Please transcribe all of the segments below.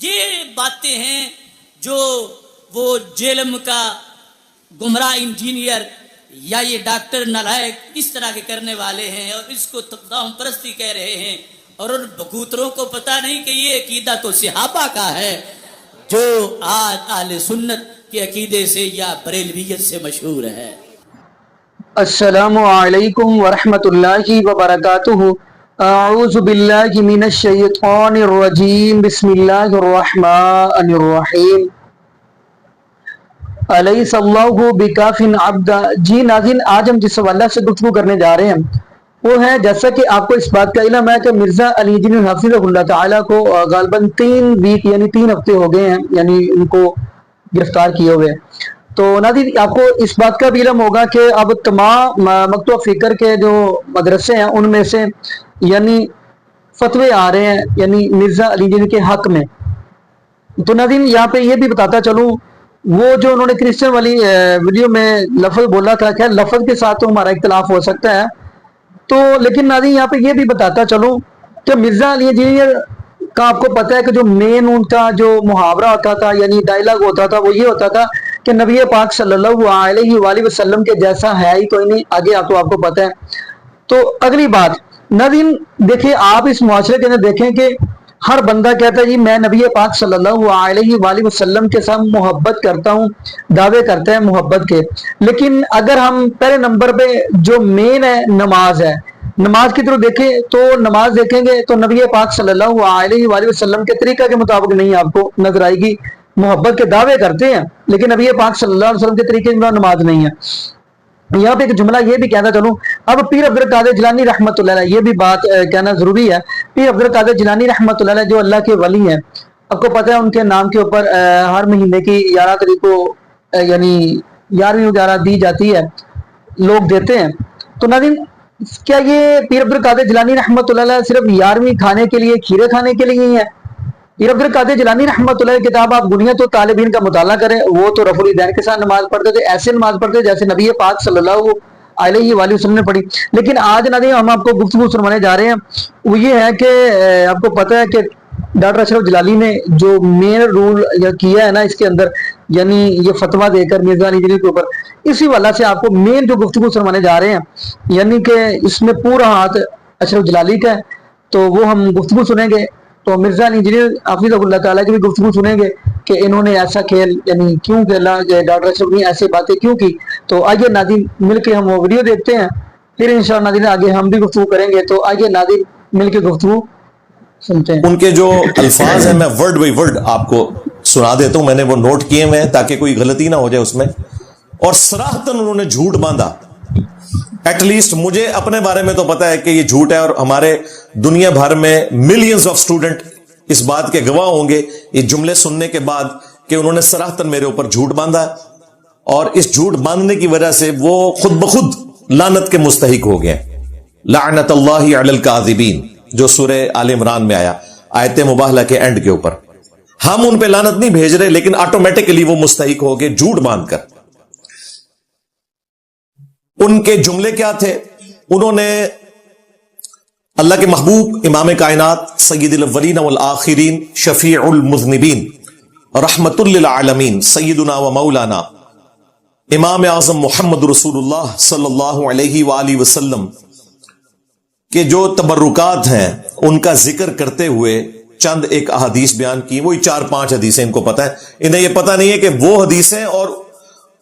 یہ باتیں ہیں جو وہ جیلم کا گمراہ انجینئر یا یہ ڈاکٹر نالائق اس طرح کے کرنے والے ہیں اور اس کو تقدام پرستی کہہ رہے ہیں، اور ان بکوتروں کو پتہ نہیں کہ یہ عقیدہ تو صحابہ کا ہے جو آج اہل سنت کے عقیدے سے یا بریلویت سے مشہور ہے۔ السلام علیکم ورحمۃ اللہ وبرکاتہ۔ اعوذ باللہ من الشیطان الرجیم، بسم اللہ الرحمن الرحیم۔ الیس اللہ بکاف عبدا۔ جی ناظرین، آج ہم جس حوالہ سے گفتگو کرنے جا رہے ہیں وہ ہے، جیسا کہ آپ کو اس بات کا علم ہے کہ مرزا علی جنید حفظہ اللہ تعالیٰ کو غالباً 3 ویک یعنی 3 ہفتے ہو گئے ہیں، یعنی ان کو گرفتار کیے ہوئے۔ تو ناظرین، آپ کو اس بات کا بھی علم ہوگا کہ اب تمام مکتوب فکر کے جو مدرسے ہیں ان میں سے یعنی فتوے آ رہے ہیں یعنی مرزا علی جنید کے حق میں۔ تو ناظرین، یہاں پہ یہ بھی بتاتا چلوں، وہ جو انہوں نے کرسچن والی ویڈیو میں لفظ بولا تھا، خیر لفظ کے ساتھ تو ہمارا اختلاف ہو سکتا ہے، تو لیکن ناظرین یہاں پہ یہ بھی بتاتا چلوں کہ مرزا علی جنید کا آپ کو پتہ ہے کہ جو مین ان کا جو محاورہ ہوتا تھا یعنی ڈائلاگ ہوتا تھا وہ یہ ہوتا تھا کہ نبی پاک صلی اللہ علیہ وآلہ وسلم کے جیسا ہے ہی کوئی نہیں، آگے آپ کو پتہ ہے۔ تو اگلی بات ناظرین دیکھیں، آپ اس معاشرے کے اندر دیکھیں کہ ہر بندہ کہتا ہے جی میں نبی پاک صلی اللہ علیہ وآلہ وسلم کے ساتھ محبت کرتا ہوں، دعوے کرتے ہیں محبت کے، لیکن اگر ہم پہلے نمبر پہ جو مین ہے نماز ہے، نماز کی طرف دیکھیں تو نماز دیکھیں گے تو نبی پاک صلی اللہ علیہ وآلہ وسلم کے طریقہ کے مطابق نہیں آپ کو نظر آئے گی۔ محبت کے دعوے کرتے ہیں لیکن نبی پاک صلی اللہ علیہ وسلم کے طریقے میں نماز نہیں ہے۔ یہاں پہ ایک جملہ یہ بھی کہنا چلوں، اب پیر عبد القادر جیلانی رحمۃ اللہ علیہ، یہ بھی بات کہنا ضروری ہے، پیر عبد القادر جیلانی رحمۃ اللہ علیہ جو اللہ کے ولی ہیں، آپ کو پتہ ہے ان کے نام کے اوپر ہر مہینے کی 11 تاریخ کو یعنی 11ویں وغیرہ دی جاتی ہے، لوگ دیتے ہیں۔ تو ناظرین کیا یہ پیر عبد القادر جیلانی رحمۃ اللہ علیہ صرف 11ویں کھانے کے لیے، کھیرے کھانے کے لیے ہی ہے؟ پیر عبد القادر جیلانی رحمۃ اللہ کی کتاب آپ بنیاد تو طالبین کا مطالعہ کریں، وہ تو رفع الیدین کے ساتھ نماز پڑھتے تھے، ایسے نماز پڑھتے جیسے نبی پاک صلی اللہ علیہ وآلہ وسلم نے پڑھی۔ لیکن آج ناظرین ہم آپ کو گفتگو سنوانے جا رہے ہیں وہ یہ ہے کہ آپ کو پتہ ہے کہ ڈاکٹر اشرف جلالی نے جو مین رول کیا ہے نا اس کے اندر، یعنی یہ فتویٰ دے کر مرزا علی جنید کے اوپر، اسی والا سے آپ کو مین جو گفتگو سنوانے جا رہے ہیں یعنی کہ اس میں پورا ہاتھ اشرف جلالی کا ہے، تو وہ ہم گفتگو سنیں گے، تو مرزا علی جنید حفظہ اللہ تعالیٰ کی بھی گفتگو سنیں گے کہ انہوں نے ایسا کھیل یعنی کیوں کھیلا، ڈاکٹر اشرف نے ایسے باتیں کیوں کی۔ تو آئیے ناظرین مل کے ہم وہ ویڈیو دیکھتے ہیں، پھر انشاءاللہ ناظرین آگے ہم بھی گفتگو کریں گے۔ تو آئیے ناظرین مل کے گفتگو سنتے ہیں۔ ان کے جو الفاظ ہیں میں ورڈ بائی ورڈ آپ کو سنا دیتا ہوں، میں نے وہ نوٹ کیے ہوئے ہیں تاکہ کوئی غلطی نہ ہو جائے اس میں۔ اور صراحتاً انہوں نے جھوٹ باندھا، ایٹ لیسٹ مجھے اپنے بارے میں تو پتا ہے کہ یہ جھوٹ ہے، اور ہمارے دنیا بھر میں ملینز آف سٹوڈنٹ اس بات کے گواہ ہوں گے یہ جملے سننے کے بعد کہ انہوں نے صراحتاً میرے اوپر جھوٹ باندھا، اور اس جھوٹ باندھنے کی وجہ سے وہ خود بخود لعنت کے مستحق ہو گئے۔ لعنت اللہ علی الکاذبین جو سورہ آل عمران میں آیا، آیت مباہلہ کے اینڈ کے اوپر۔ ہم ان پہ لعنت نہیں بھیج رہے لیکن آٹومیٹکلی وہ مستحق ہو گئے جھوٹ باندھ کر۔ ان کے جملے کیا تھے؟ انہوں نے اللہ کے محبوب امام کائنات سید الاولین والآخرین شفیع المذنبین رحمت للعالمین سیدنا و مولانا امام اعظم محمد رسول اللہ صلی اللہ علیہ وآلہ وسلم کے جو تبرکات ہیں ان کا ذکر کرتے ہوئے چند ایک احادیث بیان کی، وہی 4-5 حدیثیں ان کو پتہ ہے، انہیں یہ پتہ نہیں ہے کہ وہ حدیثیں اور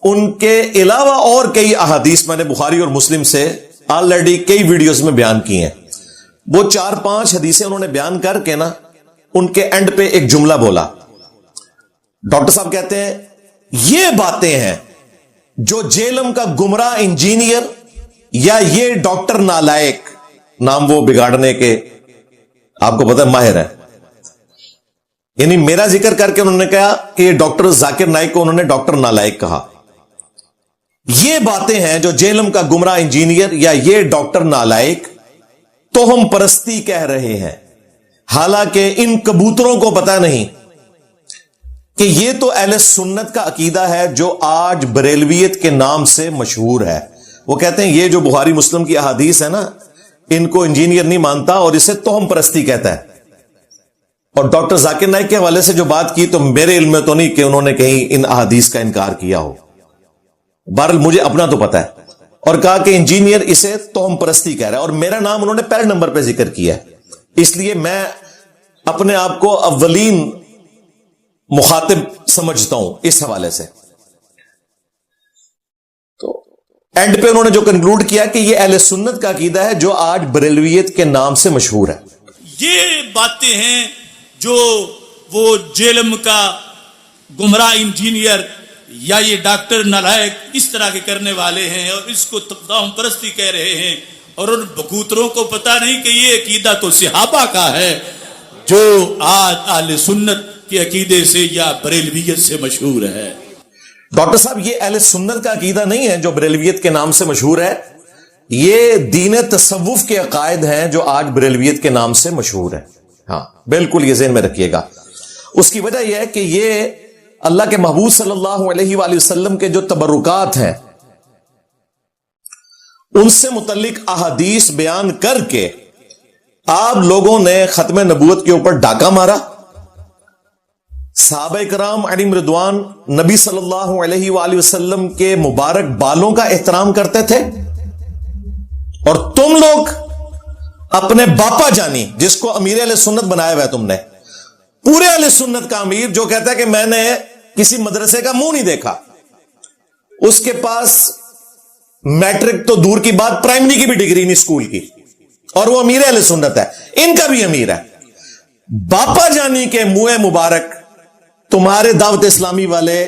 ان کے علاوہ اور کئی احادیث میں نے بخاری اور مسلم سے آلریڈی کئی ویڈیوز میں بیان کی ہیں۔ وہ 4-5 حدیثیں انہوں نے بیان کر کے نا ان کے اینڈ پہ ایک جملہ بولا۔ ڈاکٹر صاحب کہتے ہیں یہ باتیں ہیں جو جیلم کا گمراہ انجینئر یا یہ ڈاکٹر نالائق، نام وہ بگاڑنے کے آپ کو پتہ ماہر ہے، یعنی میرا ذکر کر کے انہوں نے کہا کہ یہ ڈاکٹر ذاکر نائک کو انہوں نے ڈاکٹر نالائق کہا۔ یہ باتیں ہیں جو جیلم کا گمراہ انجینئر یا یہ ڈاکٹر نالائق توہم پرستی کہہ رہے ہیں، حالانکہ ان کبوتروں کو پتہ نہیں کہ یہ تو اہل سنت کا عقیدہ ہے جو آج بریلویت کے نام سے مشہور ہے۔ وہ کہتے ہیں یہ جو بخاری مسلم کی احادیث ہے نا ان کو انجینئر نہیں مانتا اور اسے توہم پرستی کہتا ہے۔ اور ڈاکٹر ذاکر نائک کے حوالے سے جو بات کی تو میرے علم میں تو نہیں کہ انہوں نے کہیں ان احادیث کا انکار کیا ہو، بہرحال مجھے اپنا تو پتا ہے، اور کہا کہ انجینئر اسے توہم پرستی کہہ رہا ہے، اور میرا نام انہوں نے پہلے نمبر پہ ذکر کیا ہے، اس لیے میں اپنے آپ کو اولین مخاطب سمجھتا ہوں اس حوالے سے۔ تو اینڈ پہ انہوں نے جو کنکلوڈ کیا کہ یہ اہل سنت کا عقیدہ ہے جو آج بریلویت کے نام سے مشہور ہے۔ یہ باتیں ہیں جو وہ جیلم کا گمراہ انجینئر یا یہ ڈاکٹر نالائق اس طرح کے کرنے والے ہیں، اور اس کو توہم پرستی کہہ رہے ہیں، اور ان بکوتروں کو پتا نہیں کہ یہ عقیدہ تو صحابہ کا ہے جو آج اہل سنت کے عقیدے سے یا بریلویت سے مشہور ہے۔ ڈاکٹر صاحب یہ اہل سنت کا عقیدہ نہیں ہے جو بریلویت کے نام سے مشہور ہے، یہ دین تصوف کے عقائد ہیں جو آج بریلویت کے نام سے مشہور ہیں۔ ہاں بالکل یہ ذہن میں رکھیے گا۔ اس کی وجہ یہ ہے کہ یہ اللہ کے محبوب صلی اللہ علیہ وآلہ وسلم کے جو تبرکات ہیں ان سے متعلق احادیث بیان کر کے آپ لوگوں نے ختم نبوت کے اوپر ڈاکہ مارا۔ صحابہ کرام علیہم رضوان نبی صلی اللہ علیہ وآلہ وسلم کے مبارک بالوں کا احترام کرتے تھے، اور تم لوگ اپنے باپا جانی جس کو امیر اہل سنت بنایا ہوا ہے، تم نے پورے اہل سنت کا امیر جو کہتا ہے کہ میں نے کسی مدرسے کا منہ نہیں دیکھا، اس کے پاس میٹرک تو دور کی بات پرائمری کی بھی ڈگری نہیں اسکول کی، اور وہ امیر اہل سنت ہے، ان کا بھی امیر ہے۔ باپا جانی کے منہ مبارک تمہارے دعوت اسلامی والے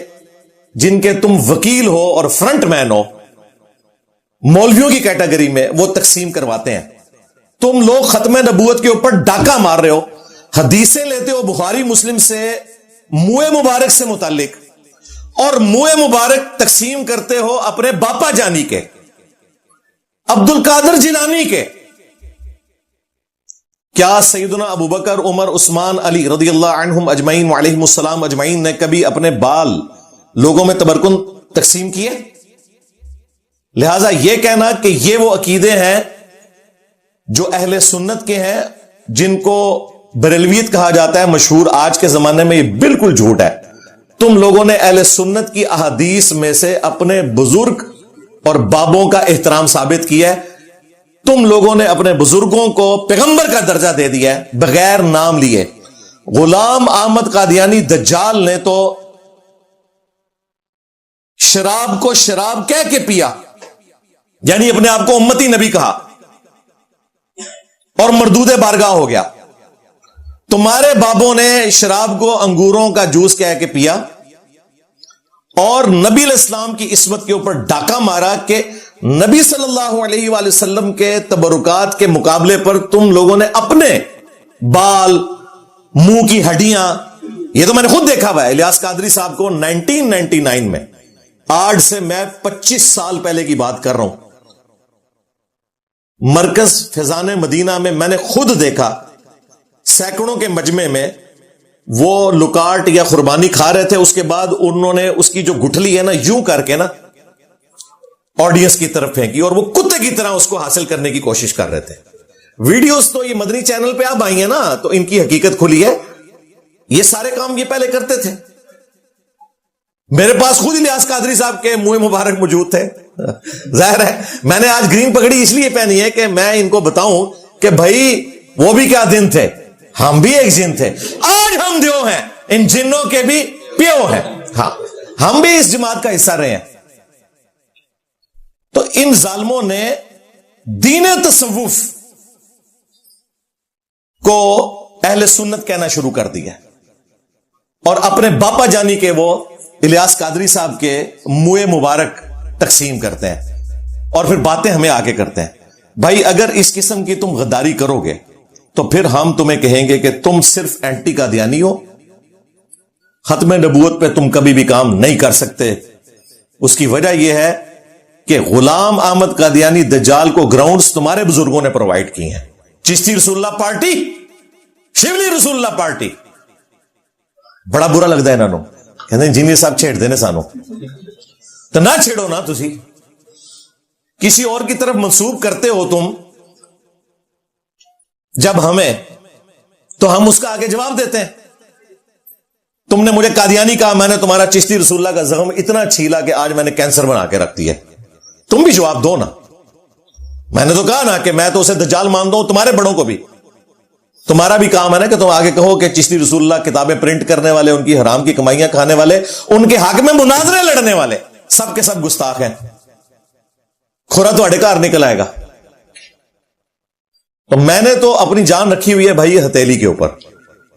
جن کے تم وکیل ہو اور فرنٹ مین ہو مولویوں کی کیٹیگری میں، وہ تقسیم کرواتے ہیں۔ تم لوگ ختم نبوت کے اوپر ڈاکہ مار رہے ہو، حدیثیں لیتے ہو بخاری مسلم سے منہ مبارک سے متعلق، اور منہ مبارک تقسیم کرتے ہو اپنے باپا جانی کے، عبد القادر جیلانی کے۔ کیا سیدنا ابو بکر، عمر، عثمان، علی رضی اللہ عنہم اجمعین وعلیہم السلام اجمعین نے کبھی اپنے بال لوگوں میں تبرکن تقسیم کیے؟ لہذا یہ کہنا کہ یہ وہ عقیدے ہیں جو اہل سنت کے ہیں جن کو بریلویت کہا جاتا ہے مشہور آج کے زمانے میں، یہ بالکل جھوٹ ہے۔ تم لوگوں نے اہل سنت کی احادیث میں سے اپنے بزرگ اور بابوں کا احترام ثابت کیا ہے۔ تم لوگوں نے اپنے بزرگوں کو پیغمبر کا درجہ دے دیا ہے بغیر نام لیے۔ غلام احمد قادیانی دجال نے تو شراب کو شراب کہہ کے پیا، یعنی اپنے آپ کو امتی نبی کہا، اور مردود بارگاہ ہو گیا۔ تمہارے بابوں نے شراب کو انگوروں کا جوس کہہ کے پیا، اور نبی علیہ السلام کی عصمت کے اوپر ڈاکہ مارا کہ نبی صلی اللہ علیہ وآلہ وسلم کے تبرکات کے مقابلے پر تم لوگوں نے اپنے بال، منہ کی ہڈیاں، یہ تو میں نے خود دیکھا ہوا ہے۔ الیاس قادری صاحب کو 1999 میں، آج سے میں 25 سال پہلے کی بات کر رہا ہوں، مرکز فیضان مدینہ میں میں نے خود دیکھا، سینکڑوں کے مجمع میں وہ لکاٹ یا قربانی کھا رہے تھے، اس کے بعد انہوں نے اس کی جو گٹھلی ہے نا یوں کر کے نا آڈینس کی طرف پھینکی، اور وہ کتے کی طرح اس کو حاصل کرنے کی کوشش کر رہے تھے۔ ویڈیوز تو یہ مدنی چینل پہ اب آئی ہیں نا، تو ان کی حقیقت کھلی ہے۔ یہ سارے کام یہ پہلے کرتے تھے۔ میرے پاس خود الیاس قادری صاحب کے منہ مبارک موجود تھے۔ ظاہر ہے میں نے آج گرین پگڑی اس لیے پہنی ہے کہ میں ان کو بتاؤں کہ بھائی وہ بھی کیا دن تھے، ہم بھی ایک جن تھے، آج ہم دیو ہیں، ان جنوں کے بھی پیو ہیں۔ ہاں ہم بھی اس جماعت کا حصہ رہے ہیں۔ تو ان ظالموں نے دین تصوف کو اہل سنت کہنا شروع کر دیا، اور اپنے باپا جانی کے وہ الیاس قادری صاحب کے منہ مبارک تقسیم کرتے ہیں، اور پھر باتیں ہمیں آگے کرتے ہیں۔ بھائی اگر اس قسم کی تم غداری کرو گے تو پھر ہم تمہیں کہیں گے کہ تم صرف اینٹی قادیانی ہو، ختم نبوت پہ تم کبھی بھی کام نہیں کر سکتے۔ اس کی وجہ یہ ہے کہ غلام احمد قادیانی دجال کو گراؤنڈز تمہارے بزرگوں نے پرووائڈ کی ہیں۔ چشتی رسول اللہ پارٹی، شبلی رسول اللہ پارٹی، بڑا برا لگتا ہے انہوں نے، کہتے ہیں انجینئر صاحب چھیڑ دینے سانو، تو نہ چھیڑو نا، تسی کسی اور کی طرف منسوب کرتے ہو تم۔ جب ہمیں تو ہم اس کا آگے جواب دیتے ہیں. تم نے مجھے قادیانی کہا, میں نے تمہارا چشتی رسول اللہ کا زخم اتنا چھیلا کہ آج میں نے کینسر بنا کے رکھ دیا. تم بھی جواب دو نا. میں نے تو کہا نا کہ میں تو اسے دجال مانتا ہوں, تمہارے بڑوں کو بھی. تمہارا بھی کام ہے نا کہ تم آگے کہو کہ چشتی رسول اللہ کتابیں پرنٹ کرنے والے, ان کی حرام کی کمائیاں کھانے والے, ان کے حق میں مناظرے لڑنے والے, سب کے سب گستاخ ہیں. کھورا تو اڑکار نکل آئے گا. تو میں نے تو اپنی جان رکھی ہوئی ہے بھائی ہتھیلی کے اوپر.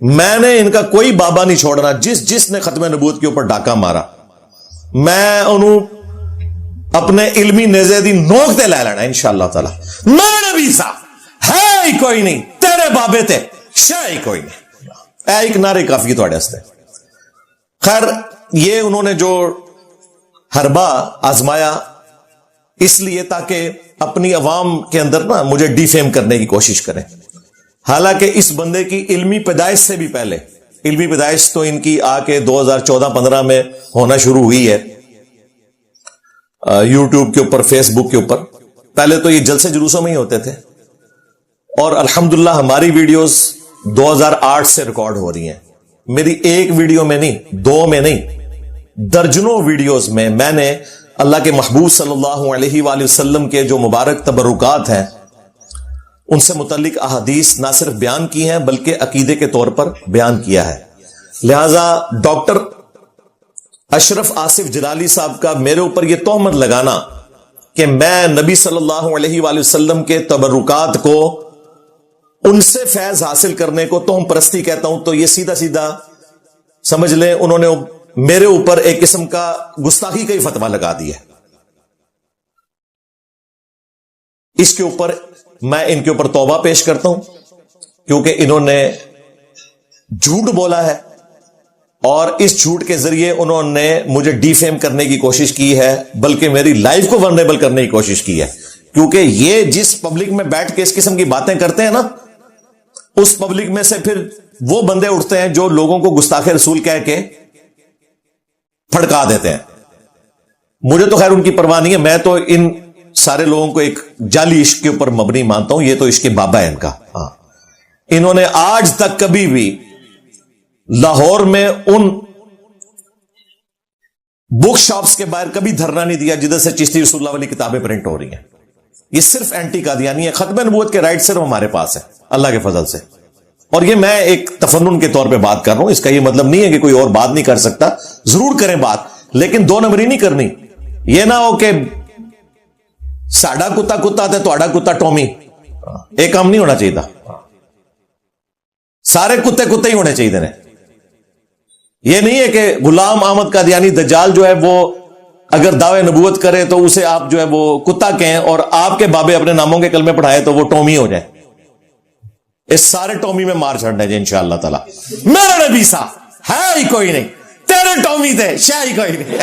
میں نے ان کا کوئی بابا نہیں چھوڑنا. جس نے ختم نبوت کے اوپر ڈاکہ مارا, میں انہوں اپنے علمی نیزے دی نوک تے لے لینا انشاءاللہ تعالی. میں نبی سا ہے ہی کوئی نہیں, تیرے بابے تے شاہ ہی کوئی نہیں. اے ایک نعرے کافی توڑے ہستے. خیر, یہ انہوں نے جو حربہ آزمایا اس لیے تاکہ اپنی عوام کے اندر نا مجھے ڈی فیم کرنے کی کوشش کریں. حالانکہ اس بندے کی علمی پیدائش سے بھی پہلے, علمی پیدائش تو ان کی آ کے 2014-15 میں ہونا شروع ہوئی ہے یوٹیوب کے اوپر, فیس بک کے اوپر. پہلے تو یہ جلسے جلوسوں میں ہی ہوتے تھے, اور الحمدللہ ہماری ویڈیوز 2008 سے ریکارڈ ہو رہی ہیں. میری ایک ویڈیو میں نہیں, دو میں نہیں, درجنوں ویڈیوز میں میں نے اللہ کے محبوب صلی اللہ علیہ وآلہ وسلم کے جو مبارک تبرکات ہیں ان سے متعلق احادیث نہ صرف بیان کی ہیں بلکہ عقیدے کے طور پر بیان کیا ہے. لہذا ڈاکٹر اشرف آصف جلالی صاحب کا میرے اوپر یہ تہمت لگانا کہ میں نبی صلی اللہ علیہ وآلہ وسلم کے تبرکات کو, ان سے فیض حاصل کرنے کو تہم پرستی کہتا ہوں, تو یہ سیدھا سیدھا سمجھ لیں انہوں نے میرے اوپر ایک قسم کا گستاخی کا ہی فتویٰ لگا دیا. اس کے اوپر میں ان کے اوپر توبہ پیش کرتا ہوں, کیونکہ انہوں نے جھوٹ بولا ہے اور اس جھوٹ کے ذریعے انہوں نے مجھے ڈی فیم کرنے کی کوشش کی ہے, بلکہ میری لائف کو ورنیبل کرنے کی کوشش کی ہے. کیونکہ یہ جس پبلک میں بیٹھ کے اس قسم کی باتیں کرتے ہیں نا, اس پبلک میں سے پھر وہ بندے اٹھتے ہیں جو لوگوں کو گستاخ رسول کہہ کے پھڑکا دیتے ہیں. مجھے تو خیر ان کی پرواہ نہیں ہے, میں تو ان سارے لوگوں کو ایک جعلی عشق کے اوپر مبنی مانتا ہوں. یہ تو عشق بابا ہے ان کا. ہاں, انہوں نے آج تک کبھی بھی لاہور میں ان بک شاپس کے باہر کبھی دھرنا نہیں دیا جدھر سے چشتی رسول اللہ والی کتابیں پرنٹ ہو رہی ہیں. یہ صرف اینٹی قادیانی ہے. ختم نبوت کے رائٹ صرف ہمارے پاس ہے اللہ کے فضل سے. اور یہ میں ایک تفنن کے طور پہ بات کر رہا ہوں, اس کا یہ مطلب نہیں ہے کہ کوئی اور بات نہیں کر سکتا. ضرور کریں بات, لیکن دو نمبری نہیں کرنی. یہ نہ ہو کہ ساڈا کتا کتا تے تہاڈا کتا ٹومی, ایک کام نہیں ہونا چاہیے تھا. سارے کتے کتے ہی ہونے چاہیے نے. یہ نہیں ہے کہ غلام احمد قادیانی دجال جو ہے وہ اگر دعوے نبوت کرے تو اسے آپ جو ہے وہ کتا کہیں, اور آپ کے بابے اپنے ناموں کے کلمے پڑھائے تو وہ ٹومی ہو جائے. اس سارے ٹومی میں مار چھڑنا ہے انشاءاللہ تعالی. میرا نبی سا ہے ہی کوئی نہیں, تیرے ٹومی تھے شاہ ہی کوئی نہیں.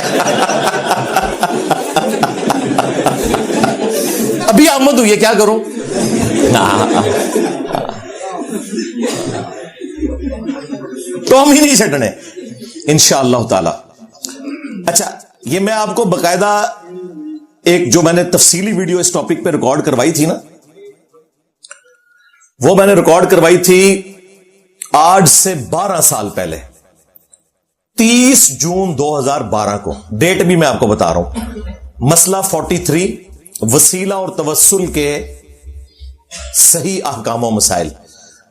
ابھی آمد ہوئی ہے, کیا کروں. ٹومی نہیں چھڑنے انشاءاللہ تعالی. اچھا, یہ میں آپ کو باقاعدہ ایک جو میں نے تفصیلی ویڈیو اس ٹاپک پہ ریکارڈ کروائی تھی نا, وہ میں نے ریکارڈ کروائی تھی آج سے 12 سال پہلے, 30 جون 2012 کو. ڈیٹ بھی میں آپ کو بتا رہا ہوں. مسئلہ 43, وسیلہ اور توسل کے صحیح احکام و مسائل.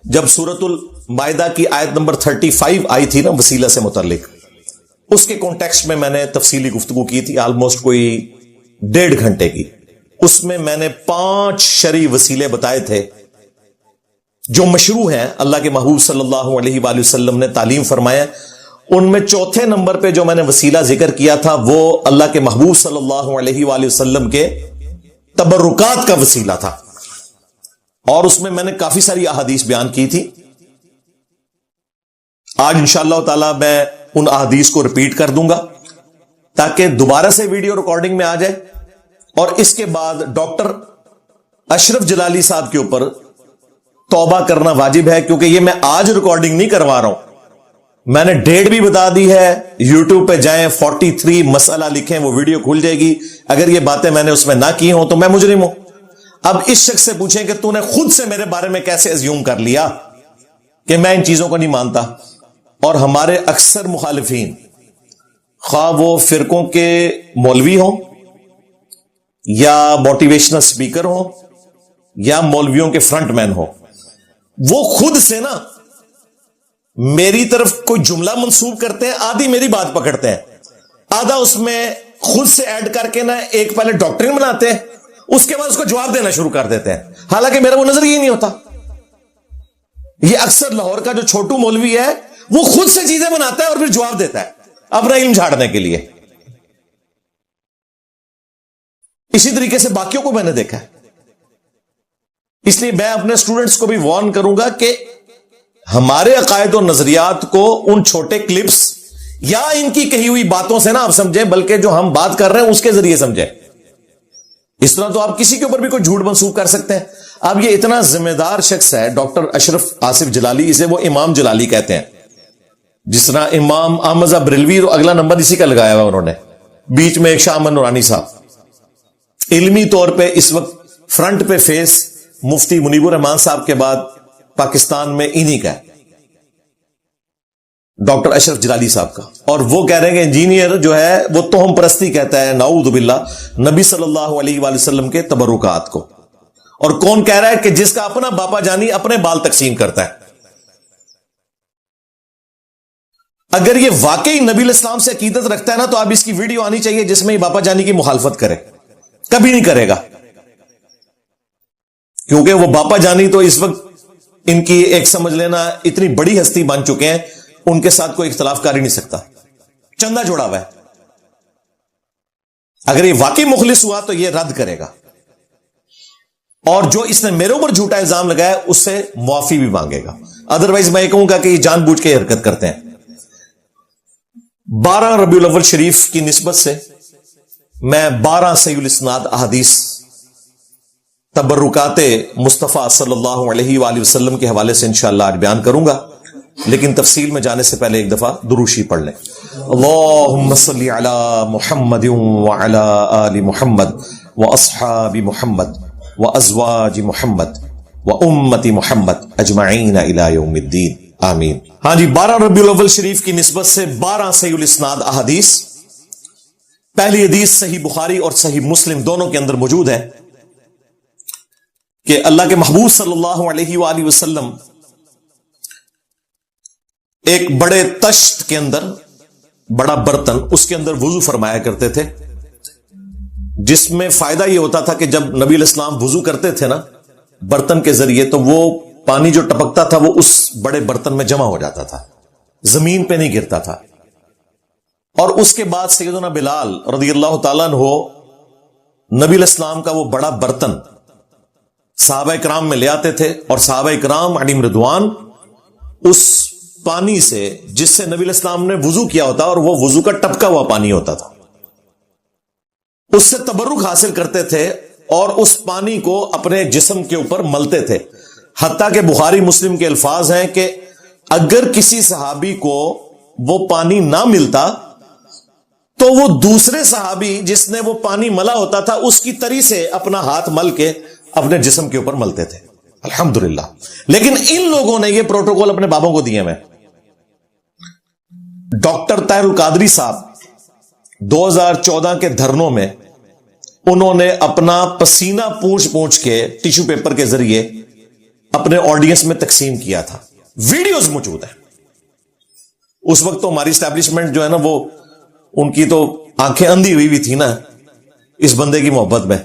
جب سورۃ المائدہ کی آیت نمبر 35 آئی تھی نا وسیلہ سے متعلق, اس کے کانٹیکسٹ میں نے تفصیلی گفتگو کی تھی, آلموسٹ کوئی 1.5 گھنٹے کی. اس میں میں نے 5 شرعی وسیلے بتائے تھے جو مشروع ہیں, اللہ کے محبوب صلی اللہ علیہ وآلہ وسلم نے تعلیم فرمایا. ان میں چوتھے نمبر پہ جو میں نے وسیلہ ذکر کیا تھا وہ اللہ کے محبوب صلی اللہ علیہ وآلہ وسلم کے تبرکات کا وسیلہ تھا, اور اس میں نے کافی ساری احادیث بیان کی تھی. آج انشاءاللہ تعالی میں ان احادیث کو ریپیٹ کر دوں گا تاکہ دوبارہ سے ویڈیو ریکارڈنگ میں آ جائے. اور اس کے بعد ڈاکٹر اشرف جلالی صاحب کے اوپر توبہ کرنا واجب ہے, کیونکہ یہ میں آج ریکارڈنگ نہیں کروا رہا ہوں, میں نے ڈیٹ بھی بتا دی ہے. یوٹیوب پہ جائیں, 43 مسئلہ لکھیں, وہ ویڈیو کھل جائے گی. اگر یہ باتیں میں نے اس میں نہ کی ہوں تو میں مجرم ہوں. اب اس شخص سے پوچھیں کہ تو نے خود سے میرے بارے میں کیسے ازیوم کر لیا, کہ میں ان چیزوں کو نہیں مانتا، اور ہمارے اکثر مخالفین خواہ وہ فرقوں کے مولوی ہوں یا موٹیویشنل سپیکر ہوں یا مولویوں کے فرنٹ مین ہوں، وہ خود سے نا میری طرف کوئی جملہ منسوب کرتے ہیں، آدھی میری بات پکڑتے ہیں، آدھا اس میں خود سے ایڈ کر کے نا ایک پہلے ڈاکٹرین بناتے ہیں، اس کے بعد اس کو جواب دینا شروع کر دیتے ہیں، حالانکہ میرا وہ نظریہ ہی نہیں ہوتا۔ یہ اکثر لاہور کا جو چھوٹو مولوی ہے وہ خود سے چیزیں بناتا ہے اور پھر جواب دیتا ہے اپنا علم جھاڑنے کے لیے۔ اسی طریقے سے باقیوں کو میں نے دیکھا ہے، اس لیے میں اپنے اسٹوڈنٹس کو بھی وارن کروں گا کہ ہمارے عقائد اور نظریات کو ان چھوٹے کلپس یا ان کی کہی ہوئی باتوں سے نہ آپ سمجھیں، بلکہ جو ہم بات کر رہے ہیں اس کے ذریعے سمجھیں۔ اس طرح تو آپ کسی کے اوپر بھی کوئی جھوٹ منسوب کر سکتے ہیں۔ اب یہ اتنا ذمہ دار شخص ہے ڈاکٹر اشرف آصف جلالی، اسے وہ امام جلالی کہتے ہیں، جس طرح امام احمد بریلوی تو اگلا نمبر اسی کا لگایا ہوا انہوں نے، بیچ میں ایک شاہ احمد نورانی صاحب۔ علمی طور پہ اس وقت فرنٹ پہ فیس مفتی منیب الرحمان صاحب کے بعد پاکستان میں انہی کا ہے، ڈاکٹر اشرف جلالی صاحب کا، اور وہ کہہ رہے ہیں کہ انجینئر جو ہے وہ توہم پرستی کہتا ہے، نعوذ باللہ، نبی صلی اللہ علیہ وآلہ وسلم کے تبرکات کو۔ اور کون کہہ رہا ہے کہ جس کا اپنا باپا جانی اپنے بال تقسیم کرتا ہے۔ اگر یہ واقعی نبی علیہ السلام سے عقیدت رکھتا ہے نا تو اب اس کی ویڈیو آنی چاہیے جس میں یہ باپا جانی کی مخالفت کرے، کبھی نہیں کرے گا، کیونکہ وہ باپا جانی تو اس وقت ان کی ایک سمجھ لینا اتنی بڑی ہستی بن چکے ہیں، ان کے ساتھ کوئی اختلاف کر ہی نہیں سکتا، چندہ جوڑا ہوا ہے۔ اگر یہ واقعی مخلص ہوا تو یہ رد کرے گا، اور جو اس نے میرے اوپر جھوٹا الزام لگایا اس سے معافی بھی مانگے گا، ادروائز میں یہ کہوں گا کہ یہ جان بوجھ کے حرکت کرتے ہیں۔ 12 ربیع الاول شریف کی نسبت سے میں 12 صحیح الاسناد احادیث تبرکات مصطفیٰ صلی اللہ علیہ وآلہ وسلم کے حوالے سے انشاءاللہ آج بیان کروں گا، لیکن تفصیل میں جانے سے پہلے ایک دفعہ دروشی پڑھ لیں۔ اللہم صلی علی محمد وعلی آل محمد واصحاب محمد وازواج محمد وامت محمد اجمعین الی یوم الدین، آمین۔ ہاں جی، 12 ربیع الاول شریف کی نسبت سے 12 صحیح الاسناد احادیث۔ پہلی حدیث صحیح بخاری اور صحیح مسلم دونوں کے اندر موجود ہے کہ اللہ کے محبوب صلی اللہ علیہ وآلہ وسلم ایک بڑے تشت کے اندر، بڑا برتن، اس کے اندر وضو فرمایا کرتے تھے، جس میں فائدہ یہ ہوتا تھا کہ جب نبی علیہ السلام وضو کرتے تھے نا برتن کے ذریعے، تو وہ پانی جو ٹپکتا تھا وہ اس بڑے برتن میں جمع ہو جاتا تھا، زمین پہ نہیں گرتا تھا۔ اور اس کے بعد سیدنا بلال رضی اللہ تعالیٰ عنہ نبی علیہ السلام کا وہ بڑا برتن صحابہ کرام میں لے آتے تھے، اور صحابہ کرام علیہم رضوان اس پانی سے جس سے نبی علیہ السلام نے وضو کیا ہوتا، اور وہ وضو کا ٹپکا ہوا پانی ہوتا تھا، اس سے تبرک حاصل کرتے تھے اور اس پانی کو اپنے جسم کے اوپر ملتے تھے۔ حتیٰ کہ بخاری مسلم کے الفاظ ہیں کہ اگر کسی صحابی کو وہ پانی نہ ملتا تو وہ دوسرے صحابی جس نے وہ پانی ملا ہوتا تھا اس کی تری سے اپنا ہاتھ مل کے اپنے جسم کے اوپر ملتے تھے، الحمدللہ۔ لیکن ان لوگوں نے یہ پروٹوکول اپنے بابوں کو دیے ہوئے۔ ڈاکٹر طاہر القادری صاحب 2014 کے دھرنوں میں انہوں نے اپنا پسینہ پونچھ پونچھ کے ٹیشو پیپر کے ذریعے اپنے آڈینس میں تقسیم کیا تھا، ویڈیوز موجود ہیں۔ اس وقت تو ہماری اسٹیبلشمنٹ جو ہے نا وہ ان کی تو آنکھیں اندھی ہوئی تھی نا اس بندے کی محبت میں،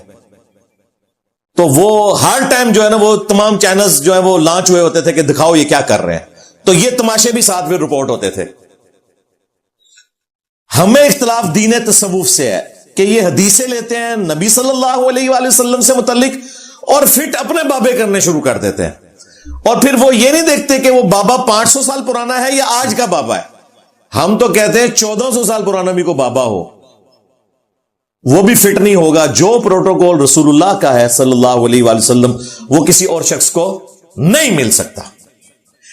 تو وہ ہر ٹائم جو ہے نا وہ تمام چینلز جو ہے وہ لانچ ہوئے ہوتے تھے کہ دکھاؤ یہ کیا کر رہے ہیں، تو یہ تماشے بھی ساتھ میں رپورٹ ہوتے تھے۔ ہمیں اختلاف دین تصوف سے ہے کہ یہ حدیثیں لیتے ہیں نبی صلی اللہ علیہ وآلہ وسلم سے متعلق اور فٹ اپنے بابے کرنے شروع کر دیتے ہیں، اور پھر وہ یہ نہیں دیکھتے کہ وہ بابا 500 سال پرانا ہے یا آج کا بابا ہے۔ ہم تو کہتے ہیں 1400 سال پرانا بھی کو بابا ہو وہ بھی فٹ نہیں ہوگا۔ جو پروٹوکول رسول اللہ کا ہے صلی اللہ علیہ وآلہ وسلم وہ کسی اور شخص کو نہیں مل سکتا۔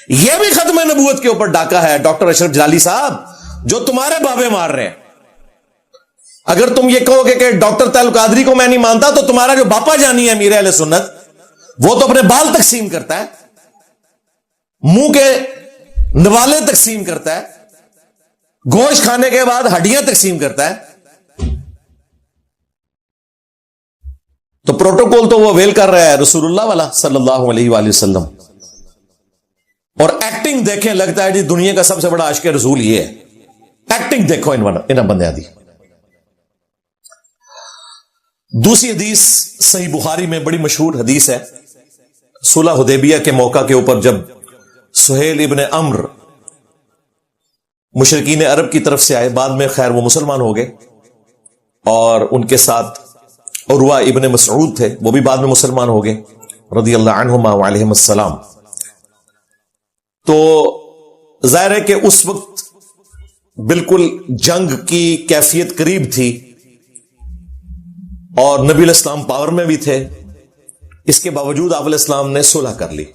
یہ بھی ختم نبوت کے اوپر ڈاکہ ہے ڈاکٹر اشرف جلالی صاحب جو تمہارے بابے مار رہے ہیں۔ اگر تم یہ کہو کہ ڈاکٹر طاہر القادری کو میں نہیں مانتا تو تمہارا جو باپا جانی ہے امیر اہل سنت وہ تو اپنے بال تقسیم کرتا ہے، منہ کے نوالے تقسیم کرتا ہے, گوشت کھانے کے بعد ہڈیاں تقسیم کرتا ہے. تو پروٹوکول تو وہ ویل کر رہا ہے رسول اللہ والا صلی اللہ علیہ وآلہ وسلم, اور ایکٹنگ دیکھیں لگتا ہے جی دنیا کا سب سے بڑا عاشق رسول یہ ہے. ایکٹنگ دیکھو ان بندیاں دی. دوسری حدیث صحیح بخاری میں بڑی مشہور حدیث ہے. صلح حدیبیہ کے موقع کے اوپر جب سہیل ابن عمر مشرکین عرب کی طرف سے آئے, بعد میں خیر وہ مسلمان ہو گئے, اور ان کے ساتھ عروہ ابن مسعود تھے, وہ بھی بعد میں مسلمان ہو گئے رضی اللہ عنہما وعلیہم السلام. تو ظاہر ہے کہ اس وقت بالکل جنگ کی کیفیت قریب تھی, اور نبی علیہ السلام پاور میں بھی تھے. اس کے باوجود آپ علیہ السلام نے صلح کر لی.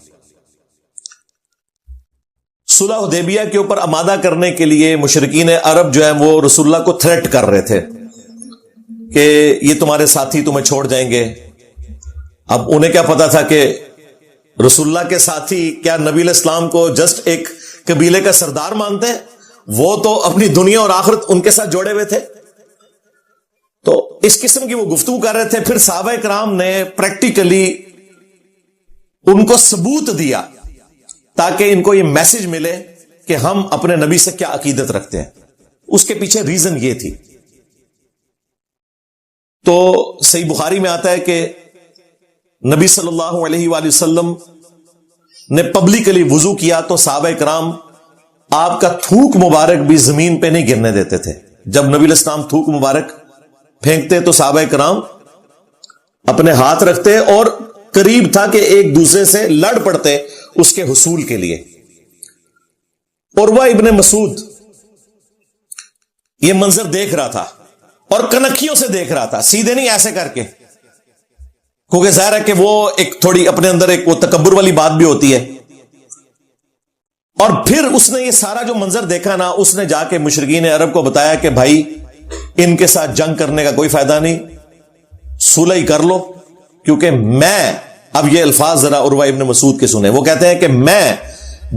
صلح حدیبیہ کے اوپر آمادہ کرنے کے لیے مشرکین عرب جو ہے وہ رسول اللہ کو تھریٹ کر رہے تھے کہ یہ تمہارے ساتھی تمہیں چھوڑ جائیں گے. اب انہیں کیا پتا تھا کہ رسول اللہ کے ساتھی کیا نبی علیہ السلام کو جسٹ ایک قبیلے کا سردار مانتے ہیں؟ وہ تو اپنی دنیا اور آخرت ان کے ساتھ جوڑے ہوئے تھے. تو اس قسم کی وہ گفتگو کر رہے تھے. پھر صحابہ کرام نے پریکٹیکلی ان کو ثبوت دیا تاکہ ان کو یہ میسج ملے کہ ہم اپنے نبی سے کیا عقیدت رکھتے ہیں. اس کے پیچھے ریزن یہ تھی. تو صحیح بخاری میں آتا ہے کہ نبی صلی اللہ علیہ وآلہ وسلم نے پبلکلی وضو کیا تو صحابہ کرام آپ کا تھوک مبارک بھی زمین پہ نہیں گرنے دیتے تھے. جب نبی علیہ السلام تھوک مبارک پھینکتے تو صحابہ کرام اپنے ہاتھ رکھتے, اور قریب تھا کہ ایک دوسرے سے لڑ پڑتے اس کے حصول کے لیے. عروہ ابن مسعود یہ منظر دیکھ رہا تھا, اور کنکھیوں سے دیکھ رہا تھا, سیدھے نہیں ایسے کر کے, کیونکہ ظاہر ہے کہ وہ ایک تھوڑی اپنے اندر ایک وہ تکبر والی بات بھی ہوتی ہے. اور پھر اس نے یہ سارا جو منظر دیکھا نا, اس نے جا کے مشرکین عرب کو بتایا کہ بھائی ان کے ساتھ جنگ کرنے کا کوئی فائدہ نہیں, صلح ہی کر لو. کیونکہ میں, اب یہ الفاظ ذرا عروہ ابن مسعود کے سنیں, وہ کہتے ہیں کہ میں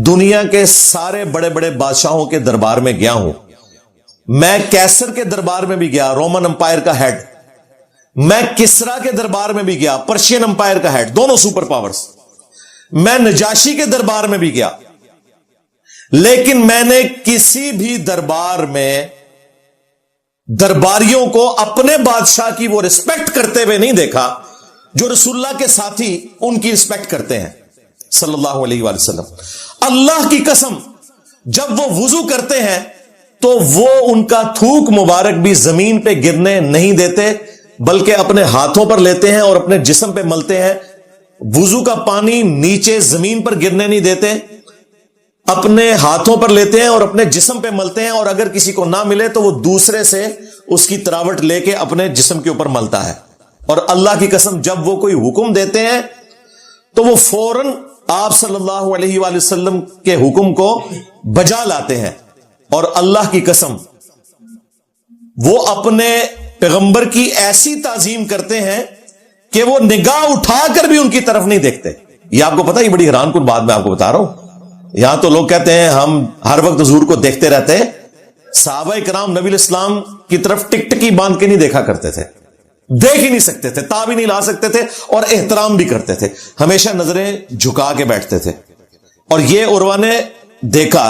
دنیا کے سارے بڑے بڑے بادشاہوں کے دربار میں گیا ہوں. میں کیسر کے دربار میں بھی گیا, رومن امپائر کا ہیڈ. میں کسرا کے دربار میں بھی گیا, پرشین امپائر کا ہیڈ, دونوں سپر پاورز. میں نجاشی کے دربار میں بھی گیا, لیکن میں نے کسی بھی دربار میں درباریوں کو اپنے بادشاہ کی وہ رسپیکٹ کرتے ہوئے نہیں دیکھا جو رسول اللہ کے ساتھی ان کی رسپیکٹ کرتے ہیں صلی اللہ علیہ وآلہ وسلم. اللہ کی قسم جب وہ وضو کرتے ہیں تو وہ ان کا تھوک مبارک بھی زمین پہ گرنے نہیں دیتے, بلکہ اپنے ہاتھوں پر لیتے ہیں اور اپنے جسم پہ ملتے ہیں. وضو کا پانی نیچے زمین پر گرنے نہیں دیتے, اپنے ہاتھوں پر لیتے ہیں اور اپنے جسم پہ ملتے ہیں, اور اگر کسی کو نہ ملے تو وہ دوسرے سے اس کی تراوٹ لے کے اپنے جسم کے اوپر ملتا ہے. اور اللہ کی قسم جب وہ کوئی حکم دیتے ہیں تو وہ فوراً آپ صلی اللہ علیہ وآلہ وسلم کے حکم کو بجا لاتے ہیں. اور اللہ کی قسم وہ اپنے پیغمبر کی ایسی تعظیم کرتے ہیں کہ وہ نگاہ اٹھا کر بھی ان کی طرف نہیں دیکھتے. یہ آپ کو پتا, یہ بڑی حیران کن بات میں آپ کو بتا رہا ہوں. یہاں تو لوگ کہتے ہیں ہم ہر وقت حضور کو دیکھتے رہتے. صحابہ کرام نبی علیہ السلام کی طرف ٹک ٹکی باندھ کے نہیں دیکھا کرتے تھے, دیکھ ہی نہیں سکتے تھے, تاب ہی نہیں لا سکتے تھے, اور احترام بھی کرتے تھے, ہمیشہ نظریں جھکا کے بیٹھتے تھے. اور یہ عروہ نے دیکھا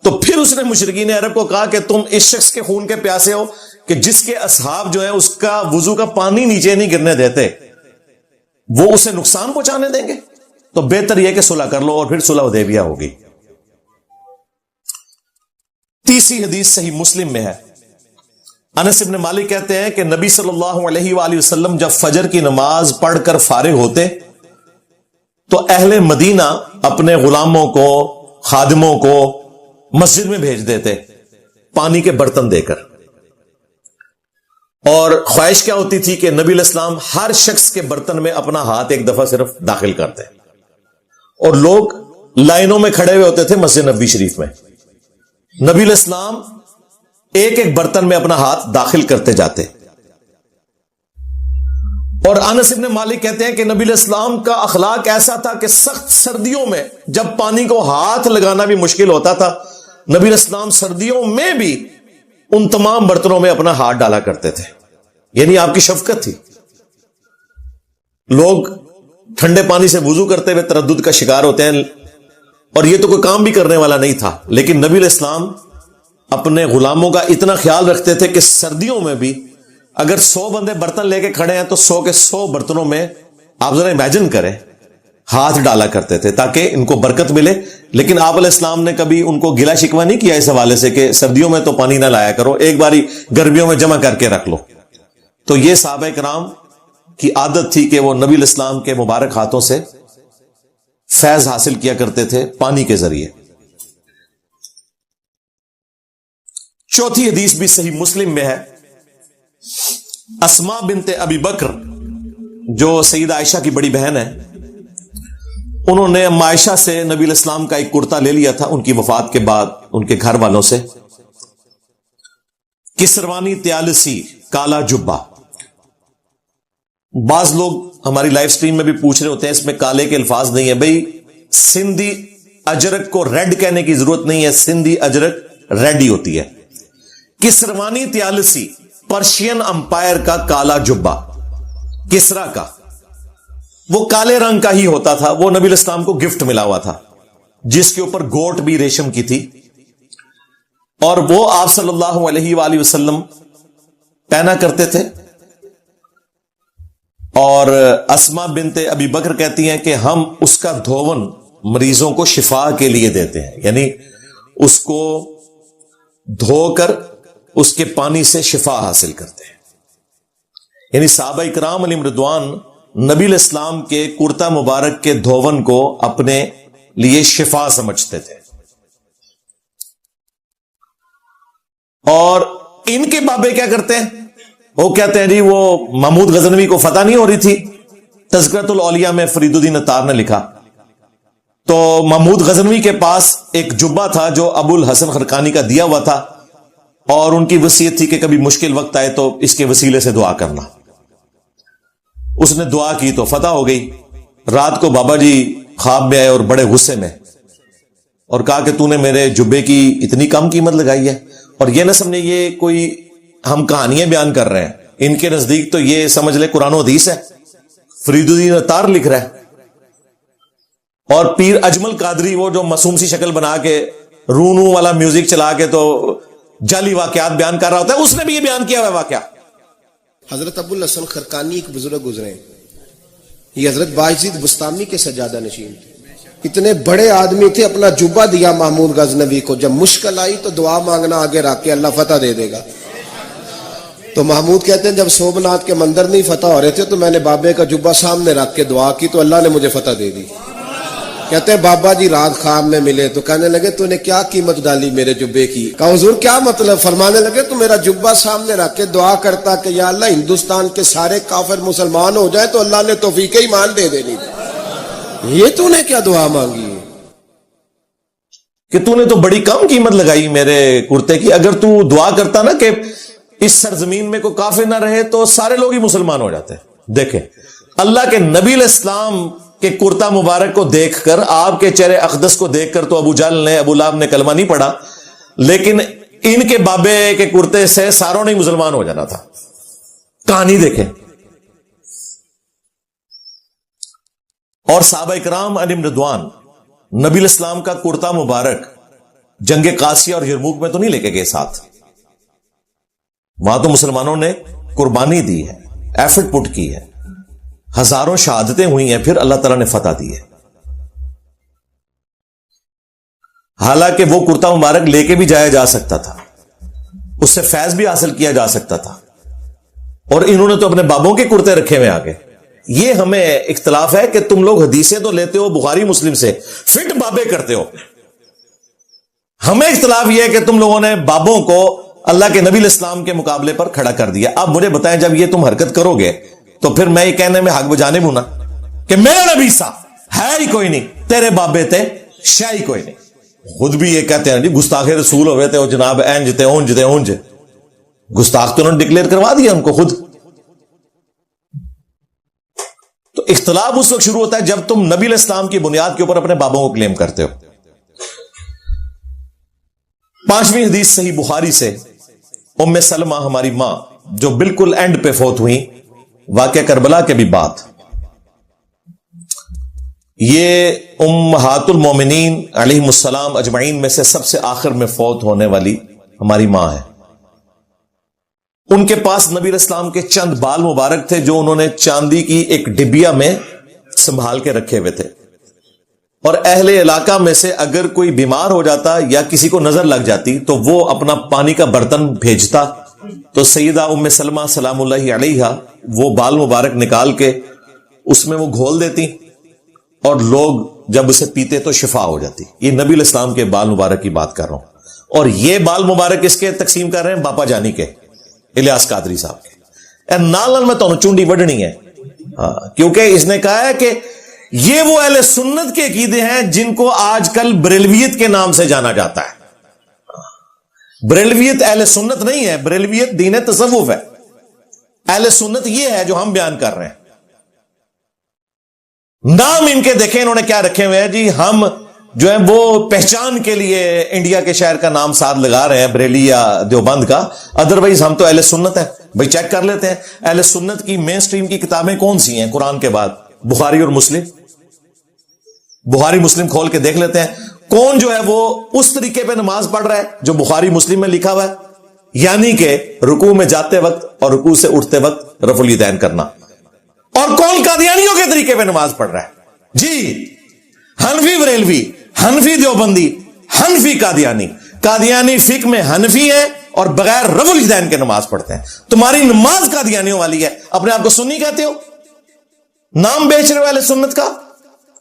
تو پھر اس نے مشرکین عرب کو کہا کہ تم اس شخص کے خون کے پیاسے ہو کہ جس کے اصحاب جو ہے اس کا وضو کا پانی نیچے نہیں گرنے دیتے, وہ اسے نقصان پہنچانے دیں گے, تو بہتر یہ کہ صلح کر لو. اور پھر صلح حدیبیہ ہوگی. تیسری حدیث صحیح مسلم میں ہے. انس بن مالک کہتے ہیں کہ نبی صلی اللہ علیہ وآلہ وسلم جب فجر کی نماز پڑھ کر فارغ ہوتے تو اہل مدینہ اپنے غلاموں کو, خادموں کو مسجد میں بھیج دیتے پانی کے برتن دے کر. اور خواہش کیا ہوتی تھی کہ نبی علیہ السلام ہر شخص کے برتن میں اپنا ہاتھ ایک دفعہ صرف داخل کرتے, اور لوگ لائنوں میں کھڑے ہوئے ہوتے تھے مسجد نبوی شریف میں. نبی علیہ السلام ایک ایک برتن میں اپنا ہاتھ داخل کرتے جاتے, اور انس ابن مالک کہتے ہیں کہ نبی علیہ السلام کا اخلاق ایسا تھا کہ سخت سردیوں میں جب پانی کو ہاتھ لگانا بھی مشکل ہوتا تھا، نبی علیہ السلام سردیوں میں بھی ان تمام برتنوں میں اپنا ہاتھ ڈالا کرتے تھے، یعنی آپ کی شفقت تھی۔ لوگ ٹھنڈے پانی سے وضو کرتے ہوئے تردد کا شکار ہوتے ہیں، اور یہ تو کوئی کام بھی کرنے والا نہیں تھا، لیکن نبی علیہ السلام اپنے غلاموں کا اتنا خیال رکھتے تھے کہ سردیوں میں بھی اگر 100 بندے برتن لے کے کھڑے ہیں تو 100 کے 100 برتنوں میں آپ ذرا امیجن کریں ہاتھ ڈالا کرتے تھے تاکہ ان کو برکت ملے۔ لیکن آپ علیہ السلام نے کبھی ان کو گلا شکوہ نہیں کیا اس حوالے سے کہ سردیوں میں تو پانی نہ لایا کرو، ایک باری گرمیوں میں جمع کر کے رکھ لو۔ تو یہ صحابہ کرام کی عادت تھی کہ وہ نبی علیہ السلام کے مبارک ہاتھوں سے فیض حاصل کیا کرتے تھے پانی کے ذریعے۔ چوتھی حدیث بھی صحیح مسلم میں ہے، اسماء بنت ابی بکر جو سیدہ عائشہ کی بڑی بہن ہے، انہوں نے ام عائشہ سے نبی علیہ السلام کا ایک کرتا لے لیا تھا ان کی وفات کے بعد ان کے گھر والوں سے، کسروانی تیالسی، کالا جبہ۔ بعض لوگ ہماری لائف سٹریم میں بھی پوچھ رہے ہوتے ہیں اس میں کالے کے الفاظ نہیں ہے، بھئی سندھی اجرک کو ریڈ کہنے کی ضرورت نہیں ہے، سندھی اجرک ریڈ ہی ہوتی ہے۔ کسروانی تیالسی پرشین امپائر کا کالا جبہ، کسرا کا، وہ کالے رنگ کا ہی ہوتا تھا، وہ نبی علیہ السلام کو گفٹ ملا ہوا تھا، جس کے اوپر گوٹ بھی ریشم کی تھی، اور وہ آپ صلی اللہ علیہ وآلہ وسلم پہنا کرتے تھے۔ اور اسماء بنت ابی بکر کہتی ہیں کہ ہم اس کا دھون مریضوں کو شفا کے لیے دیتے ہیں، یعنی اس کو دھو کر اس کے پانی سے شفا حاصل کرتے ہیں۔ یعنی صحابہ اکرام علیہم رضوان نبی علیہ السلام کے کرتا مبارک کے دھون کو اپنے لیے شفا سمجھتے تھے۔ اور ان کے بابے کیا کرتے ہیں؟ وہ کہتے ہیں جی وہ محمود غزنوی کو فتح نہیں ہو رہی تھی، تذکرۃ الاولیاء میں فرید الدین عطار نے لکھا، تو محمود غزنوی کے پاس ایک جبہ تھا جو ابو الحسن خرقانی کا دیا ہوا تھا، اور ان کی وصیت تھی کہ کبھی مشکل وقت آئے تو اس کے وسیلے سے دعا کرنا۔ اس نے دعا کی تو فتح ہو گئی۔ رات کو بابا جی خواب میں آئے اور بڑے غصے میں، اور کہا کہ تو نے میرے جبے کی اتنی کم قیمت لگائی ہے۔ اور یہ نہ سمجھے یہ کوئی ہم کہانیاں بیان کر رہے ہیں، ان کے نزدیک تو یہ سمجھ لے قرآن و حدیث ہے، فرید الدین عطار لکھ رہا ہے۔ اور پیر اجمل قادری وہ جو معصوم سی شکل بنا کے رونو والا میوزک چلا کے تو جعلی واقعات بیان کر رہا ہوتا ہے، اس نے بھی یہ بیان کیا ہوا واقعہ۔ حضرت ابو الحسن خرقانی ایک بزرگ گزرے، یہ حضرت باعزید بستامی کے سجادہ نشین تھے، اتنے بڑے آدمی تھے، اپنا جبہ دیا محمود غزنوی کو، جب مشکل آئی تو دعا مانگنا آگے رکھ کے اللہ فتح دے دے گا۔ تو محمود کہتے ہیں جب سومناتھ کے مندر نہیں فتح ہو رہے تھے تو میں نے بابے کا جبہ سامنے رکھ کے دعا کی تو اللہ نے مجھے فتح دے دی۔ کہتے ہیں بابا جی رات خواب میں ملے تو کہنے لگے تو نے کیا قیمت ڈالی میرے جبے کی؟ کہا حضور کیا مطلب؟ فرمانے لگے تو میرا جبہ سامنے رکھ کے دعا کرتا کہ یا اللہ ہندوستان کے سارے کافر مسلمان ہو جائیں تو اللہ نے توفیق ایمان دے دینی تھی، یہ تو نے کیا دعا مانگی ہے کہ تو نے تو بڑی کم قیمت لگائی میرے کرتے کی، اگر تو دعا کرتا نا کہ اس سرزمین میں کوئی کافر نہ رہے تو سارے لوگ ہی مسلمان ہو جاتے۔ دیکھیں اللہ کے نبی علیہ السلام کہ کرتا مبارک کو دیکھ کر، آپ کے چہرے اقدس کو دیکھ کر تو ابو جہل نے، ابو لہب نے کلمہ نہیں پڑھا، لیکن ان کے بابے کے کرتے سے ساروں نے مسلمان ہو جانا تھا۔ کہانی دیکھیں۔ اور صحابہ اکرام علیہم رضوان نبی علیہ السلام کا کرتا مبارک جنگ قاسیہ اور یرموک میں تو نہیں لے کے گئے ساتھ، وہاں تو مسلمانوں نے قربانی دی ہے، ایفرٹ پٹ کی ہے، ہزاروں شہادتیں ہوئی ہیں، پھر اللہ تعالیٰ نے فتح دی ہے۔ حالانکہ وہ کرتا مبارک لے کے بھی جایا جا سکتا تھا، اس سے فیض بھی حاصل کیا جا سکتا تھا، اور انہوں نے تو اپنے بابوں کے کرتے رکھے ہوئے آگے۔ یہ ہمیں اختلاف ہے کہ تم لوگ حدیثیں تو لیتے ہو بخاری مسلم سے، فٹ بابے کرتے ہو۔ ہمیں اختلاف یہ ہے کہ تم لوگوں نے بابوں کو اللہ کے نبی علیہ السلام کے مقابلے پر کھڑا کر دیا۔ اب مجھے بتائیں جب یہ تم حرکت کرو گے تو پھر میں یہ کہنے میں حق بجانے ہوں نا کہ میرا نبی سا ہے ہی کوئی نہیں، تیرے بابے تے شاہ ہی کوئی نہیں۔ خود بھی یہ کہتے ہیں جی گستاخ رسول ہوئے تھے وہ جناب اینج تے اونج تے اونج، گستاخ تو انہوں نے ڈکلیئر کروا دیا ان کو خود۔ تو اختلاف اس وقت شروع ہوتا ہے جب تم نبی علیہ السلام کی بنیاد کے اوپر اپنے بابوں کو کلیم کرتے ہو. 5ویں حدیث صحیح بخاری سے ام سلمہ ہماری ماں جو بالکل اینڈ پہ فوت ہوئی واقعہ کربلا کے بھی بعد، یہ امہات المومنین علیہم السلام اجمعین میں سے سب سے آخر میں فوت ہونے والی ہماری ماں ہے. ان کے پاس نبی علیہ السلام کے چند بال مبارک تھے جو انہوں نے چاندی کی ایک ڈبیا میں سنبھال کے رکھے ہوئے تھے، اور اہل علاقہ میں سے اگر کوئی بیمار ہو جاتا یا کسی کو نظر لگ جاتی تو وہ اپنا پانی کا برتن بھیجتا، تو سیدہ ام سلمہ سلام اللہ علیہا وہ بال مبارک نکال کے اس میں وہ گھول دیتی اور لوگ جب اسے پیتے تو شفا ہو جاتی. یہ نبی علیہ السلام کے بال مبارک کی بات کر رہا ہوں. اور یہ بال مبارک اس کے تقسیم کر رہے ہیں باپا جانی کے، الیاس قادری صاحب کے. نال میں تو چونڈی وڈنی ہے، کیونکہ اس نے کہا ہے کہ یہ وہ اہل سنت کے عقیدے ہیں جن کو آج کل بریلویت کے نام سے جانا جاتا ہے. بریلویت اہل سنت نہیں ہے، بریلویت دین تصوف ہے. اہل سنت یہ ہے جو ہم بیان کر رہے ہیں. نام ان کے دیکھیں انہوں نے کیا رکھے ہوئے ہیں جی، ہم جو ہے وہ پہچان کے لیے انڈیا کے شہر کا نام ساتھ لگا رہے ہیں، بریلی یا دیوبند کا، ادروائز ہم تو اہل سنت ہیں. بھائی چیک کر لیتے ہیں اہل سنت کی مین سٹریم کی کتابیں کون سی ہیں قرآن کے بعد؟ بخاری اور مسلم. بخاری مسلم کھول کے دیکھ لیتے ہیں کون جو ہے وہ اس طریقے پہ نماز پڑھ رہا ہے جو بخاری مسلم میں لکھا ہوا ہے، یعنی کہ رکوع میں جاتے وقت اور رکوع سے اٹھتے وقت رفع الیدین کرنا. اور کون قادیانیوں کے طریقے پہ نماز پڑھ رہا ہے جی؟ حنفی بریلوی، حنفی دیوبندی، حنفی قادیانی. قادیانی فقہ میں حنفی ہے اور بغیر رفع الیدین کے نماز پڑھتے ہیں. تمہاری نماز قادیانیوں والی ہے، اپنے آپ کو سنی کہتے ہو، نام بیچ رہے ہو اہل سنت کا.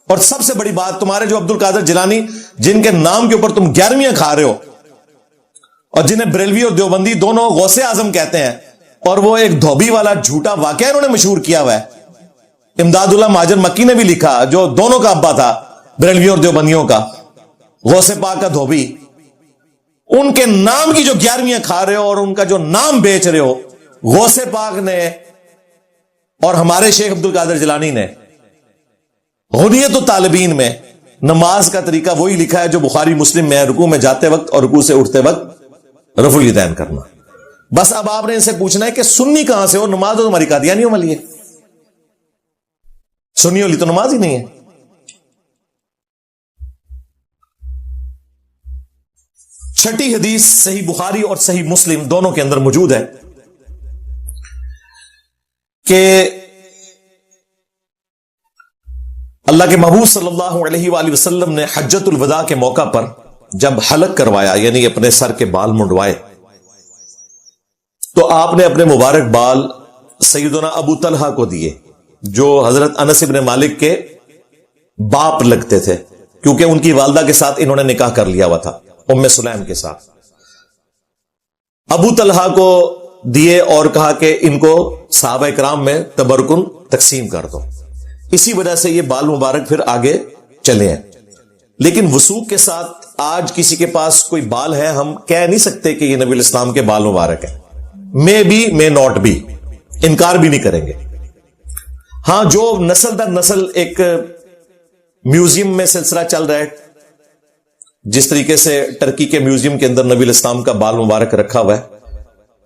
اور سب سے بڑی بات، تمہارے جو عبد القادر جیلانی جن کے نام کے اوپر تم 11ویں کھا رہے ہو اور جنہیں بریلوی اور دیوبندی دونوں غوث اعظم کہتے ہیں، اور وہ ایک دھوبی والا جھوٹا واقعہ انہوں نے مشہور کیا ہوا ہے. امداد اللہ مہاجر مکی نے بھی لکھا، جو دونوں کا ابا تھا بریلوی اور دیوبندیوں کا، غوث پاک کا دھوبی. ان کے نام کی جو 11ویں کھا رہے ہو اور ان کا جو نام بیچ رہے ہو، غوث پاک نے اور ہمارے شیخ عبد القادر جیلانی نے غنیت الطالبین میں نماز کا طریقہ وہی لکھا ہے جو بخاری مسلم میں ہے، رکوع میں جاتے وقت اور رکوع سے اٹھتے وقت رفع الیدین کرنا. بس اب آپ نے ان سے پوچھنا ہے کہ سنی کہاں سے ہو؟ نماز تو تمہاری قادیانیوں والی ہے، سنی والی تو نماز ہی نہیں ہے. چھٹی حدیث صحیح بخاری اور صحیح مسلم دونوں کے اندر موجود ہے کہ اللہ کے محبوب صلی اللہ علیہ وآلہ وسلم نے حجۃ الوداع کے موقع پر جب حلق کروایا، یعنی اپنے سر کے بال منڈوائے، تو آپ نے اپنے مبارک بال سیدنا ابو طلحہ کو دیے جو حضرت انس بن مالک کے باپ لگتے تھے، کیونکہ ان کی والدہ کے ساتھ انہوں نے نکاح کر لیا ہوا تھا، ام سلیم کے ساتھ. ابو طلحہ کو دیے اور کہا کہ ان کو صحابہ کرام میں تبرکن تقسیم کر دو. اسی وجہ سے یہ بال مبارک پھر آگے چلے ہیں. لیکن وثوق کے ساتھ آج کسی کے پاس کوئی بال ہے، ہم کہہ نہیں سکتے کہ یہ نبی علیہ السلام کے بال مبارک ہیں. May be may not be, انکار بھی نہیں کریں گے. ہاں، جو نسل در نسل ایک میوزیم میں سلسلہ چل رہا ہے، جس طریقے سے ٹرکی کے میوزیم کے اندر نبی علیہ السلام کا بال مبارک رکھا ہوا ہے،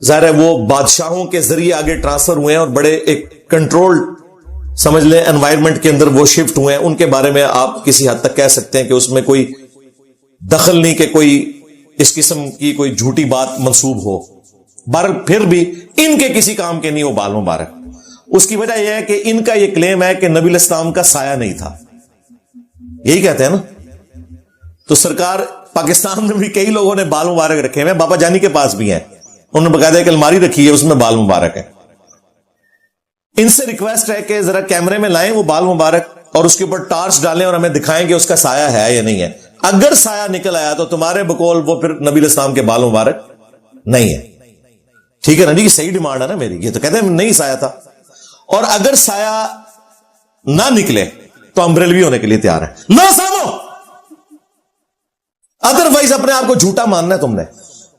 ظاہر ہے وہ بادشاہوں کے ذریعے آگے ٹرانسفر ہوئے ہیں اور بڑے ایک کنٹرول سمجھ لیں انوائرمنٹ کے اندر وہ شفٹ ہوئے ہیں. ان کے بارے میں آپ کسی حد تک کہہ سکتے ہیں کہ اس میں کوئی دخل نہیں کہ کوئی اس قسم کی کوئی جھوٹی بات منسوب ہو. بہرحال پھر بھی ان کے کسی کام کے نہیں وہ بال مبارک. اس کی وجہ یہ ہے کہ ان کا یہ کلیم ہے کہ نبی علیہ السلام کا سایہ نہیں تھا، یہی کہتے ہیں نا. تو سرکار پاکستان میں بھی کئی لوگوں نے بال مبارک رکھے ہیں، بابا جانی کے پاس بھی ہیں، انہوں نے باقاعدہ ایک الماری رکھی ہے اس میں بال مبارک ہے. ان سے ریکویسٹ ہے کہ ذرا کیمرے میں لائیں وہ بال مبارک اور اس کے اوپر ٹارچ ڈالیں اور ہمیں دکھائیں کہ اس کا سایہ ہے یا نہیں ہے. اگر سایہ نکل آیا تو تمہارے بقول وہ پھر نبی علیہ السلام کے بال مبارک نہیں ہے. ٹھیک ہے نا جی، صحیح ڈیمانڈ ہے نا میری. یہ تو کہتے ہیں نہیں سایہ تھا. اور اگر سایہ نہ نکلے تو ہم بریلوی ہونے کے لیے تیار ہیں. نہ سامو، ادروائز اپنے آپ کو جھوٹا ماننا ہے تم نے،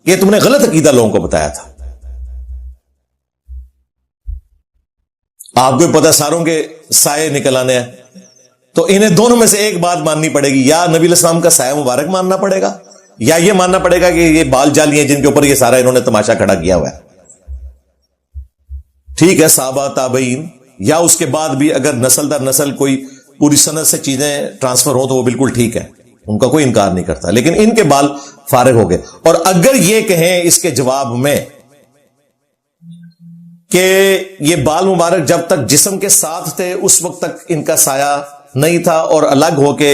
یہ تم نے غلط عقیدہ لوگوں کو بتایا تھا. آپ کو پتہ ساروں کے سائے نکل آنے ہیں، تو انہیں دونوں میں سے ایک بات ماننی پڑے گی، یا نبی علیہ السلام کا سایہ مبارک ماننا پڑے گا، یا یہ ماننا پڑے گا کہ یہ بال جالی ہیں جن کے اوپر یہ سارا انہوں نے تماشا کھڑا کیا ہوا ہے۔ ٹھیک ہے، صحابہ تابعین یا اس کے بعد بھی اگر نسل در نسل کوئی پوری سند سے چیزیں ٹرانسفر ہوں تو وہ بالکل ٹھیک ہے، ان کا کوئی انکار نہیں کرتا، لیکن ان کے بال فارغ ہو گئے۔ اور اگر یہ کہیں اس کے جواب میں کہ یہ بال مبارک جب تک جسم کے ساتھ تھے اس وقت تک ان کا سایہ نہیں تھا، اور الگ ہو کے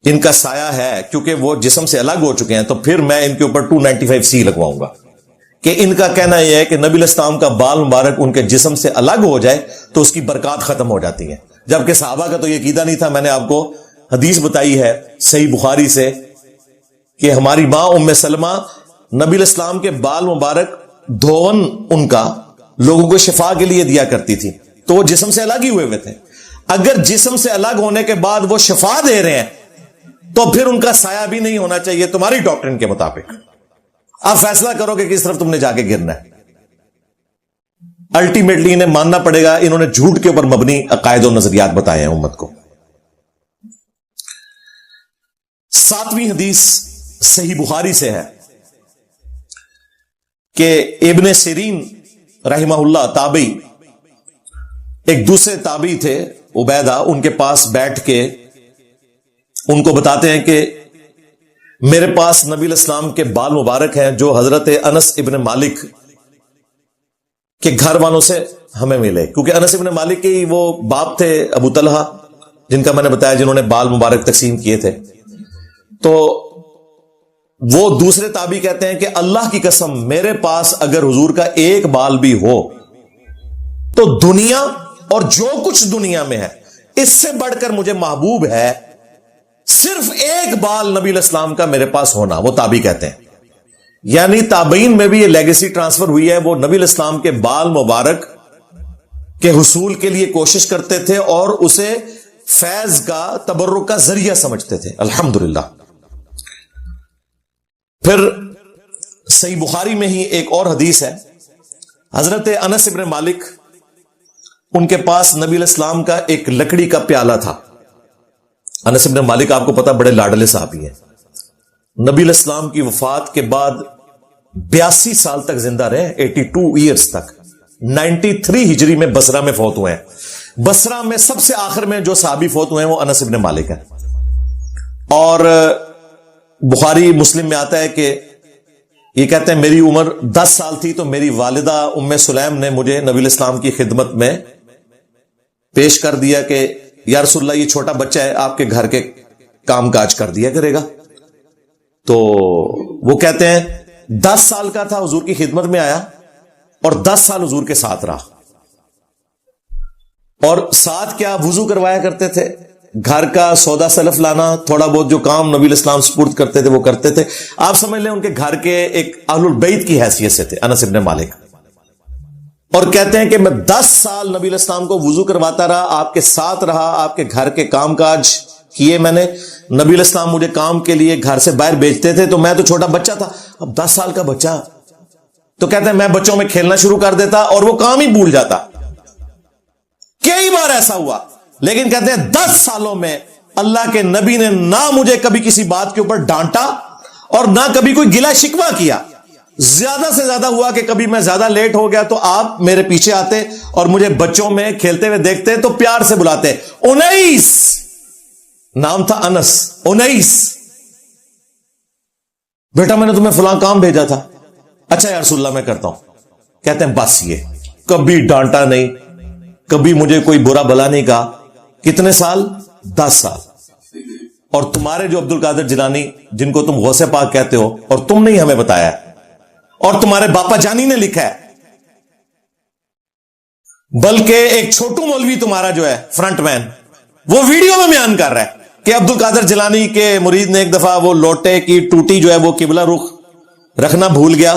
ان کا سایہ ہے کیونکہ وہ جسم سے الگ ہو چکے ہیں، تو پھر میں ان کے اوپر 295C لگواؤں گا کہ ان کا کہنا یہ ہے کہ نبی علیہ السلام کا بال مبارک ان کے جسم سے الگ ہو جائے تو اس کی برکات ختم ہو جاتی ہیں، جبکہ صحابہ کا تو یہ عقیدہ نہیں تھا۔ میں نے آپ کو حدیث بتائی ہے صحیح بخاری سے کہ ہماری ماں ام سلمہ نبی علیہ السلام کے بال مبارک دھون ان کا لوگوں کو شفا کے لیے دیا کرتی تھی، تو وہ جسم سے الگ ہی ہوئے تھے۔ اگر جسم سے الگ ہونے کے بعد وہ شفا دے رہے ہیں تو پھر ان کا سایہ بھی نہیں ہونا چاہیے تمہاری ڈاکٹرن کے مطابق۔ آپ فیصلہ کرو کہ کس طرف تم نے جا کے گرنا ہے۔ الٹیمیٹلی انہیں ماننا پڑے گا، انہوں نے جھوٹ کے اوپر مبنی عقائد و نظریات بتائے ہیں امت کو۔ 7ویں حدیث صحیح بخاری سے ہے کہ ابن سیرین رحمہ اللہ تابعی ایک دوسرے تابعی تھے عبیدہ، ان کے پاس بیٹھ کے ان کو بتاتے ہیں کہ میرے پاس نبی علیہ السلام کے بال مبارک ہیں جو حضرت انس ابن مالک کے گھر والوں سے ہمیں ملے، کیونکہ انس ابن مالک کے وہ باپ تھے ابو طلحہ جن کا میں نے بتایا جنہوں نے بال مبارک تقسیم کیے تھے۔ تو وہ دوسرے تابعی کہتے ہیں کہ اللہ کی قسم میرے پاس اگر حضور کا ایک بال بھی ہو تو دنیا اور جو کچھ دنیا میں ہے اس سے بڑھ کر مجھے محبوب ہے صرف ایک بال نبی علیہ السلام کا میرے پاس ہونا۔ وہ تابعی کہتے ہیں، یعنی تابعین میں بھی یہ لیگیسی ٹرانسفر ہوئی ہے، وہ نبی علیہ السلام کے بال مبارک کے حصول کے لیے کوشش کرتے تھے اور اسے فیض کا تبرک کا ذریعہ سمجھتے تھے۔ الحمدللہ۔ پھر صحیح بخاری میں ہی ایک اور حدیث ہے، حضرت انس ابن مالک ان کے پاس نبی علیہ السلام کا ایک لکڑی کا پیالہ تھا۔ انس ابن مالک آپ کو پتا بڑے لاڈلے صحابی ہیں، نبی علیہ السلام کی وفات کے بعد 82 سال تک زندہ رہے، 82 ایئرز تک۔ 93 ہجری میں بصرہ میں فوت ہوئے ہیں۔ بصرہ میں سب سے آخر میں جو صحابی فوت ہوئے ہیں وہ انس ابن مالک ہے۔ اور بخاری مسلم میں آتا ہے کہ یہ کہتے ہیں میری عمر 10 سال تھی تو میری والدہ ام سلیم نے مجھے نبی علیہ السلام کی خدمت میں پیش کر دیا کہ یا رسول اللہ یہ چھوٹا بچہ ہے، آپ کے گھر کے کام کاج کر دیا کرے گا۔ تو وہ کہتے ہیں 10 سال کا تھا حضور کی خدمت میں آیا اور 10 سال حضور کے ساتھ رہا، اور ساتھ کیا وضو کروایا کرتے تھے، گھر کا سودا سلف لانا، تھوڑا بہت جو کام نبی علیہ السلام سپرد کرتے تھے وہ کرتے تھے۔ آپ سمجھ لیں ان کے گھر کے ایک اہل البیت کی حیثیت سے تھے انس ابن مالک۔ اور کہتے ہیں کہ میں 10 سال نبی علیہ السلام کو وضو کرواتا رہا، آپ کے ساتھ رہا، آپ کے گھر کے کام کاج کیے میں نے۔ نبی علیہ السلام مجھے کام کے لیے گھر سے باہر بھیجتے تھے تو میں تو چھوٹا بچہ تھا، اب 10 سال کا بچہ، تو کہتے ہیں میں بچوں میں کھیلنا شروع کر دیتا اور وہ کام ہی بھول جاتا۔ کئی بار ایسا ہوا، لیکن کہتے ہیں 10 سالوں میں اللہ کے نبی نے نہ مجھے کبھی کسی بات کے اوپر ڈانٹا اور نہ کبھی کوئی گلا شکوہ کیا۔ زیادہ سے زیادہ ہوا کہ کبھی میں زیادہ لیٹ ہو گیا تو آپ میرے پیچھے آتے اور مجھے بچوں میں کھیلتے ہوئے دیکھتے تو پیار سے بلاتے، 19 نام تھا انس، 19 بیٹا میں نے تمہیں فلاں کام بھیجا تھا، اچھا یا رسول اللہ میں کرتا ہوں۔ کہتے ہیں بس یہ کبھی ڈانٹا نہیں، کبھی مجھے کوئی برا بلا نہیں کہا۔ کتنے سال؟ 10 سال۔ اور تمہارے جو عبد القادر جیلانی جن کو تم غوث پاک کہتے ہو اور تم نے ہی ہمیں بتایا ہے اور تمہارے باپا جانی نے لکھا ہے، بلکہ ایک چھوٹو مولوی تمہارا جو ہے فرنٹ مین وہ ویڈیو میں بیان کر رہا ہے کہ عبد القادر جیلانی کے مرید نے ایک دفعہ وہ لوٹے کی ٹوٹی جو ہے وہ قبلہ رخ رکھنا بھول گیا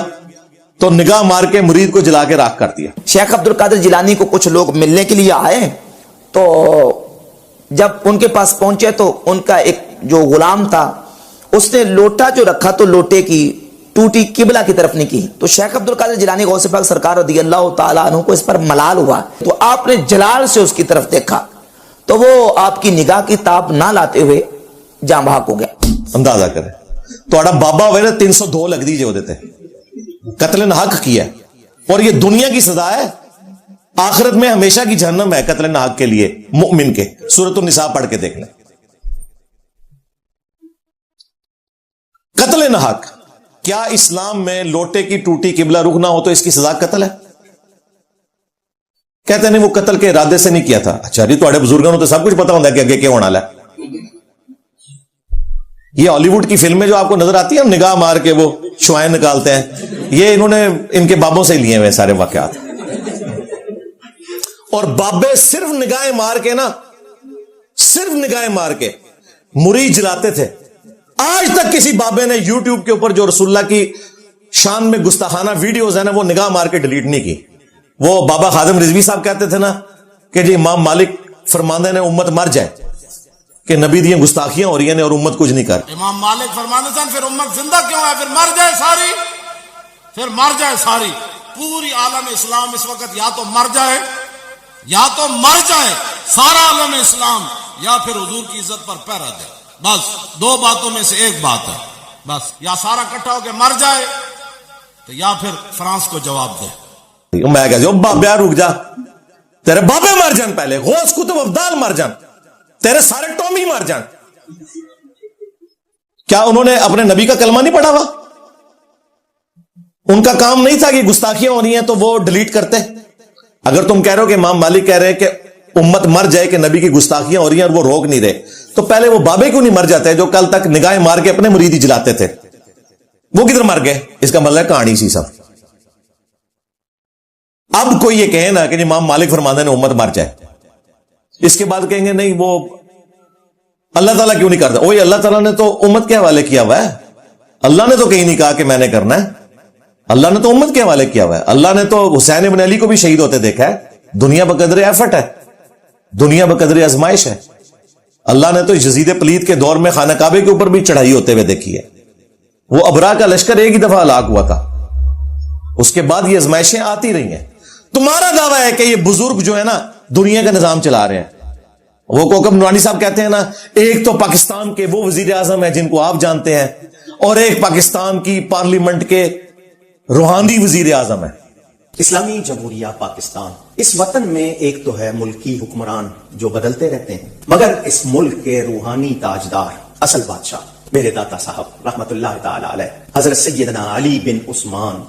تو نگاہ مار کے مرید کو جلا کے راکھ کر دیا۔ شیخ عبد القادر جیلانی کو کچھ لوگ ملنے کے لیے آئے تو جب ان کے پاس پہنچے تو ان کا ایک جو غلام تھا اس نے لوٹا جو رکھا تو لوٹے کی ٹوٹی قبلہ کی طرف نہیں کی. تو شیخ عبد القادر جیلانی غوث پاک سرکار رضی اللہ تعالیٰ عنہ کو اس پر ملال ہوا, تو آپ نے جلال سے اس کی طرف دیکھا تو وہ آپ کی نگاہ کی تاب نہ لاتے ہوئے جاں بحق ہو گیا. اندازہ کریں تو بابا ہوئے نا 302 لگ دیجئے ہو دیتے, قتل ناحق کیا, اور یہ دنیا کی سزا ہے, آخرت میں ہمیشہ کی جہنم ہے قتل ناحق کے لیے مؤمن کے. سورۃ النساء پڑھ کے دیکھ لیں. قتل ناحق, کیا اسلام میں لوٹے کی ٹوٹی قبلہ رخ نہ ہو تو اس کی سزا قتل ہے؟ کہتے ہیں نہیں وہ قتل کے ارادے سے نہیں کیا تھا. اچھا جی تھوڑے بزرگوں تو سب کچھ پتا ہوتا ہے کہ آگے کیا ہونے والا ہے. یہ ہالی ووڈ کی فلمیں جو آپ کو نظر آتی ہیں نگاہ مار کے وہ شوائیں نکالتے ہیں, یہ انہوں نے ان کے بابوں سے ہی لیے ہوئے سارے واقعات. اور بابے صرف نگاہیں مار کے نا, صرف نگاہیں مار کے مرید جلاتے تھے. آج تک کسی بابے نے یوٹیوب کے اوپر جو رسول اللہ کی شان میں گستاخانہ ویڈیوز ہیں نا وہ نگاہ مار کے ڈیلیٹ نہیں کی. وہ بابا خادم رضوی صاحب کہتے تھے نا کہ جی امام مالک فرماندے نے امت مر جائے کہ نبی دی گستاخیاں ہو رہی ہیں اور امت کچھ نہیں کر. امام مالک فرمانے سے پھر امت زندہ کیوں ہے؟ پھر مر جائے ساری, پھر مر جائے ساری. پوری عالم اسلام اس وقت یا تو مر جائے, یا تو مر جائے سارا عالم اسلام, یا پھر حضور کی عزت پر پہرا دے. بس دو باتوں میں سے ایک بات ہے, بس یا سارا اکٹھا ہو کے مر جائے تو یا پھر فرانس کو جواب دے. میں کہا بابیا رک جا, تیرے بابے مر جان, پہلے غوث کتب ابدال مر جان, تیرے سارے ٹومی مر جان. کیا انہوں نے اپنے نبی کا کلمہ نہیں پڑھا ہوا؟ ان کا کام نہیں تھا کہ گستاخیاں ہو رہی ہیں تو وہ ڈیلیٹ کرتے؟ اگر تم کہہ رہے ہو کہ امام مالک کہہ رہے ہیں کہ امت مر جائے کہ نبی کی گستاخیاں ہو رہی ہیں اور وہ روک نہیں رہے, تو پہلے وہ بابے کیوں نہیں مر جاتے جو کل تک نگاہیں مار کے اپنے مریدی جلاتے تھے؟ وہ کدھر مر گئے؟ اس کا مطلب ہے کہانی سی سب. اب کوئی یہ کہے نا کہ امام مالک فرماندے نے امت مر جائے, اس کے بعد کہیں گے نہیں وہ اللہ تعالیٰ کیوں نہیں کرتا. وہی اللہ تعالیٰ نے تو امت کے حوالے کیا ہوا ہے, اللہ نے تو کہیں نہیں کہا کہ میں نے کرنا ہے, اللہ نے تو امت کے حوالے کیا ہوا ہے. اللہ نے تو حسین ابن علی کو بھی شہید ہوتے دیکھا ہے. دنیا بقدر ایفٹ ہے, دنیا بقدر آزمائش ہے. اللہ نے تو یزید پلید کے دور میں خانہ کعبے کے اوپر بھی چڑھائی ہوتے ہوئے دیکھی ہے. وہ ابرا کا لشکر ایک ہی دفعہ ہلاک ہوا تھا, اس کے بعد یہ آزمائشیں آتی رہی ہیں. تمہارا دعویٰ ہے کہ یہ بزرگ جو ہے نا دنیا کا نظام چلا رہے ہیں. وہ کوکب نورانی صاحب کہتے ہیں نا ایک تو پاکستان کے وہ وزیر اعظم ہیں جن کو آپ جانتے ہیں, اور ایک پاکستان کی پارلیمنٹ کے روحانی وزیر اعظم ہیں. اسلامی جمہوریہ پاکستان اس وطن میں ایک تو ہے ملکی حکمران جو بدلتے رہتے ہیں, مگر اس ملک کے روحانی تاجدار اصل بادشاہ میرے داتا صاحب رحمت اللہ تعالی علیہ حضرت سیدنا علی بن عثمان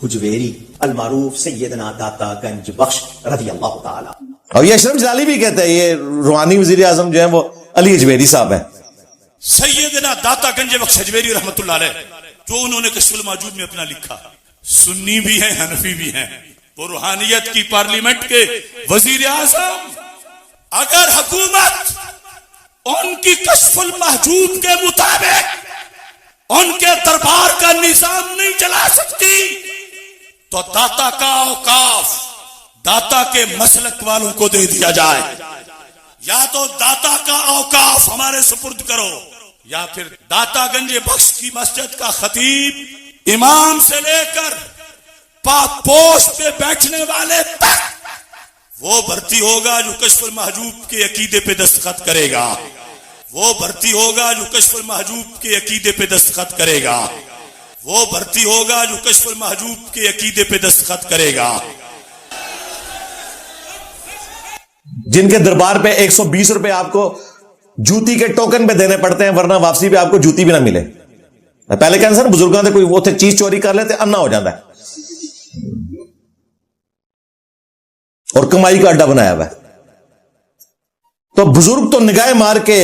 حجویری المعروف سیدنا داتا گنج بخش رضی اللہ تعالی. اور یہ اشرف جلالی بھی کہتے ہیں یہ روحانی وزیر اعظم جو ہیں وہ علی حجویری صاحب ہیں. سیدنا داتا گنج بخش حجویری رحمت اللہ علیہ, جو انہوں نے کشف الموجود میں اپنا لکھا, سنی بھی ہیں حنفی بھی ہیں, وہ روحانیت کی پارلیمنٹ کے وزیر اعظم. اگر حکومت ان کی کشف المحجوب کے مطابق ان کے دربار کا نظام نہیں چلا سکتی تو داتا کا اوقاف داتا کے مسلک والوں کو دے دیا جائے. یا تو داتا کا اوقاف ہمارے سپرد کرو, یا پھر داتا گنج بخش کی مسجد کا خطیب امام سے لے کر پاک پوش پہ بیٹھنے والے تک وہ بھرتی ہوگا جو کشف المحجوب کے عقیدے پہ دستخط کرے گا. وہ بھرتی ہوگا جو کشف المحجوب کے عقیدے پہ دستخط کرے گا. وہ بھرتی ہوگا جو کشف المحجوب کے عقیدے پہ دستخط کرے گا. جن کے دربار پہ 120 روپے آپ کو جوتی کے ٹوکن پہ دینے پڑتے ہیں ورنہ واپسی پہ آپ کو جوتی بھی نہ ملے. پہلے کہتے ہیں بزرگوں سے کوئی وہ تھے چیز چوری کر لیتے انا ہو جاتا ہے, اور کمائی کا اڈا بنایا ہوا ہے. تو بزرگ تو نگاہ مار کے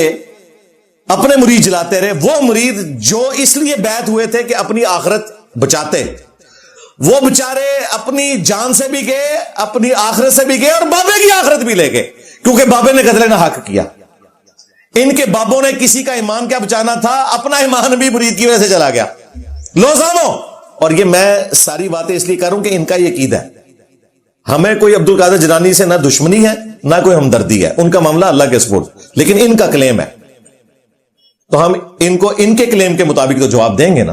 اپنے مرید جلاتے رہے. وہ مرید جو اس لیے بیعت ہوئے تھے کہ اپنی آخرت بچاتے, وہ بچارے اپنی جان سے بھی گئے, اپنی آخرت سے بھی گئے, اور بابے کی آخرت بھی لے گئے, کیونکہ بابے نے قتل ناحق کیا. ان کے بابوں نے کسی کا ایمان کیا بچانا تھا, اپنا ایمان بھی مرید کی وجہ سے چلا گیا. لو سامو. اور یہ میں ساری باتیں اس لیے کروں کہ ان کا یہ عقیدہ ہے. ہمیں کوئی عبد القادر جیلانی سے نہ دشمنی ہے نہ کوئی ہمدردی ہے, ان کا معاملہ اللہ کے سپرد, لیکن ان کا کلیم ہے تو ہم ان کو ان کے کلیم کے مطابق تو جواب دیں گے نا.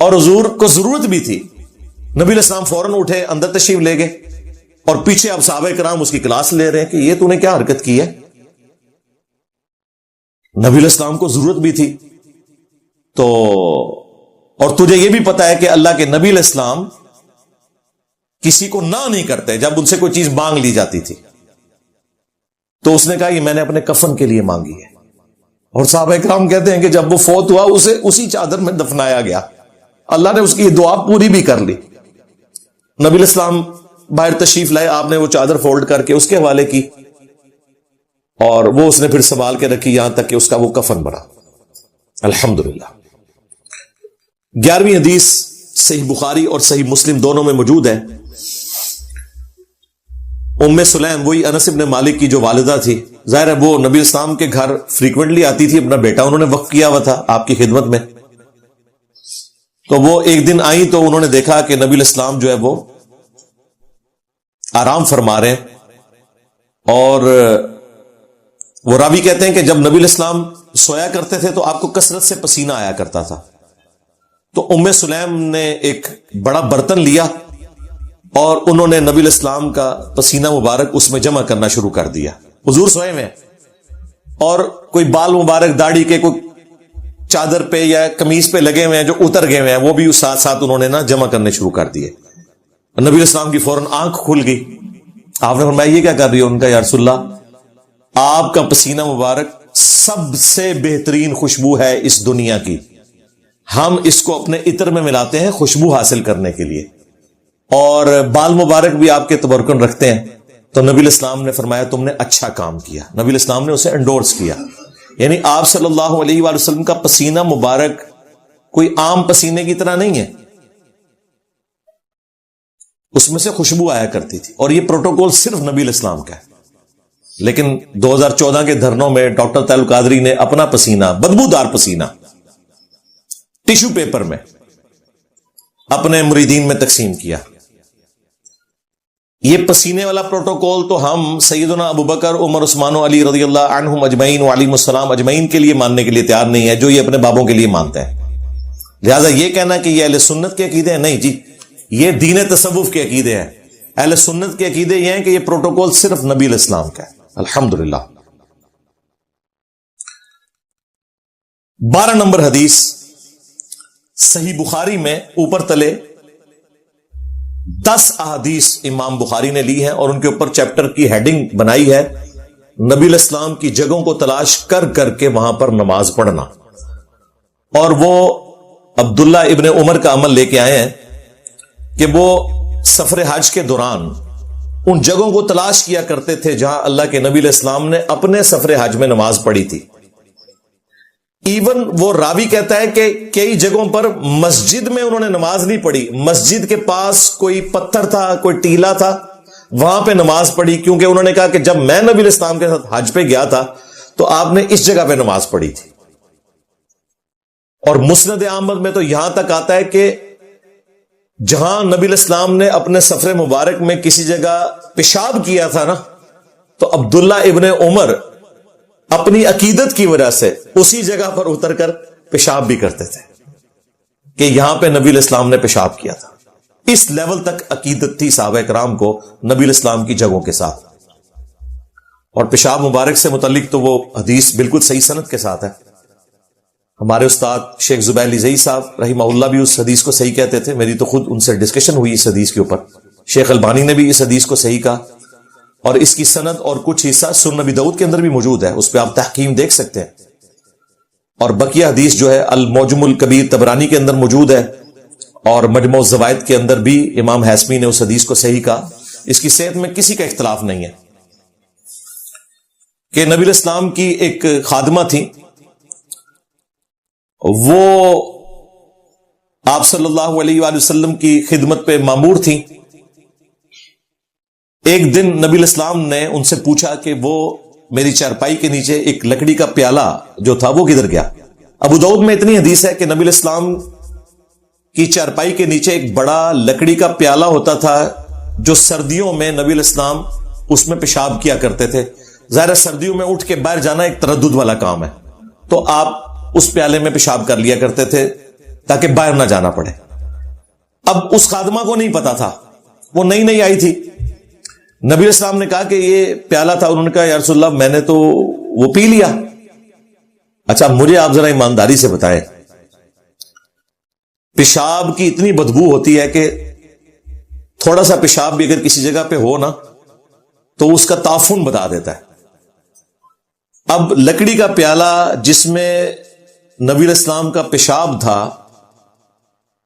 اور حضور کو ضرورت بھی تھی. نبی علیہ السلام فوراً اٹھے, اندر تشریف لے گئے, اور پیچھے اب صحابہ کرام اس کی کلاس لے رہے ہیں کہ یہ تو نے کیا حرکت کی ہے. نبی علیہ السلام کو ضرورت بھی تھی. تو اور تجھے یہ بھی پتا ہے کہ اللہ کے نبی علیہ السلام کسی کو نہ نہیں کرتے. جب ان سے کوئی چیز مانگ لی جاتی تھی تو اس نے کہا یہ میں نے اپنے کفن کے لیے مانگی ہے. اور صحابہ کرام کہتے ہیں کہ جب وہ فوت ہوا اسے اسی چادر میں دفنایا گیا. اللہ نے اس کی دعا پوری بھی کر لی. نبی علیہ السلام باہر تشریف لائے, آپ نے وہ چادر فولڈ کر کے اس کے حوالے کی, اور وہ اس نے پھر سنبھال کے رکھی یہاں تک کہ اس کا وہ کفن بنا. الحمدللہ. 11ویں حدیث صحیح بخاری اور صحیح مسلم دونوں میں موجود ہے. ام سلیم, وہی انس بن مالک کی جو والدہ تھی, ظاہر ہے وہ نبی اسلام کے گھر فریکوینٹلی آتی تھی. اپنا بیٹا انہوں نے وقف کیا ہوا تھا آپ کی خدمت میں. تو وہ ایک دن آئی تو انہوں نے دیکھا کہ نبی الاسلام جو ہے وہ آرام فرما رہے ہیں, اور وہ راوی کہتے ہیں کہ جب نبی الاسلام سویا کرتے تھے تو آپ کو کثرت سے پسینہ آیا کرتا تھا. تو ام سلیم نے ایک بڑا برتن لیا اور انہوں نے نبی الاسلام کا پسینہ مبارک اس میں جمع کرنا شروع کر دیا. حضور سوئے میں, اور کوئی بال مبارک داڑھی کے کوئی چادر پہ یا قمیض پہ لگے ہوئے ہیں جو اتر گئے ہوئے ہیں, وہ بھی اس ساتھ ساتھ انہوں نے نا جمع کرنے شروع کر دیے. نبی الاسلام کی فوراً آنکھ کھل گئی. آپ نے فرمایا یہ کیا کر رہی ہو؟ ان کا یا رسول اللہ آپ کا پسینہ مبارک سب سے بہترین خوشبو ہے اس دنیا کی, ہم اس کو اپنے عطر میں ملاتے ہیں خوشبو حاصل کرنے کے لیے, اور بال مبارک بھی آپ کے تبرکن رکھتے ہیں. تو نبی الاسلام نے فرمایا تم نے اچھا کام کیا. نبی الاسلام نے اسے انڈورس کیا. یعنی آپ صلی اللہ علیہ وآلہ وسلم کا پسینہ مبارک کوئی عام پسینے کی طرح نہیں ہے, اس میں سے خوشبو آیا کرتی تھی. اور یہ پروٹوکول صرف نبی الاسلام کا ہے. لیکن 2014 کے دھرنوں میں ڈاکٹر طاہر القادری نے اپنا پسینہ, بدبودار پسینہ, ٹیشو پیپر میں اپنے مریدین میں تقسیم کیا. یہ پسینے والا پروٹوکول تو ہم سیدنا ابوبکر, عمر, عثمان و علی رضی اللہ عنہم اجمعین وعلیہم السلام اجمعین کے لیے ماننے کے لیے تیار نہیں ہے جو یہ اپنے بابوں کے لیے مانتے ہیں. لہذا یہ کہنا کہ یہ اہل سنت کے عقیدے ہیں, نہیں جی, یہ دین تصوف کے عقیدے ہیں. اہل سنت کے عقیدے یہ ہیں کہ یہ پروٹوکول صرف نبی الاسلام کا ہے. الحمدللہ. 12 نمبر حدیث صحیح بخاری میں اوپر تلے 10 احادیث امام بخاری نے لی ہیں, اور ان کے اوپر چیپٹر کی ہیڈنگ بنائی ہے نبی الاسلام کی جگہوں کو تلاش کر کر کے وہاں پر نماز پڑھنا. اور وہ عبداللہ ابن عمر کا عمل لے کے آئے ہیں کہ وہ سفر حج کے دوران ان جگہوں کو تلاش کیا کرتے تھے جہاں اللہ کے نبی علیہ السلام نے اپنے سفر حج میں نماز پڑھی تھی. ایون وہ راوی کہتا ہے کہ کئی جگہوں پر مسجد میں انہوں نے نماز نہیں پڑھی, مسجد کے پاس کوئی پتھر تھا, کوئی ٹیلا تھا, وہاں پہ نماز پڑھی, کیونکہ انہوں نے کہا کہ جب میں نبی علیہ السلام کے ساتھ حج پہ گیا تھا تو آپ نے اس جگہ پہ نماز پڑھی تھی. اور مسند احمد میں تو یہاں تک آتا ہے کہ جہاں نبی علیہ السلام نے اپنے سفر مبارک میں کسی جگہ پیشاب کیا تھا نا, تو عبداللہ ابن عمر اپنی عقیدت کی وجہ سے اسی جگہ پر اتر کر پیشاب بھی کرتے تھے کہ یہاں پہ نبی علیہ السلام نے پیشاب کیا تھا. اس لیول تک عقیدت تھی صحابہ کرام کو نبی علیہ السلام کی جگہوں کے ساتھ. اور پیشاب مبارک سے متعلق تو وہ حدیث بالکل صحیح سند کے ساتھ ہے. ہمارے استاد شیخ زبیر علی صاحب رحمہ اللہ بھی اس حدیث کو صحیح کہتے تھے. میری تو خود ان سے ڈسکشن ہوئی اس حدیث کے اوپر. شیخ البانی نے بھی اس حدیث کو صحیح کہا, اور اس کی سند اور کچھ حصہ سنن نبی داؤد کے اندر بھی موجود ہے, اس پہ آپ تحقیم دیکھ سکتے ہیں. اور بقیہ حدیث جو ہے المعجم الکبیر طبرانی کے اندر موجود ہے, اور مجموع الزوائد کے اندر بھی امام حیثمی نے اس حدیث کو صحیح کہا. اس کی صحت میں کسی کا اختلاف نہیں ہے کہ نبی علیہ السلام کی ایک خادمہ تھی, وہ آپ صلی اللہ علیہ وآلہ وسلم کی خدمت پہ مامور تھی. ایک دن نبی علیہ السلام نے ان سے پوچھا کہ وہ میری چارپائی کے نیچے ایک لکڑی کا پیالہ جو تھا وہ کدھر گیا. ابو داؤد میں اتنی حدیث ہے کہ نبی علیہ السلام کی چارپائی کے نیچے ایک بڑا لکڑی کا پیالہ ہوتا تھا جو سردیوں میں نبی علیہ السلام اس میں پیشاب کیا کرتے تھے. ظاہر سردیوں میں اٹھ کے باہر جانا ایک تردد والا کام ہے, تو آپ اس پیالے میں پیشاب کر لیا کرتے تھے. تاکہ باہر نہ جانا پڑے. اب اس خادمہ کو نہیں پتا تھا, وہ نئی نئی آئی تھی. نبی علیہ السلام نے کہا کہ یہ پیالہ تھا, انہوں نے کہا یا رسول اللہ میں نے تو وہ پی لیا. اچھا مجھے آپ ذرا ایمانداری سے بتائیں, پیشاب کی اتنی بدبو ہوتی ہے کہ تھوڑا سا پیشاب بھی اگر کسی جگہ پہ ہو نا تو اس کا تعفن بتا دیتا ہے. اب لکڑی کا پیالہ جس میں نبی علیہ السلام کا پیشاب تھا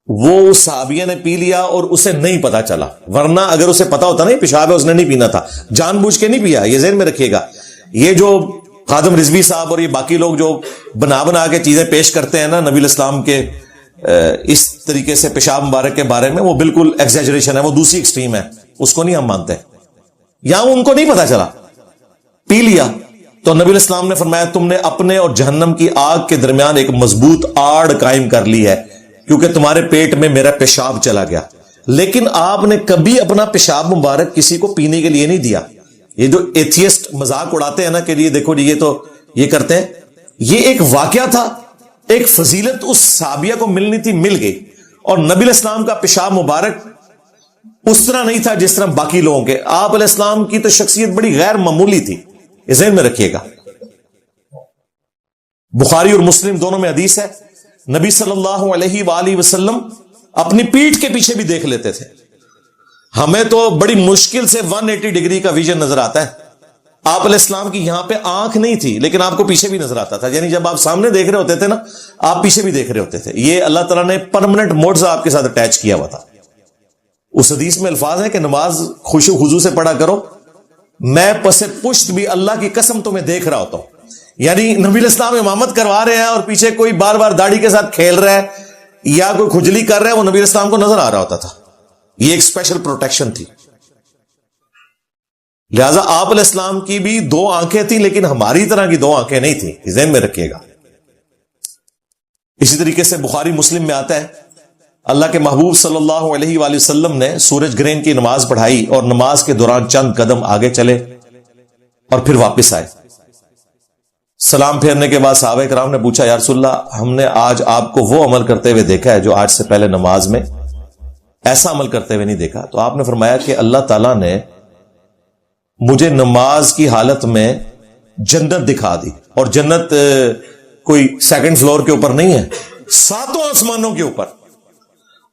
وہ اس صحابیہ نے پی لیا اور اسے نہیں پتا چلا, ورنہ اگر اسے پتا ہوتا نا یہ پیشاب ہے اس نے نہیں پینا تھا, جان بوجھ کے نہیں پیا. یہ ذہن میں رکھیے گا. یہ جو خادم رضوی صاحب اور یہ باقی لوگ جو بنا کے چیزیں پیش کرتے ہیں نا نبی علیہ السلام کے اس طریقے سے پیشاب مبارک کے بارے میں, وہ بالکل ایگزیجریشن ہے, وہ دوسری ایکسٹریم ہے, اس کو نہیں ہم مانتے. یہاں ان کو نہیں پتا چلا, پی لیا. تو نبی علیہ السلام نے فرمایا تم نے اپنے اور جہنم کی آگ کے درمیان ایک مضبوط آڑ قائم کر لی ہے, کیونکہ تمہارے پیٹ میں میرا پیشاب چلا گیا. لیکن آپ نے کبھی اپنا پیشاب مبارک کسی کو پینے کے لیے نہیں دیا. یہ جو ایتھیسٹ مذاق اڑاتے ہیں نا کہ یہ دیکھو جی یہ تو یہ کرتے ہیں, یہ ایک واقعہ تھا, ایک فضیلت اس صحابیہ کو ملنی تھی, مل گئی. اور نبی علیہ السلام کا پیشاب مبارک اس طرح نہیں تھا جس طرح باقی لوگوں کے. آپ علیہ السلام کی تو شخصیت بڑی غیر معمولی تھی, یہ ذہن میں رکھیے گا. بخاری اور مسلم دونوں میں حدیث ہے, نبی صلی اللہ علیہ وآلہ وسلم اپنی پیٹھ کے پیچھے بھی دیکھ لیتے تھے. ہمیں تو بڑی مشکل سے 180 ڈگری کا ویژن نظر آتا ہے. آپ علیہ السلام کی یہاں پہ آنکھ نہیں تھی لیکن آپ کو پیچھے بھی نظر آتا تھا, یعنی جب آپ سامنے دیکھ رہے ہوتے تھے نا آپ پیچھے بھی دیکھ رہے ہوتے تھے. یہ اللہ تعالیٰ نے پرماننٹ موڈ سے آپ کے ساتھ اٹیچ کیا ہوا تھا. اس حدیث میں الفاظ ہیں کہ نماز خشوع خضوع سے پڑھا کرو, میں پس پشت بھی اللہ کی قسم تمہیں دیکھ رہا ہوتا ہوں. یعنی نبی علیہ السلام امامت کروا رہے ہیں اور پیچھے کوئی بار بار داڑھی کے ساتھ کھیل رہا ہے یا کوئی کھجلی کر رہا ہے, وہ نبی علیہ السلام کو نظر آ رہا ہوتا تھا. یہ ایک اسپیشل پروٹیکشن تھی. لہذا آپ علیہ السلام کی بھی 2 آنکھیں تھیں لیکن ہماری طرح کی 2 آنکھیں نہیں تھیں, ذہن میں رکھیے گا. اسی طریقے سے بخاری مسلم میں آتا ہے اللہ کے محبوب صلی اللہ علیہ وآلہ وسلم نے سورج گرہن کی نماز پڑھائی اور نماز کے دوران چند قدم آگے چلے اور پھر واپس آئے. سلام پھیرنے کے بعد صحابہ کرام نے پوچھا یا رسول اللہ ہم نے آج آپ کو وہ عمل کرتے ہوئے دیکھا ہے جو آج سے پہلے نماز میں ایسا عمل کرتے ہوئے نہیں دیکھا. تو آپ نے فرمایا کہ اللہ تعالیٰ نے مجھے نماز کی حالت میں جنت دکھا دی, اور جنت کوئی 2nd فلور کے اوپر نہیں ہے, 7 آسمانوں کے اوپر.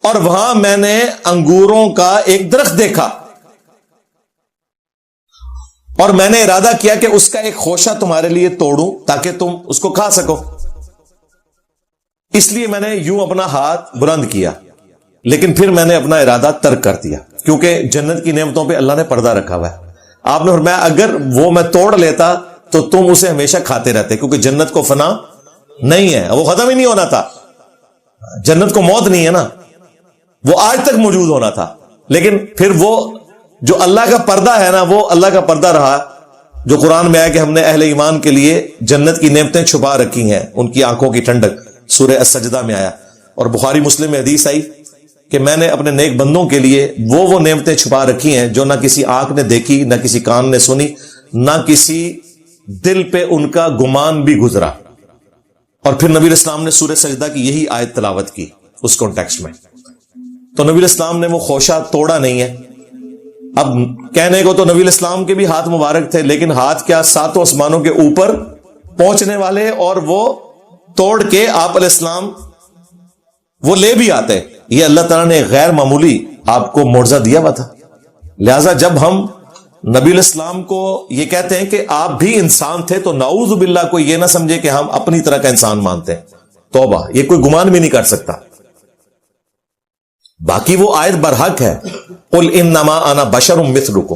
اور وہاں میں نے انگوروں کا ایک درخت دیکھا اور میں نے ارادہ کیا کہ اس کا ایک خوشہ تمہارے لیے توڑوں تاکہ تم اس کو کھا سکو. اس لیے میں نے یوں اپنا ہاتھ بلند کیا, لیکن پھر میں نے اپنا ارادہ ترک کر دیا کیونکہ جنت کی نعمتوں پہ اللہ نے پردہ رکھا ہوا ہے. آپ نے فرمایا اگر وہ میں توڑ لیتا تو تم اسے ہمیشہ کھاتے رہتے, کیونکہ جنت کو فنا نہیں ہے, وہ ختم ہی نہیں ہونا تھا. جنت کو موت نہیں ہے نا, وہ آج تک موجود ہونا تھا. لیکن پھر وہ جو اللہ کا پردہ ہے نا, وہ اللہ کا پردہ رہا جو قرآن میں آیا کہ ہم نے اہل ایمان کے لیے جنت کی نعمتیں چھپا رکھی ہیں, ان کی آنکھوں کی ٹھنڈک, سورہ السجدہ میں آیا. اور بخاری مسلم میں حدیث آئی کہ میں نے اپنے نیک بندوں کے لیے وہ نعمتیں چھپا رکھی ہیں جو نہ کسی آنکھ نے دیکھی, نہ کسی کان نے سنی, نہ کسی دل پہ ان کا گمان بھی گزرا. اور پھر نبی علیہ السلام نے سورہ سجدہ کی یہی آیت تلاوت کی اس کانٹیکسٹ میں. تو نبی علیہ السلام نے وہ خوشہ توڑا نہیں ہے. اب کہنے کو تو نبی علیہ السلام کے بھی ہاتھ مبارک تھے, لیکن ہاتھ کیا 7 آسمانوں کے اوپر پہنچنے والے, اور وہ توڑ کے آپ علیہ السلام وہ لے بھی آتے. یہ اللہ تعالیٰ نے غیر معمولی آپ کو معجزہ دیا ہوا تھا. لہذا جب ہم نبی علیہ السلام کو یہ کہتے ہیں کہ آپ بھی انسان تھے تو نعوذ باللہ کوئی یہ نہ سمجھے کہ ہم اپنی طرح کا انسان مانتے ہیں. توبہ, یہ کوئی گمان بھی نہیں کر سکتا. باقی وہ آیت برحق ہے, قل انما انا بشر مثلکم,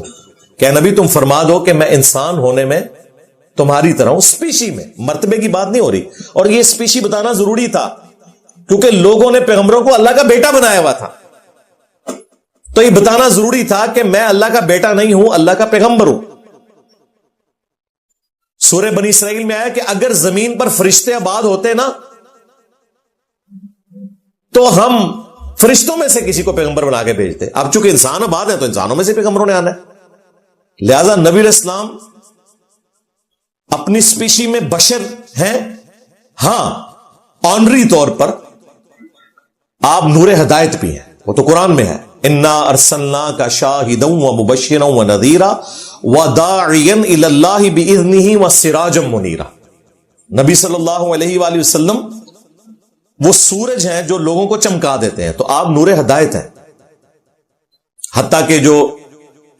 کہ نبی تم فرما دو کہ میں انسان ہونے میں تمہاری طرح ہوں. اسپیشی میں مرتبے کی بات نہیں ہو رہی, اور یہ اسپیشی بتانا ضروری تھا کیونکہ لوگوں نے پیغمبروں کو اللہ کا بیٹا بنایا ہوا تھا. تو یہ بتانا ضروری تھا کہ میں اللہ کا بیٹا نہیں ہوں, اللہ کا پیغمبر ہوں. سورہ بنی اسرائیل میں آیا کہ اگر زمین پر فرشتے آباد ہوتے نا تو ہم فرشتوں میں سے کسی کو پیغمبر بنا کے بھیجتے. اب چونکہ انسان آباد ہے تو انسانوں میں سے پیغمبروں نے آنا ہے. لہذا نبی علیہ السلام اپنی اسپیشی میں بشر ہیں, ہاں آنری طور پر, آپ نور ہدایت بھی ہیں, وہ تو قرآن میں ہے, انا ارسلنا کا شاہدا و مبشرا و نذیرا و داعیا الی اللہ باذنہ و سراجا منیرا. نبی صلی اللہ علیہ وآلہ وسلم وہ سورج ہیں جو لوگوں کو چمکا دیتے ہیں, تو آپ نور ہدایت ہیں. حتیٰ کہ جو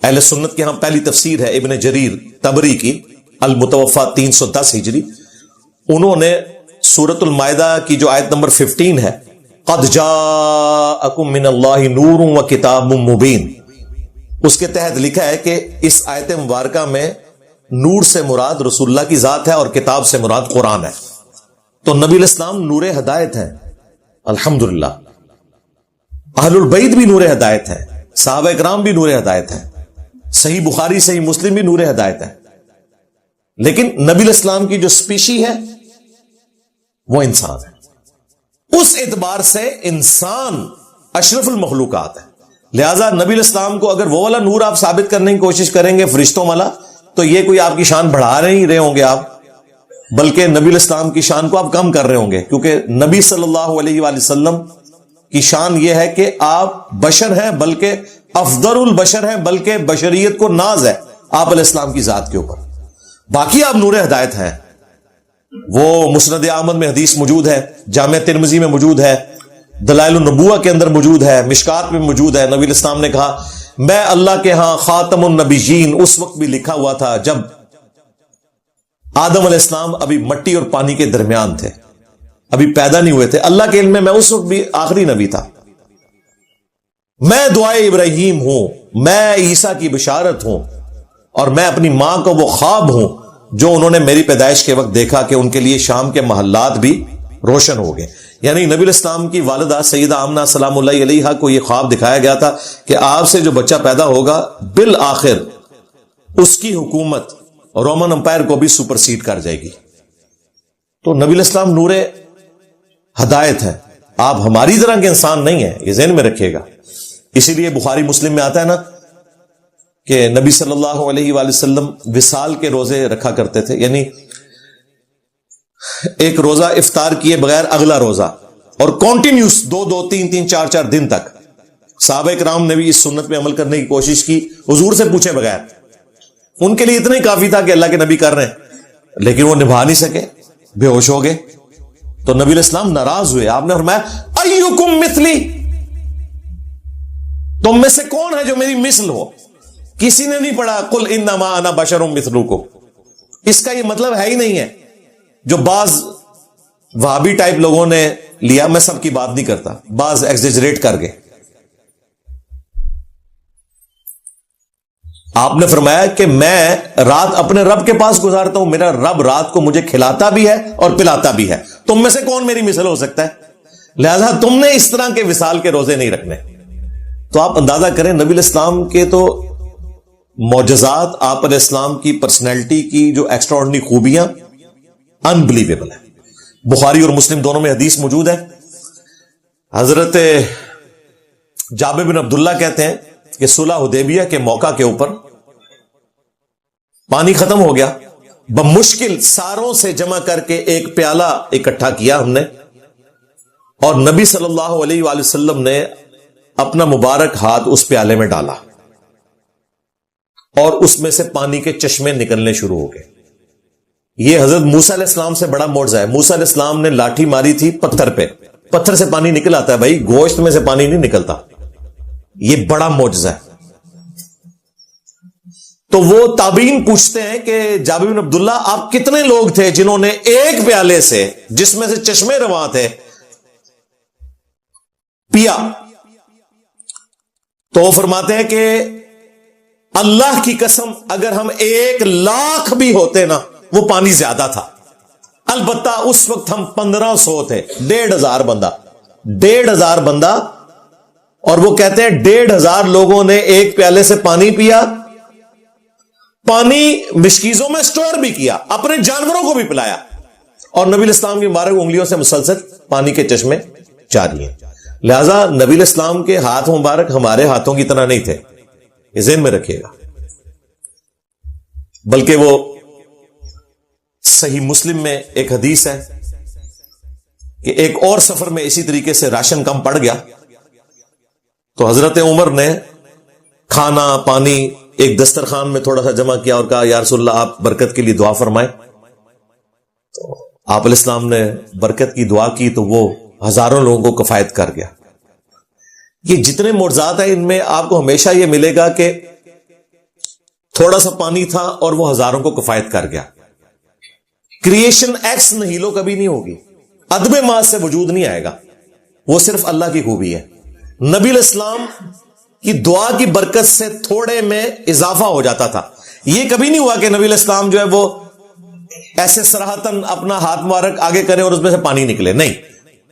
اہل سنت کے ہاں پہلی تفسیر ہے ابن جریر طبری کی المتوفا 310 ہجری, انہوں نے سورۃ المائدہ کی جو آیت نمبر 15 ہے, قد جاءکم من اللہ نور و کتاب مبین, اس کے تحت لکھا ہے کہ اس آیت مبارکہ میں نور سے مراد رسول اللہ کی ذات ہے اور کتاب سے مراد قرآن ہے. تو نبی الاسلام نور ہدایت ہیں الحمدللہ. اہل البیت بھی نور ہدایت ہیں, صحابہ اکرام بھی نور ہدایت ہیں, صحیح بخاری صحیح مسلم بھی نور ہدایت ہے. لیکن نبی الاسلام کی جو سپیشی ہے وہ انسان ہے. اس اعتبار سے انسان اشرف المخلوقات ہے. لہذا نبی الاسلام کو اگر وہ والا نور آپ ثابت کرنے کی کوشش کریں گے فرشتوں والا, تو یہ کوئی آپ کی شان بڑھا نہیں رہے ہوں گے آپ, بلکہ نبی الاسلام کی شان کو آپ کم کر رہے ہوں گے. کیونکہ نبی صلی اللہ علیہ وآلہ وسلم کی شان یہ ہے کہ آپ بشر ہیں, بلکہ افضل البشر ہیں, بلکہ بشریت کو ناز ہے آپ علیہ السلام کی ذات کے اوپر. باقی آپ نور ہدایت ہیں. وہ مسند احمد میں حدیث موجود ہے, جامع ترمذی میں موجود ہے, دلائل النبوہ کے اندر موجود ہے, مشکات میں موجود ہے. نبی الاسلام نے کہا میں اللہ کے ہاں خاتم النبیین اس وقت بھی لکھا ہوا تھا جب آدم علیہ السلام ابھی مٹی اور پانی کے درمیان تھے, ابھی پیدا نہیں ہوئے تھے. اللہ کے علم میں اس وقت بھی آخری نبی تھا. میں دعائے ابراہیم ہوں, میں عیسیٰ کی بشارت ہوں, اور میں اپنی ماں کو وہ خواب ہوں جو انہوں نے میری پیدائش کے وقت دیکھا کہ ان کے لیے شام کے محلات بھی روشن ہو گئے. یعنی نبی الاسلام کی والدہ سیدہ آمنہ سلام اللہ علیہا کو یہ خواب دکھایا گیا تھا کہ آپ سے جو بچہ پیدا ہوگا بالآخر اس کی حکومت رومن امپائر کو بھی سپرسیڈ کر جائے گی. تو نبی الاسلام نور ہدایت ہے, آپ ہماری طرح کے انسان نہیں ہیں, یہ ذہن میں رکھیے گا. اسی لیے بخاری مسلم میں آتا ہے نا کہ نبی صلی اللہ علیہ وآلہ وسلم وصال کے روزے رکھا کرتے تھے, یعنی ایک روزہ افطار کیے بغیر اگلا روزہ, اور کنٹینیوس 2 3 4 دن تک. صحابہ کرام نے بھی اس سنت پہ عمل کرنے کی کوشش کی حضور سے پوچھے بغیر. ان کے لیے اتنا ہی کافی تھا کہ اللہ کے نبی کر رہے ہیں, لیکن وہ نبھا نہیں سکے, بے ہوش ہو گئے. تو نبی الاسلام ناراض ہوئے. آپ نے فرمایا ایکم مثلی, تم میں سے کون ہے جو میری مثل ہو. کسی نے نہیں پڑھا قل انما انا بشر مثلکم. اس کا یہ مطلب ہے ہی نہیں ہے جو بعض وہابی ٹائپ لوگوں نے لیا. میں سب کی بات نہیں کرتا, بعض ایگزیجریٹ کر گئے. آپ نے فرمایا کہ میں رات اپنے رب کے پاس گزارتا ہوں, میرا رب رات کو مجھے کھلاتا بھی ہے اور پلاتا بھی ہے. تم میں سے کون میری مثل ہو سکتا ہے؟ لہذا تم نے اس طرح کے وصال کے روزے نہیں رکھنے. تو آپ اندازہ کریں نبی الاسلام کے تو معجزات, آپ علیہ السلام کی پرسنالٹی کی جو ایکسٹرا آرڈنری خوبیاں انبلیویبل ہیں. بخاری اور مسلم دونوں میں حدیث موجود ہے. حضرت جابر بن عبداللہ کہتے ہیں کہ صلح حدیبیہ کے موقع کے اوپر پانی ختم ہو گیا, بمشکل ساروں سے جمع کر کے ایک پیالہ اکٹھا کیا ہم نے, اور نبی صلی اللہ علیہ وآلہ وسلم نے اپنا مبارک ہاتھ اس پیالے میں ڈالا اور اس میں سے پانی کے چشمے نکلنے شروع ہو گئے. یہ حضرت موسیٰ علیہ السلام سے بڑا معجزہ ہے. موسیٰ علیہ السلام نے لاٹھی ماری تھی پتھر پہ, پتھر سے پانی نکل آتا ہے بھائی, گوشت میں سے پانی نہیں نکلتا. یہ بڑا معجزہ ہے. تو وہ تابعین پوچھتے ہیں کہ جابر بن عبداللہ آپ کتنے لوگ تھے جنہوں نے ایک پیالے سے جس میں سے چشمے رواں تھے پیا؟ تو وہ فرماتے ہیں کہ اللہ کی قسم اگر ہم 1,00,000 بھی ہوتے نا وہ پانی زیادہ تھا. البتہ اس وقت ہم 1500 تھے, 1,500 بندہ, 1,500 بندہ, اور وہ کہتے ہیں 1,500 لوگوں نے ایک پیالے سے پانی پیا, پانی مشکیزوں میں سٹور بھی کیا, اپنے جانوروں کو بھی پلایا, اور نبی الاسلام کی مبارک انگلیوں سے مسلسل پانی کے چشمے جاری ہیں. لہذا نبی الاسلام کے ہاتھ مبارک ہمارے ہاتھوں کی طرح نہیں تھے, یہ ذہن میں رکھیے گا. بلکہ وہ صحیح مسلم میں ایک حدیث ہے کہ ایک اور سفر میں اسی طریقے سے راشن کم پڑ گیا تو حضرت عمر نے کھانا پانی ایک دسترخوان میں تھوڑا سا جمع کیا اور کہا یا رسول اللہ آپ برکت کے لیے دعا فرمائیں. تو آپ علیہ السلام نے برکت کی دعا کی تو وہ ہزاروں لوگوں کو کفایت کر گیا. یہ جتنے معجزات ہیں ان میں آپ کو ہمیشہ یہ ملے گا کہ تھوڑا سا پانی تھا اور وہ ہزاروں کو کفایت کر گیا. کریشن ایکس نہیلو کبھی نہیں ہوگی, عدم ماس سے وجود نہیں آئے گا, وہ صرف اللہ کی خوبی ہے. نبی علیہ السلام کی دعا کی برکت سے تھوڑے میں اضافہ ہو جاتا تھا. یہ کبھی نہیں ہوا کہ نبی علیہ السلام جو ہے وہ ایسے سراہتن اپنا ہاتھ مبارک آگے کریں اور اس میں سے پانی نکلے, نہیں,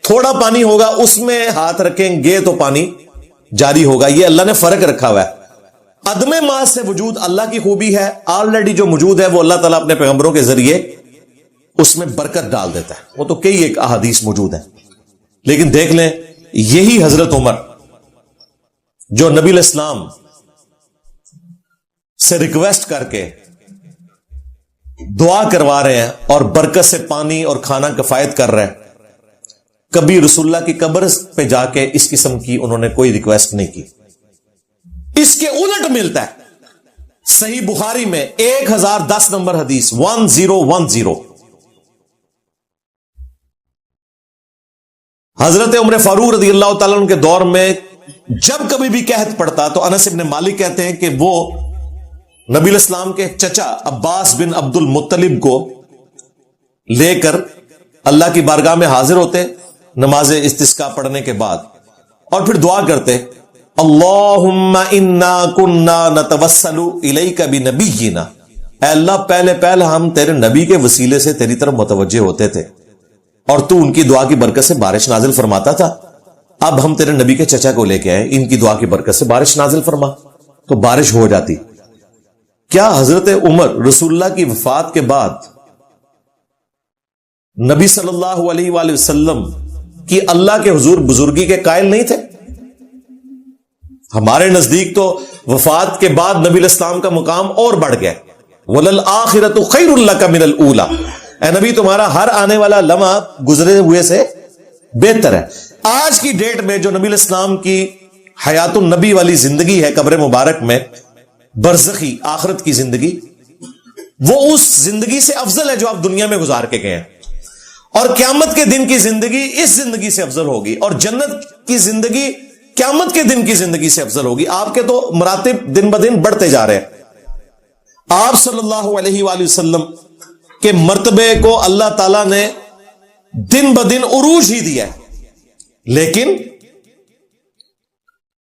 تھوڑا پانی ہوگا اس میں ہاتھ رکھیں گے تو پانی جاری ہوگا. یہ اللہ نے فرق رکھا ہوا ہے. عدم ماس سے وجود اللہ کی خوبی ہے. آلریڈی جو موجود ہے وہ اللہ تعالیٰ اپنے پیغمبروں کے ذریعے اس میں برکت ڈال دیتا ہے. وہ تو کئی ایک احادیث موجود ہیں. لیکن دیکھ لیں یہی حضرت عمر جو نبی علیہ السلام سے ریکویسٹ کر کے دعا کروا رہے ہیں اور برکت سے پانی اور کھانا کفایت کر رہے ہیں, کبھی رسول اللہ کی قبر پہ جا کے اس قسم کی انہوں نے کوئی ریکویسٹ نہیں کی. اس کے الٹ ملتا ہے صحیح بخاری میں 1010 نمبر حدیث 1010. حضرت عمر فاروق رضی اللہ تعالیٰ عنہ کے دور میں جب کبھی بھی قحط پڑتا تو انس بن مالک کہتے ہیں کہ وہ نبی علیہ السلام کے چچا عباس بن عبد المطلب کو لے کر اللہ کی بارگاہ میں حاضر ہوتے نماز استسقاء پڑھنے کے بعد, اور پھر دعا کرتے اللہم انا کننا نتوسل الیک بنبینا, اے اللہ پہلے ہم تیرے نبی کے وسیلے سے تیری طرف متوجہ ہوتے تھے اور تو ان کی دعا کی برکت سے بارش نازل فرماتا تھا. اب ہم تیرے نبی کے چچا کو لے کے آئے, ان کی دعا کی برکت سے بارش نازل فرما, تو بارش ہو جاتی. کیا حضرت عمر رسول اللہ کی وفات کے بعد نبی صلی اللہ علیہ وآلہ وسلم کی اللہ کے حضور بزرگی کے قائل نہیں تھے؟ ہمارے نزدیک تو وفات کے بعد نبی علیہ السلام کا مقام اور بڑھ گیا. وَلَلْآخِرَةُ خَيْرٌ لَكَ مِنَ الْأُولَى, اے نبی تمہارا ہر آنے والا لمحہ گزرے ہوئے سے بہتر ہے. آج کی ڈیٹ میں جو نبی علیہ السلام کی حیات النبی والی زندگی ہے قبر مبارک میں, برزخی آخرت کی زندگی, وہ اس زندگی سے افضل ہے جو آپ دنیا میں گزار کے گئے ہیں. اور قیامت کے دن کی زندگی اس زندگی سے افضل ہوگی, اور جنت کی زندگی قیامت کے دن کی زندگی سے افضل ہوگی. آپ کے تو مراتب دن بدن بڑھتے جا رہے ہیں. آپ صلی اللہ علیہ وآلہ وسلم کے مرتبے کو اللہ تعالیٰ نے دن بدن عروج ہی دیا ہے, لیکن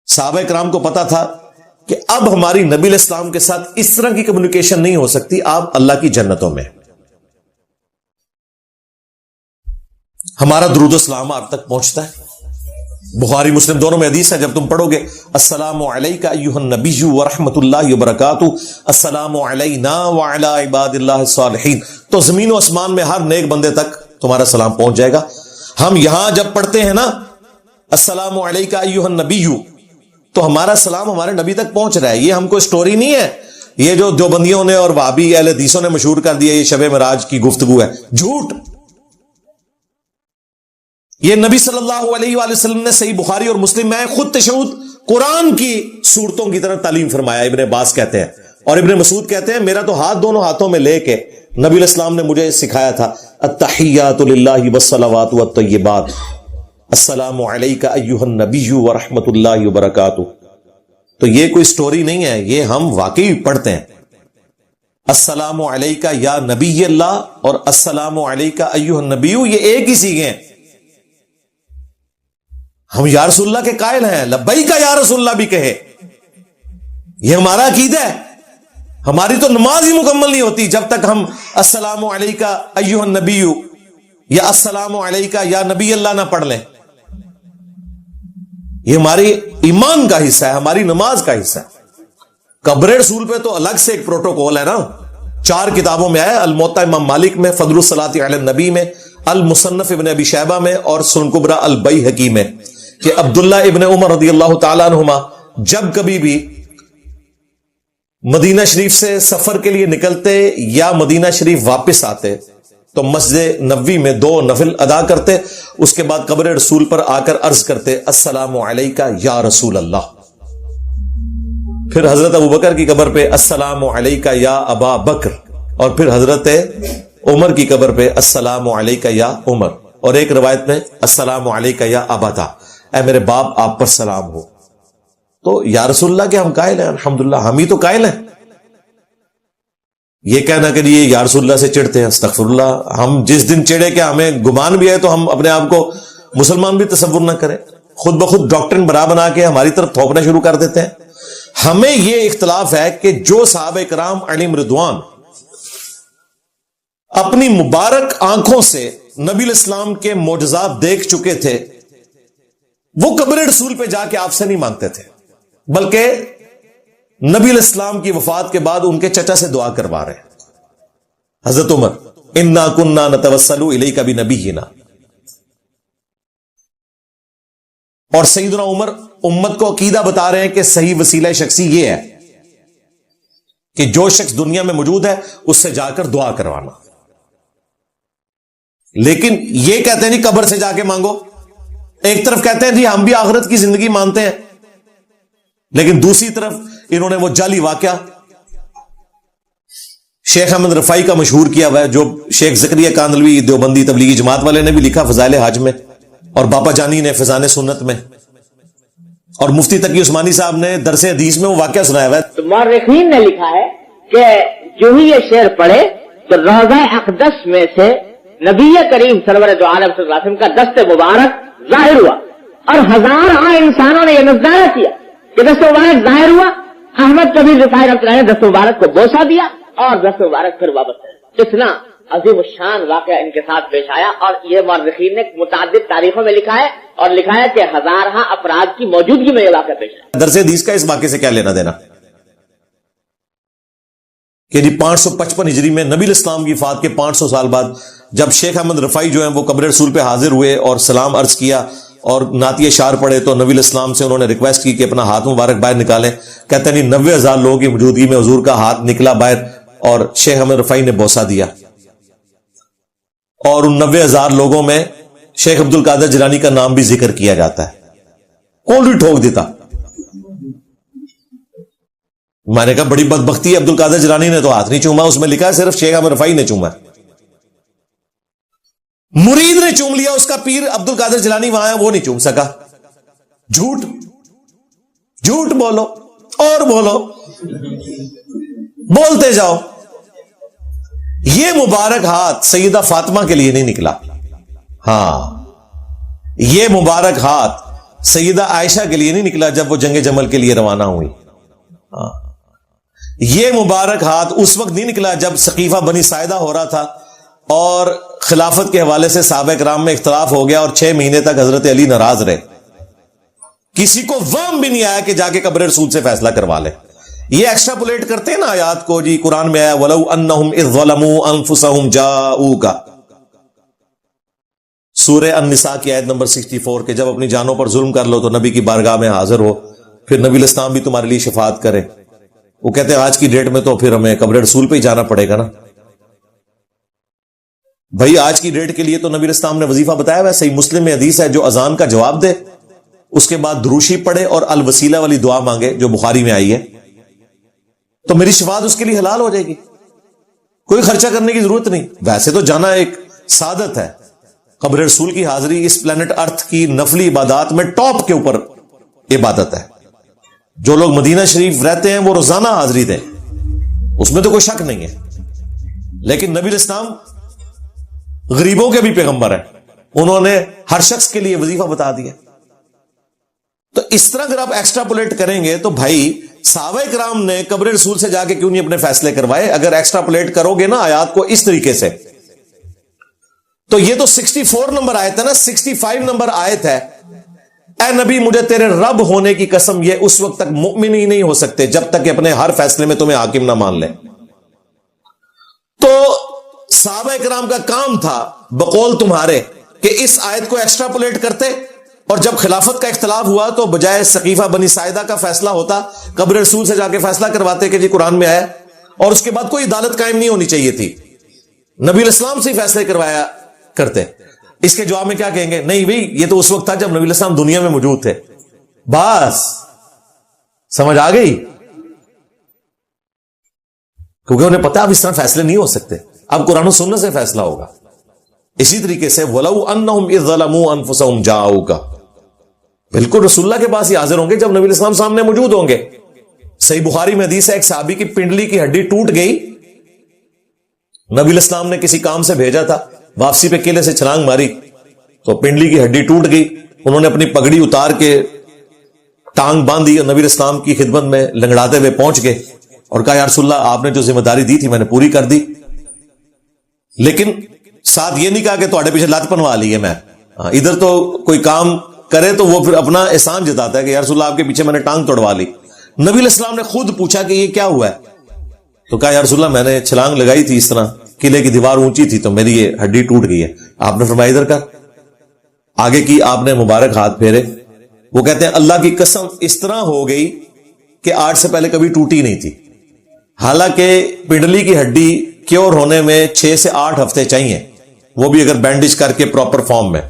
صحابہ کرام کو پتا تھا کہ اب ہماری نبی علیہ السلام کے ساتھ اس طرح کی کمیونیکیشن نہیں ہو سکتی, آپ اللہ کی جنتوں میں. ہمارا درود و سلام آپ تک پہنچتا ہے. بخاری مسلم دونوں میں حدیث ہے, جب تم پڑھو گے السلام علیکہ ایھا النبی ورحمۃ اللہ وبرکاتہ, السلام علینا وعلی عباد اللہ الصالحین, تو زمین و آسمان میں ہر نیک بندے تک تمہارا سلام پہنچ جائے گا. ہم یہاں جب پڑھتے ہیں نا السلام علیکہ ایھا النبی, تو ہمارا سلام ہمارے نبی تک پہنچ رہا ہے. یہ ہم کو سٹوری نہیں ہے, یہ جو دیوبندیوں نے اور وہابی اہل حدیثوں نے مشہور کر دیا یہ شب معراج کی گفتگو ہے, جھوٹ. یہ نبی صلی اللہ علیہ وآلہ وسلم نے صحیح بخاری اور مسلم میں خود تشہد قرآن کی صورتوں کی طرح تعلیم فرمایا. ابن عباس کہتے ہیں اور ابن مسعود کہتے ہیں میرا تو ہاتھ دونوں ہاتھوں میں لے کے نبی علیہ السلام نے مجھے سکھایا تھا التحیات للہ والصلوات والطیبات, السلام علیکہ ایھا النبی ورحمۃ اللہ وبرکاتہ. تو یہ کوئی سٹوری نہیں ہے, یہ ہم واقعی پڑھتے ہیں. السلام علیکہ یا نبی اللہ اور السلام علیکہ ایھا النبی یہ ایک ہی سیغے ہیں. ہم یا رسول اللہ کے قائل ہیں, لبیک یا رسول اللہ بھی کہے, یہ ہمارا عقیدہ ہے. ہماری تو نماز ہی مکمل نہیں ہوتی جب تک ہم السلام علیکہ ایھا النبی یا السلام علیکہ یا نبی اللہ نہ پڑھ لیں. یہ ہماری ایمان کا حصہ ہے, ہماری نماز کا حصہ ہے. قبر رسول پہ تو الگ سے ایک پروٹوکول ہے نا, 4 کتابوں میں آیا, الموطا امام مالک میں, فضل الصلاۃ علی النبی میں, المصنف ابن ابی شیبہ میں اور سنن کبریٰ البیہقی میں, کہ عبداللہ ابن عمر رضی اللہ تعالیٰ عنہما جب کبھی بھی مدینہ شریف سے سفر کے لیے نکلتے یا مدینہ شریف واپس آتے تو مسجد نبوی میں 2 نفل ادا کرتے، اس کے بعد قبر رسول پر آ کر عرض کرتے السلام علیکہ یا رسول اللہ. پھر حضرت ابوبکر کی قبر پہ السلام علیکہ یا ابا بکر، اور پھر حضرت عمر کی قبر پہ السلام علیکہ یا عمر، اور ایک روایت میں السلام علیکہ یا ابتا، اے میرے باپ آپ پر سلام ہو. تو یا رسول اللہ کے ہم قائل ہیں، الحمدللہ ہم ہی تو قائل ہیں. یہ کہنا کہ یہ یا رسول اللہ سے چڑھتے ہیں، استغفر اللہ. ہم جس دن چڑھے کہ ہمیں گمان بھی ہے تو ہم اپنے آپ کو مسلمان بھی تصور نہ کریں، خود بخود ڈاکٹرن بنا کے ہماری طرف تھوپنا شروع کر دیتے ہیں. ہمیں یہ اختلاف ہے کہ جو صحابہ کرام علیہم رضوان اپنی مبارک آنکھوں سے نبی الاسلام کے معجزات دیکھ چکے تھے، وہ قبر رسول پہ جا کے آپ سے نہیں مانگتے تھے، بلکہ نبی الاسلام کی وفات کے بعد ان کے چچا سے دعا کروا رہے ہیں. حضرت عمر انا کننا نتوسل الیک بنبینا، اور سیدنا عمر امت کو عقیدہ بتا رہے ہیں کہ صحیح وسیلہ شخصی یہ ہے کہ جو شخص دنیا میں موجود ہے اس سے جا کر دعا کروانا. لیکن یہ کہتے ہیں جی قبر سے جا کے مانگو. ایک طرف کہتے ہیں جی ہم بھی آخرت کی زندگی مانتے ہیں، لیکن دوسری طرف انہوں نے وہ جعلی واقعہ شیخ احمد رفاعی کا مشہور کیا ہوا ہے، جو شیخ زکریا کاندلوی دیوبندی تبلیغی جماعت والے نے بھی لکھا فضائل حج میں، اور باپا جانی نے فضان سنت میں، اور مفتی تقی عثمانی صاحب نے درس حدیث میں وہ واقعہ سنایا ہوا ہے. تو مورخین نے لکھا ہے کہ جو ہی یہ شعر پڑھے تو روضہ اقدس میں سے نبی کریم سرور دو عالم صلی اللہ علیہ وسلم کا دست مبارک ظاہر ہوا، اور ہزاروں انسانوں نے یہ نظارہ کیا کہ دست مبارک ظاہر ہوا. احمد کبیر رفاعی رحمۃ اللہ نے دست مبارک کو بوسہ دیا اور دست مبارک پھر واپس کر. اتنا عظیم الشان واقعہ ان کے ساتھ پیش آیا، اور یہ مورخین نے متعدد تاریخوں میں لکھا ہے، اور لکھا ہے کہ ہزارہ افراد کی موجودگی میں یہ واقعہ پیش آیا. درس حدیث کا اس واقعے سے کیا لینا دینا کہ جی 555 ہجری میں نبی الاسلام کی وفات کے 500 سال بعد جب شیخ احمد رفاعی جو ہیں وہ قبر رسول پہ حاضر ہوئے اور سلام عرض کیا اور نعتی اشعار پڑھے، تو نبی الاسلام سے انہوں نے ریکویسٹ کی کہ اپنا ہاتھ مبارک باہر نکالیں. کہتے ہیں 90,000 لوگوں کی موجودگی میں حضور کا ہاتھ نکلا باہر، اور شیخ احمد رفاعی نے بوسہ دیا، اور ان 90,000 لوگوں میں شیخ عبد القادر جیلانی کا نام بھی ذکر کیا جاتا ہے. کون بھی ٹھوک دیتا. میں نے کہا بڑی بدبختی ہے، عبد القادر جیلانی نے تو ہاتھ نہیں چوما، اس میں لکھا ہے صرف شیخ احمد رفاعی نے چوما. مرید نے چوم لیا، اس کا پیر عبد القادر جیلانی وہاں ہے وہ نہیں چوم سکا. جھوٹ جھوٹ بولو اور بولو، بولتے جاؤ. یہ مبارک ہاتھ سیدہ فاطمہ کے لیے نہیں نکلا، ہاں یہ مبارک ہاتھ سیدہ عائشہ کے لیے نہیں نکلا جب وہ جنگ جمل کے لیے روانہ ہوئی. ہاں یہ مبارک ہاتھ اس وقت نہیں نکلا جب سقیفہ بنی ساعدہ ہو رہا تھا اور خلافت کے حوالے سے صحابہ کرام میں اختلاف ہو گیا اور 6 مہینے تک حضرت علی ناراض رہے. کسی کو وہم بھی نہیں آیا کہ جا کے قبر رسول سے فیصلہ کروا لے. یہ ایکسٹراپولیٹ کرتے ہیں نا آیات کو، جی قرآن میں آیا وَلَوْ أَنَّهُمْ إِذْ ظَلَمُوا أَنفُسَهُمْ جَاءُوكَ، سورہ النساء کی آیت نمبر 64، کہ جب اپنی جانوں پر ظلم کر لو تو نبی کی بارگاہ میں حاضر ہو، پھر نبی الاسلام بھی تمہارے لیے شفاعت کرے. وہ کہتے ہیں آج کی ڈیٹ میں تو پھر ہمیں قبر رسول پہ ہی جانا پڑے گا نا. بھائی آج کی ڈیٹ کے لیے تو نبی الاسلام نے وظیفہ بتایا ہوا ہے، صحیح مسلم میں حدیث ہے، جو اذان کا جواب دے اس کے بعد دروشی پڑھے اور الوسیلہ والی دعا مانگے جو بخاری میں آئی ہے، تو میری شفاعت اس کے لیے حلال ہو جائے گی، کوئی خرچہ کرنے کی ضرورت نہیں. ویسے تو جانا ایک سعادت ہے، قبر رسول کی حاضری اس پلانٹ ارتھ کی نفلی عبادات میں ٹاپ کے اوپر عبادت ہے. جو لوگ مدینہ شریف رہتے ہیں وہ روزانہ حاضری دیں، اس میں تو کوئی شک نہیں ہے. لیکن نبی الاسلام غریبوں کے بھی پیغمبر ہیں، انہوں نے ہر شخص کے لیے وظیفہ بتا دیا. تو اس طرح اگر آپ ایکسٹراپولیٹ کریں گے تو بھائی صحابہ کرام نے قبر رسول سے جا کے کیوں نہیں اپنے فیصلے کروائے؟ اگر ایکسٹراپولیٹ کرو گے نا آیات کو اس طریقے سے، تو یہ تو 64 نمبر آیت ہے نا، 65 نمبر آیت ہے، اے نبی مجھے تیرے رب ہونے کی قسم یہ اس وقت تک مؤمن ہی نہیں ہو سکتے جب تک کہ اپنے ہر فیصلے میں تمہیں حاکم نہ مان لیں. تو صحابہ کرام کا کام تھا بقول تمہارے کہ اس آیت کو ایکسٹراپولیٹ کرتے، اور جب خلافت کا اختلاف ہوا تو بجائے سقیفہ بنی ساعدہ کا فیصلہ ہوتا قبر رسول سے جا کے فیصلہ کرواتے کہ جی قرآن میں آیا، اور اس کے بعد کوئی عدالت قائم نہیں ہونی چاہیے تھی. نبی علیہ السلام سے ہی فیصلے کروایا کرتے. اس کے جواب میں کیا کہیں گے؟ نہیں بھائی یہ تو اس وقت تھا جب نبی علیہ السلام دنیا میں موجود تھے. بس سمجھ آ گئی؟ کیونکہ انہیں پتا اب اس طرح فیصلے نہیں ہو سکتے, اب قرآن و سنت سے فیصلہ ہوگا. اسی طریقے سے وَلَوْ أَنَّهُمْ إِذْ ظَلَمُوا أَنفُسَهُمْ جَاءُوكَ, بالکل رسول اللہ کے پاس ہی حاضر ہوں گے جب نبی علیہ السلام سامنے موجود ہوں گے. صحیح بخاری میں حدیث ہے, ایک صحابی کی پنڈلی کی ہڈی ٹوٹ گئی, نبی علیہ السلام نے کسی کام سے بھیجا تھا, واپسی پہ قلعے سے چھلانگ ماری تو پنڈلی کی ہڈی ٹوٹ گئی. انہوں نے اپنی پگڑی اتار کے ٹانگ باندھی اور نبی علیہ السلام کی خدمت میں لنگڑاتے ہوئے پہنچ گئے اور کہا یا رسول اللہ آپ نے جو ذمہ داری دی تھی میں نے پوری کر دی, لیکن ساتھ یہ نہیں کہا کہ تھوڑے پیچھے لات پنوا لی ہے میں. ادھر تو کوئی کام کرے تو وہ پھر اپنا احسان جتاتا ہے کہ یا رسول اللہ آپ کے پیچھے میں نے ٹانگ توڑوا لی. نبی علیہ السلام نے خود پوچھا کہ یہ کیا ہوا ہے, تو کہا یا رسول اللہ میں نے چھلانگ لگائی تھی, اس طرح قلعے کی دیوار اونچی تھی تو میری یہ ہڈی ٹوٹ گئی ہے. آپ نے فرمایا ادھر کر, آگے کی آپ نے مبارک ہاتھ پھیرے. وہ کہتے ہیں اللہ کی قسم اس طرح ہو گئی کہ آج سے پہلے کبھی ٹوٹی نہیں تھی, حالانکہ پنڈلی کی ہڈی کیور ہونے میں 6 سے 8 ہفتے چاہیے, وہ بھی اگر بینڈیج کر کے پراپر فارم میں,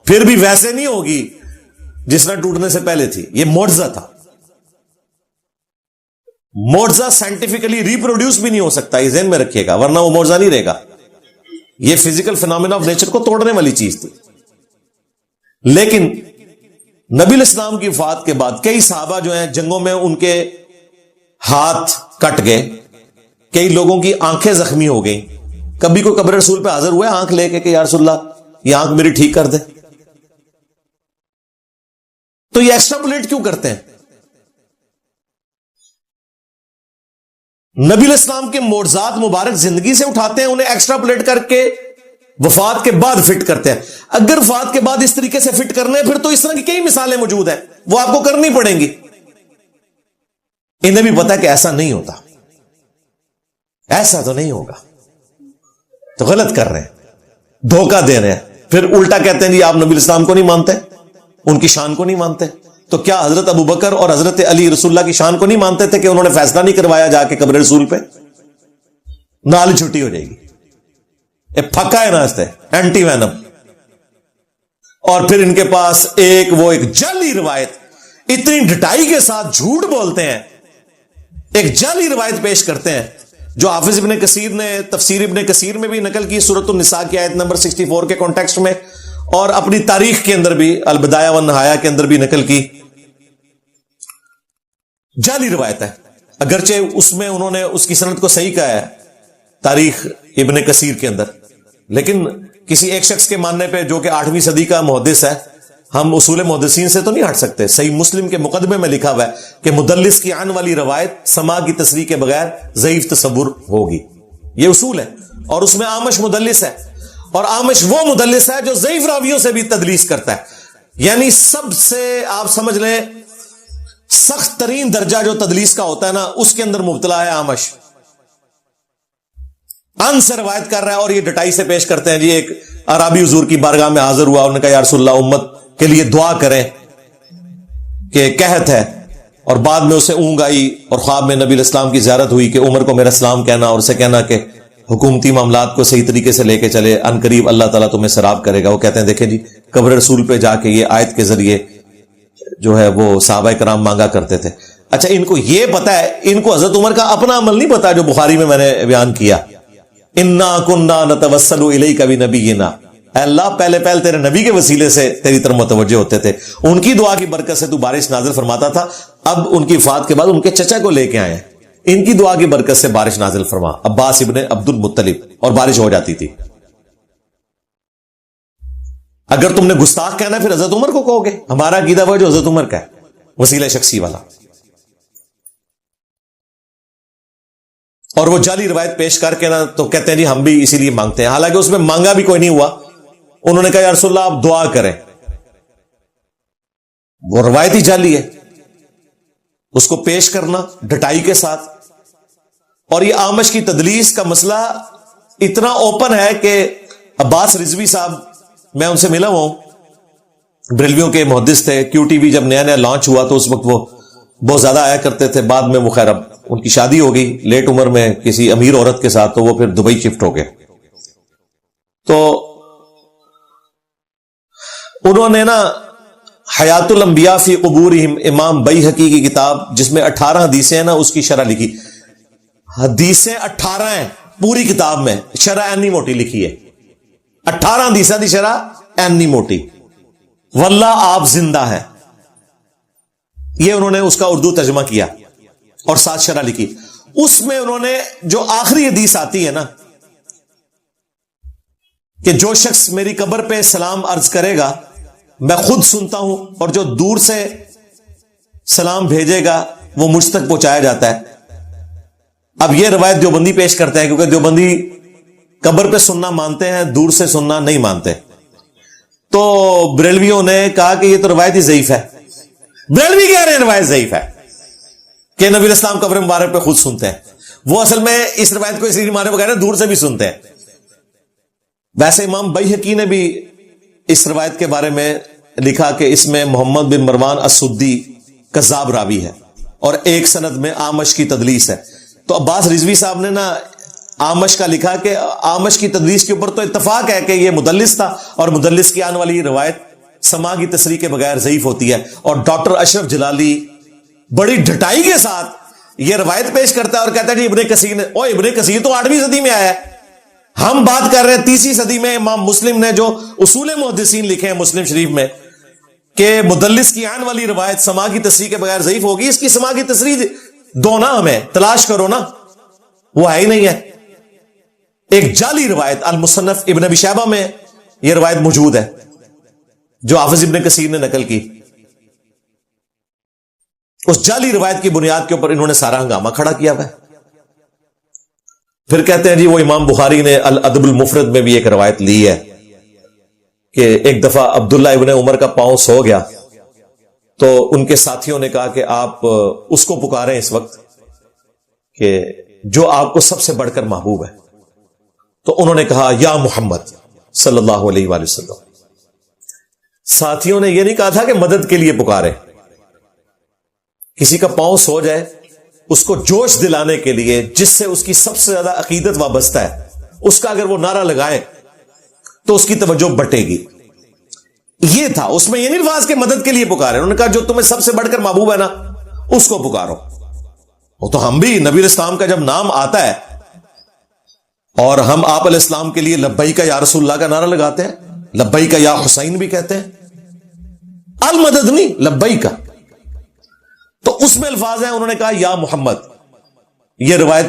پھر بھی ویسے نہیں ہوگی جس طرح ٹوٹنے سے پہلے تھی. یہ معجزہ تھا, معجزہ سائنٹیفکلی ریپروڈیوس بھی نہیں ہو سکتا, یہ ذہن میں رکھیے گا, ورنہ وہ معجزہ نہیں رہے گا. یہ فزیکل فینومینا آف نیچر کو توڑنے والی چیز تھی. لیکن نبی علیہ السلام کی وفات کے بعد کئی صحابہ جو ہیں جنگوں میں ان کے ہاتھ کٹ گئے, کئی لوگوں کی آنکھیں زخمی ہو گئیں. کبھی کوئی قبر رسول پہ حاضر ہوا ہے آنکھ لے کے یا رسول اللہ یہ آنکھ میری ٹھیک کر دے؟ تو یہ ایکسٹراپولیٹ کیوں کرتے ہیں؟ نبی علیہ السلام کے معجزات مبارک زندگی سے اٹھاتے ہیں, انہیں ایکسٹراپولیٹ کر کے وفات کے بعد فٹ کرتے ہیں. اگر وفات کے بعد اس طریقے سے فٹ کرنے پھر تو اس طرح کی کئی مثالیں موجود ہیں, وہ آپ کو کرنی پڑیں گی. انہیں بھی پتا کہ ایسا نہیں ہوتا, ایسا تو نہیں ہوگا, تو غلط کر رہے ہیں, دھوکہ دے رہے ہیں. پھر الٹا کہتے ہیں جی آپ نبی الاسلام کو نہیں مانتے, ان کی شان کو نہیں مانتے. تو کیا حضرت ابو بکر اور حضرت علی رسول اللہ کی شان کو نہیں مانتے تھے کہ انہوں نے فیصلہ نہیں کروایا جا کے قبر رسول پہ؟ نال چھٹی ہو جائے گی, پھکا ہے ناستے اینٹی وینم. اور پھر ان کے پاس ایک جعلی روایت, اتنی ڈٹائی کے ساتھ جھوٹ بولتے ہیں, ایک جعلی روایت پیش کرتے ہیں جو حافظ ابن کثیر نے تفسیر ابن کثیر میں بھی نقل کی, سورۃ النساء کی آیت نمبر 64 کے کانٹیکسٹ میں, اور اپنی تاریخ کے اندر بھی البدایہ والنہایہ کے اندر بھی نقل کی. جعلی روایت ہے, اگرچہ اس میں انہوں نے اس کی سند کو صحیح کہا ہے تاریخ ابن کثیر کے اندر, لیکن کسی ایک شخص کے ماننے پہ جو کہ 8ویں صدی کا محدث ہے, ہم اصول محدثین سے تو نہیں ہٹ سکتے. صحیح مسلم کے مقدمے میں لکھا ہوا ہے کہ مدلس کی عن والی روایت سما کی تصریح کے بغیر ضعیف تصور ہوگی, یہ اصول ہے. اور اس میں آمش مدلس ہے, اور آمش وہ مدلس ہے جو ضعیف راویوں سے بھی تدلیس کرتا ہے. یعنی سب سے آپ سمجھ لیں سخت ترین درجہ جو تدلیس کا ہوتا ہے نا, اس کے اندر مبتلا ہے آمش. ان سے روایت کر رہا ہے اور یہ ڈٹائی سے پیش کرتے ہیں. جی ایک عربی حضور کی بارگاہ میں حاضر ہوا, انہوں نے کہا یا رسول اللہ امت کے لیے دعا کریں کہ قحط ہے, اور بعد میں اسے اونگ آئی اور خواب میں نبی الاسلام کی زیارت ہوئی کہ عمر کو میرا سلام کہنا اور اسے کہنا کہ حکومتی معاملات کو صحیح طریقے سے لے کے چلے, ان قریب اللہ تعالیٰ تمہیں سراب کرے گا. وہ کہتے ہیں دیکھیں جی قبر رسول پہ جا کے یہ آیت کے ذریعے جو ہے وہ صحابہ کرام مانگا کرتے تھے. اچھا ان کو یہ پتا ہے, ان کو حضرت عمر کا اپنا عمل نہیں پتا جو بخاری میں نے بیان کیا, انا کننا نتوسل الیک بنبینا, اے اللہ پہلے تیرے نبی کے وسیلے سے تیری طرف متوجہ ہوتے تھے, ان کی دعا کی برکت سے تو بارش نازل فرماتا تھا. اب ان کی وفات کے بعد ان کے چچا کو لے کے آئے, ان کی دعا کی برکت سے بارش نازل فرما, عباس ابن عبد المطلب, اور بارش ہو جاتی تھی. اگر تم نے گستاخ کہنا ہے پھر حضرت عمر کو کہو گے, ہمارا عقیدہ وہ جو حضرت عمر کا ہے, وسیلہ شخصی والا. اور وہ جعلی روایت پیش کر کے نا تو کہتے ہیں جی ہم بھی اسی لیے مانگتے ہیں, حالانکہ اس میں مانگا بھی کوئی نہیں ہوا. انہوں نے کہا یا رسول اللہ آپ دعا کریں, وہ روایت ہی جعلی ہے, اس کو پیش کرنا ڈٹائی کے ساتھ. اور یہ آمش کی تدلیس کا مسئلہ اتنا اوپن ہے کہ عباس رضوی صاحب, میں ان سے ملا ہوا ہوں, بریلویوں کے محدث تھے. کیو ٹی وی جب نیا نیا لانچ ہوا تو اس وقت وہ بہت زیادہ آیا کرتے تھے. بعد میں وہ خیر اب ان کی شادی ہو گئی لیٹ عمر میں کسی امیر عورت کے ساتھ, تو وہ پھر دبئی شفٹ ہو گئے. تو انہوں نے نا حیات الانبیاء فی قبورہم امام بیہقی کی کتاب جس میں 18 حدیثیں ہیں نا اس کی شرح لکھی. حدیثیں 18 ہیں پوری کتاب میں, شرح اینی موٹی لکھی ہے. 18 حدیثیں دی شرح اینی موٹی. واللہ آپ زندہ ہے, یہ انہوں نے اس کا اردو ترجمہ کیا اور ساتھ شرح لکھی. اس میں انہوں نے جو آخری حدیث آتی ہے نا کہ جو شخص میری قبر پہ سلام عرض کرے گا میں خود سنتا ہوں, اور جو دور سے سلام بھیجے گا وہ مجھ تک پہنچایا جاتا ہے. اب یہ روایت دیوبندی پیش کرتے ہیں, کیونکہ دیوبندی قبر پہ سننا مانتے ہیں, دور سے سننا نہیں مانتے. تو بریلویوں نے کہا کہ یہ تو روایت ہی ضعیف ہے. بریلوی کہہ رہے ہیں روایت ضعیف ہے کہ نبی اسلام قبر مبارک پہ خود سنتے ہیں. وہ اصل میں اس روایت کو اس لیے مانے بغیر دور سے بھی سنتے ہیں. ویسے امام بیہقی نے بھی اس روایت کے بارے میں لکھا کہ اس میں محمد بن مروان السدی کذاب راوی ہے اور ایک سند میں آمش کی تدلیس ہے. تو عباس رضوی صاحب نے نا آمش کا لکھا کہ آمش کی تدلیس کے اوپر تو اتفاق ہے کہ یہ مدلس تھا, اور مدلس کی آنے والی روایت سما کی تصریح کے بغیر ضعیف ہوتی ہے. اور ڈاکٹر اشرف جلالی بڑی ڈٹائی کے ساتھ یہ روایت پیش کرتا ہے اور کہتا ہے جی ابن کثیر نے, ابن کثیر تو 8ویں صدی میں آیا ہے, ہم بات کر رہے ہیں 30ویں صدی میں. امام مسلم نے جو اصول محدثین لکھے ہیں مسلم شریف میں کہ مدلس کی آن والی روایت سما کی تصریح کے بغیر ضعیف ہوگی, اس کی سما کی تصریح دو نا, ہمیں تلاش کرو نا, وہ ہے ہی نہیں ہے. ایک جعلی روایت المصنف ابن ابی شیبہ میں یہ روایت موجود ہے جو حافظ ابن کثیر نے نقل کی. اس جعلی روایت کی بنیاد کے اوپر انہوں نے سارا ہنگامہ کھڑا کیا ہوا ہے. پھر کہتے ہیں جی وہ امام بخاری نے الادب المفرد میں بھی ایک روایت لی ہے کہ ایک دفعہ عبداللہ ابن عمر کا پاؤں سو گیا تو ان کے ساتھیوں نے کہا کہ آپ اس کو پکاریں اس وقت کہ جو آپ کو سب سے بڑھ کر محبوب ہے. تو انہوں نے کہا یا محمد صلی اللہ علیہ وآلہ وسلم. ساتھیوں نے یہ نہیں کہا تھا کہ مدد کے لیے پکارے. کسی کا پاؤں سو جائے اس کو جوش دلانے کے لیے جس سے اس کی سب سے زیادہ عقیدت وابستہ ہے, اس کا اگر وہ نعرہ لگائے تو اس کی توجہ بٹے گی. یہ تھا, اس میں یہ نہیں الفاظ کہ مدد کے لیے پکارے. انہوں نے کہا جو تمہیں سب سے بڑھ کر محبوب ہے نا اس کو پکارو. وہ تو ہم بھی نبی اسلام کا جب نام آتا ہے اور ہم آپ علیہ السلام کے لیے لبیک یا رسول اللہ کا نعرہ لگاتے ہیں, لبیک یا حسین بھی کہتے ہیں, المدد نہیں لبیک. تو اس میں الفاظ ہیں, انہوں نے کہا یا محمد. یہ روایت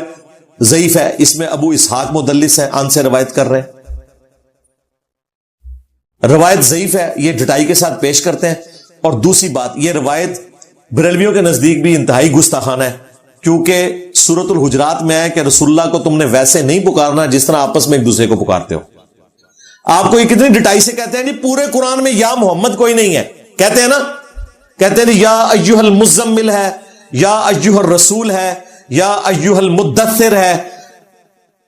ضعیف ہے, اس میں ابو اسحاق مدلس ہے, ان سے روایت کر رہے ہیں. روایت ضعیف ہے, یہ ڈٹائی کے ساتھ پیش کرتے ہیں. اور دوسری بات, یہ روایت بریلویوں کے نزدیک بھی انتہائی گستاخانہ ہے, کیونکہ سورۃ الحجرات میں ہے کہ رسول اللہ کو تم نے ویسے نہیں پکارنا جس طرح آپس میں ایک دوسرے کو پکارتے ہو. آپ کو یہ کتنی ڈٹائی سے کہتے ہیں جی پورے قرآن میں یا محمد کوئی نہیں ہے, کہتے ہیں نا, کہتے ہیں یا ایھا المزمل ہے, یا ایھا الرسول ہے, یا ایھا المدثر ہے,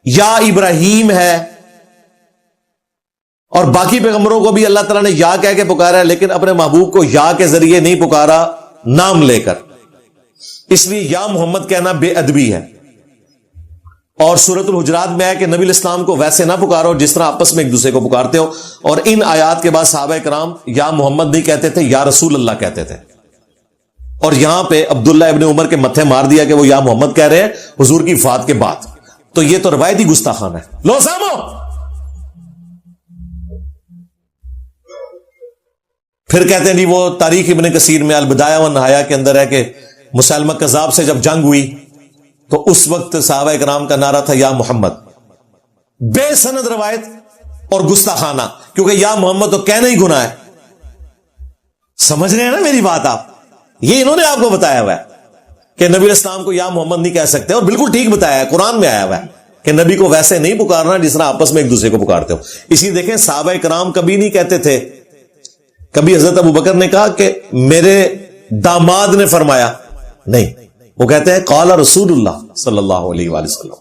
یا ابراہیم ہے, اور باقی پیغمبروں کو بھی اللہ تعالیٰ نے یا کہہ کے پکارا ہے, لیکن اپنے محبوب کو یا کے ذریعے نہیں پکارا, نام لے کر. اس لیے یا محمد کہنا بے ادبی ہے. اور سورۃ الحجرات میں ہے کہ نبی الاسلام کو ویسے نہ پکارو جس طرح آپس میں ایک دوسرے کو پکارتے ہو. اور ان آیات کے بعد صحابہ کرام یا محمد نہیں کہتے تھے, یا رسول اللہ کہتے تھے. اور یہاں پہ عبداللہ ابن عمر کے متھے مار دیا کہ وہ یا محمد کہہ رہے ہیں حضور کی وفات کے بعد. تو یہ تو روایتی گستاخانہ ہے. لو سامو. پھر کہتے ہیں جی وہ تاریخ ابن کثیر میں البدایہ والنہایہ کے اندر ہے کہ مسلمہ کذاب سے جب جنگ ہوئی تو اس وقت صحابہ کرام کا نعرہ تھا یا محمد. بے سند روایت اور گستاخانہ, کیونکہ یا محمد تو کہنا ہی گناہ ہے. سمجھ رہے ہیں نا میری بات آپ؟ یہ انہوں نے آپ کو بتایا ہوا ہے کہ نبی اسلام کو یا محمد نہیں کہہ سکتے, اور بالکل ٹھیک بتایا ہے, قرآن میں آیا ہوا ہے کہ نبی کو ویسے نہیں پکارنا جس طرح آپس میں ایک دوسرے کو پکارتے ہو. اسی دیکھیں صحابہ کرام کبھی نہیں کہتے تھے, کبھی حضرت ابو بکر نے کہا کہ میرے داماد نے فرمایا, نہیں, وہ کہتے ہیں قال رسول اللہ صلی اللہ علیہ وآلہ وسلم.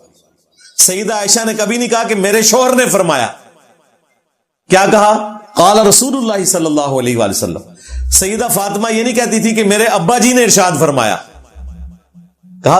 سیدہ عائشہ نے کبھی نہیں کہا کہ میرے شوہر نے فرمایا, کیا کہا؟ قال رسول اللہ صلی اللہ علیہ وآلہ وسلم. سیدہ فاطمہ یہ نہیں کہتی تھی کہ میرے ابا جی نے ارشاد فرمایا, کہا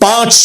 5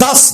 10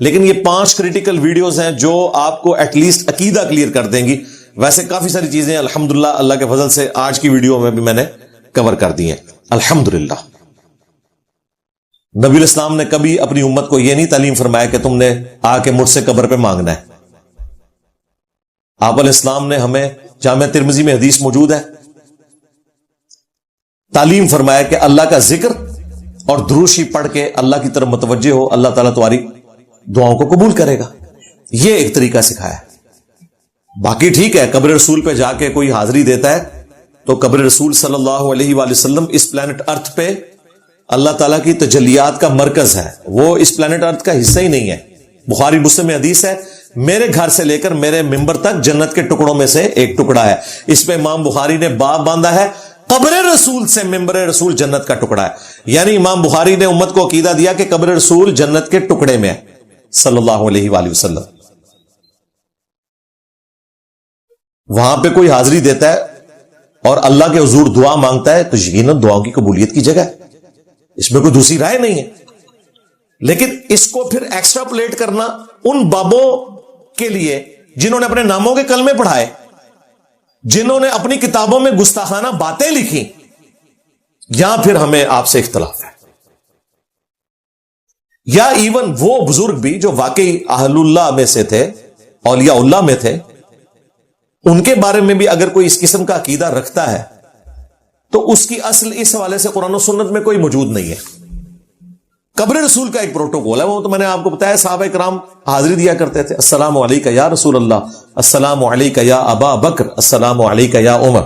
لیکن یہ 5 کریٹیکل ویڈیوز ہیں جو آپ کو ایٹ لیسٹ عقیدہ کلیئر کر دیں گی. ویسے کافی ساری چیزیں الحمدللہ اللہ کے فضل سے آج کی ویڈیو میں بھی میں نے کور کر دی ہیں الحمدللہ. نبی الاسلام نے کبھی اپنی امت کو یہ نہیں تعلیم فرمایا کہ تم نے آ کے مجھ سے قبر پہ مانگنا ہے. آپ علیہ السلام نے ہمیں جامع ترمذی میں حدیث موجود ہے تعلیم فرمایا کہ اللہ کا ذکر اور دروشی پڑھ کے اللہ کی طرف متوجہ ہو, اللہ تعالیٰ تمہاری دعاؤں کو قبول کرے گا. یہ ایک طریقہ سکھایا ہے. باقی ٹھیک ہے قبر رسول پہ جا کے کوئی حاضری دیتا ہے تو قبر رسول صلی اللہ علیہ وآلہ وسلم اس پلانٹ ارتھ پہ اللہ تعالیٰ کی تجلیات کا مرکز ہے, وہ اس پلانٹ ارتھ کا حصہ ہی نہیں ہے. بخاری مسلم میں حدیث ہے میرے گھر سے لے کر میرے ممبر تک جنت کے ٹکڑوں میں سے ایک ٹکڑا ہے. اس پہ امام بخاری نے باب باندھا ہے قبر رسول سے ممبر رسول جنت کا ٹکڑا ہے. یعنی امام بخاری نے امت کو عقیدہ دیا کہ قبر رسول جنت کے ٹکڑے میں ہے صلی اللہ علیہ وآلہ وسلم. وہاں پہ کوئی حاضری دیتا ہے اور اللہ کے حضور دعا مانگتا ہے تو یقیناً دعاؤں کی قبولیت کی جگہ ہے, اس میں کوئی دوسری رائے نہیں ہے. لیکن اس کو پھر ایکسٹرا پلیٹ کرنا ان بابوں کے لیے جنہوں نے اپنے ناموں کے کلمے پڑھائے, جنہوں نے اپنی کتابوں میں گستاخانہ باتیں لکھی, یا پھر ہمیں آپ سے اختلاف ہے. یا ایون وہ بزرگ بھی جو واقعی اہل اللہ میں سے تھے, اولیاء اللہ میں تھے, ان کے بارے میں بھی اگر کوئی اس قسم کا عقیدہ رکھتا ہے تو اس کی اصل اس حوالے سے قرآن و سنت میں کوئی موجود نہیں ہے. قبر رسول کا ایک پروٹوکول ہے, وہ تو میں نے آپ کو بتایا صحابہ کرام حاضری دیا کرتے تھے, السلام علیکہ یا رسول اللہ, السلام علیکہ یا ابا بکر, السلام علیکہ یا عمر.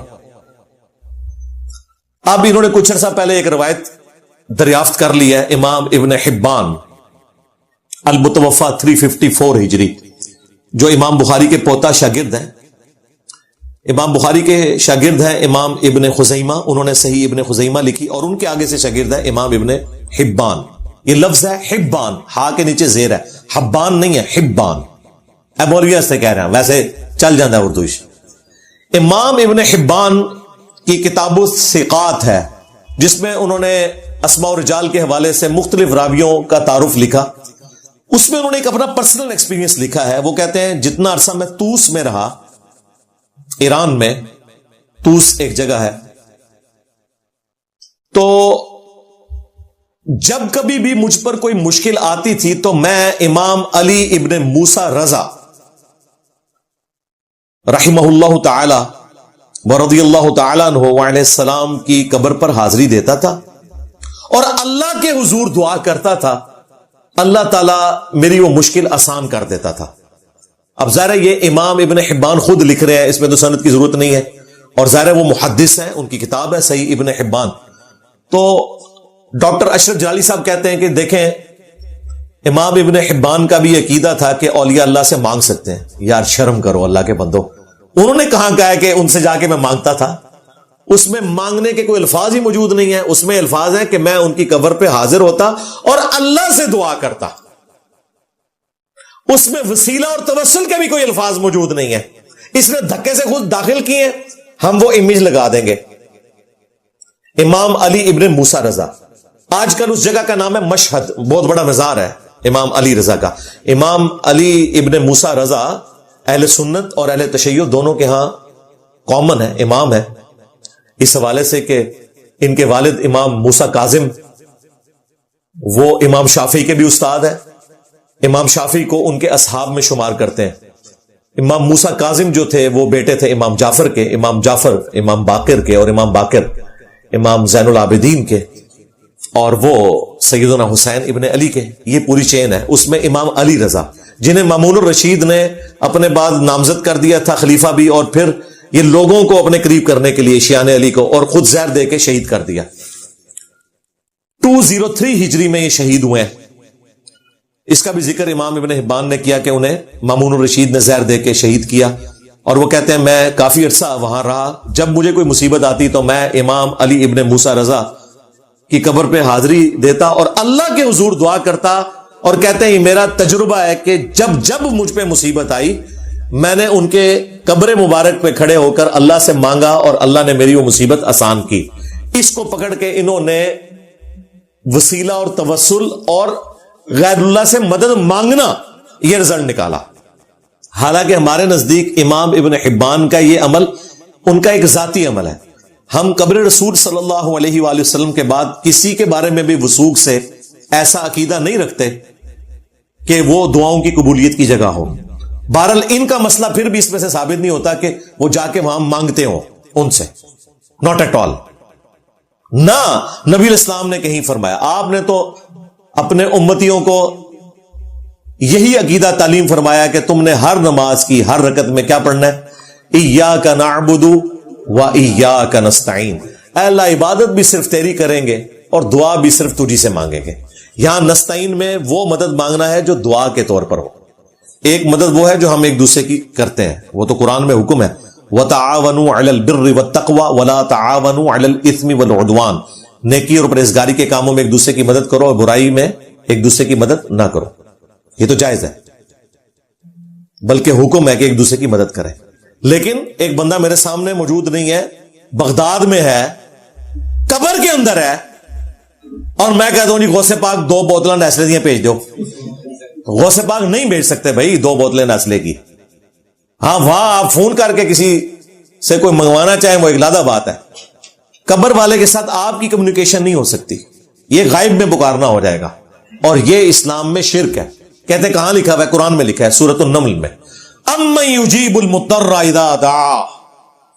اب انہوں نے کچھ عرصہ پہلے ایک روایت دریافت کر لی ہے امام ابن حبان المتوفا 354 ہجری, جو امام بخاری کے پوتا شاگرد ہیں. امام بخاری کے شاگرد ہیں امام ابن خزیمہ, انہوں نے صحیح ابن خزیمہ لکھی, اور ان کے آگے سے شاگرد ہے امام ابن حبان. یہ لفظ ہے حبان, ہا کے نیچے زیر ہے, حبان نہیں ہے حبان. مولوی سے کہہ رہے ہیں, ویسے چل جاتا ہے اردوش. امام ابن حبان کی کتاب الثقات ہے جس میں انہوں نے اسماء و رجال کے حوالے سے مختلف راویوں کا تعارف لکھا. اس میں انہوں نے ایک اپنا پرسنل ایکسپیرینس لکھا ہے. وہ کہتے ہیں جتنا عرصہ میں توس میں رہا, ایران میں توس ایک جگہ ہے, تو جب کبھی بھی مجھ پر کوئی مشکل آتی تھی تو میں امام علی ابن موسیٰ رضا رحمہ اللہ تعالی ورضی اللہ تعالی عنہ وعلیہ السلام کی قبر پر حاضری دیتا تھا اور اللہ کے حضور دعا کرتا تھا, اللہ تعالیٰ میری وہ مشکل آسان کر دیتا تھا. اب ظاہر ہے یہ امام ابن حبان خود لکھ رہے ہیں, اس میں تو سند کی ضرورت نہیں ہے, اور ظاہر ہے وہ محدث ہیں, ان کی کتاب ہے صحیح ابن حبان. تو ڈاکٹر اشرف جلالی صاحب کہتے ہیں کہ دیکھیں امام ابن حبان کا بھی عقیدہ تھا کہ اولیاء اللہ سے مانگ سکتے ہیں. یار شرم کرو اللہ کے بندو, انہوں نے کہاں کہا ہے کہ ان سے جا کے میں مانگتا تھا؟ اس میں مانگنے کے کوئی الفاظ ہی موجود نہیں ہے. اس میں الفاظ ہیں کہ میں ان کی قبر پہ حاضر ہوتا اور اللہ سے دعا کرتا. اس میں وسیلہ اور توسل کے بھی کوئی الفاظ موجود نہیں ہے. اس نے دھکے سے خود داخل کیے ہیں, ہم وہ امیج لگا دیں گے. امام علی ابن موسیٰ رضا, آج کل اس جگہ کا نام ہے مشہد, بہت بڑا مزار ہے امام علی رضا کا. امام علی ابن موسیٰ رضا اہل سنت اور اہل تشیع دونوں کے ہاں کامن ہے, امام ہے, اس حوالے سے کہ ان کے والد امام موسیٰ کاظم وہ امام شافعی کے بھی استاد ہے. امام شافعی کو ان کے اصحاب میں شمار کرتے ہیں. امام موسیٰ کاظم جو تھے وہ بیٹے تھے امام جعفر کے, امام جعفر امام باقر کے, اور امام باقر امام زین العابدین کے, اور وہ سیدنا حسین ابن علی کے. یہ پوری چین ہے. اس میں امام علی رضا جنہیں مامون الرشید نے اپنے بعد نامزد کر دیا تھا خلیفہ بھی, اور پھر یہ لوگوں کو اپنے قریب کرنے کے لیے شیعان علی کو, اور خود زہر دے کے شہید کر دیا. 203 ہجری میں یہ شہید ہوئے ہیں. اس کا بھی ذکر امام ابن حبان نے کیا کہ انہیں مامون الرشید نے زہر دے کے شہید کیا, اور وہ کہتے ہیں میں کافی عرصہ وہاں رہا, جب مجھے کوئی مصیبت آتی تو میں امام علی ابن موسیٰ رضا کی قبر پہ حاضری دیتا اور اللہ کے حضور دعا کرتا, اور کہتے ہیں میرا تجربہ ہے کہ جب جب مجھ پہ مصیبت آئی میں نے ان کے قبر مبارک پہ کھڑے ہو کر اللہ سے مانگا اور اللہ نے میری وہ مصیبت آسان کی. اس کو پکڑ کے انہوں نے وسیلہ اور توسل اور غیر اللہ سے مدد مانگنا، یہ رزلٹ نکالا. حالانکہ ہمارے نزدیک امام ابن حبان کا یہ عمل ان کا ایک ذاتی عمل ہے. ہم قبر رسول صلی اللہ علیہ وآلہ وسلم کے بعد کسی کے بارے میں بھی وثوق سے ایسا عقیدہ نہیں رکھتے کہ وہ دعاؤں کی قبولیت کی جگہ ہو. بہرحال ان کا مسئلہ پھر بھی اس میں سے ثابت نہیں ہوتا کہ وہ جا کے وہاں مانگتے ہوں ان سے، ناٹ ایٹ آل. نہ نبی الاسلام نے کہیں فرمایا. آپ نے تو اپنے امتیوں کو یہی عقیدہ تعلیم فرمایا کہ تم نے ہر نماز کی ہر رکعت میں کیا پڑھنا ہے؟ ایاک نعبد و ایاک نستعین. اے اللہ عبادت بھی صرف تیری کریں گے اور دعا بھی صرف تجھی سے مانگیں گے. یہاں نستعین میں وہ مدد مانگنا ہے جو دعا کے طور پر ہو. ایک مدد وہ ہے جو ہم ایک دوسرے کی کرتے ہیں، وہ تو قرآن میں حکم ہے وَتَعَاوَنُوا عَلَى الْبِرِّ وَالتَّقْوَى وَلَا تَعَاوَنُوا عَلَى الْإِثْمِ وَالْعُدْوَانِ. نیکی اور پرہیزگاری کے کاموں میں ایک دوسرے کی مدد کرو اور برائی میں ایک دوسرے کی مدد نہ کرو. یہ تو جائز ہے، بلکہ حکم ہے کہ ایک دوسرے کی مدد کریں. لیکن ایک بندہ میرے سامنے موجود نہیں ہے، بغداد میں ہے، قبر کے اندر ہے، اور میں کہتا ہوں جی غوث پاک 2 بوتلیں نیسلے دیا بھیج دو. غوث پاک نہیں بھیج سکتے بھائی 2 بوتلیں نیسلے کی. ہاں وہاں آپ فون کر کے کسی سے کوئی منگوانا چاہیں وہ ایک علیحدہ بات ہے. قبر والے کے ساتھ آپ کی کمیونیکیشن نہیں ہو سکتی، یہ غائب میں پکارنا ہو جائے گا، اور یہ اسلام میں شرک ہے. کہتے ہیں کہاں لکھا ہوا ہے؟ قرآن میں لکھا ہے سورۃ النمل میں، امن یجیب المضطر اذا دعا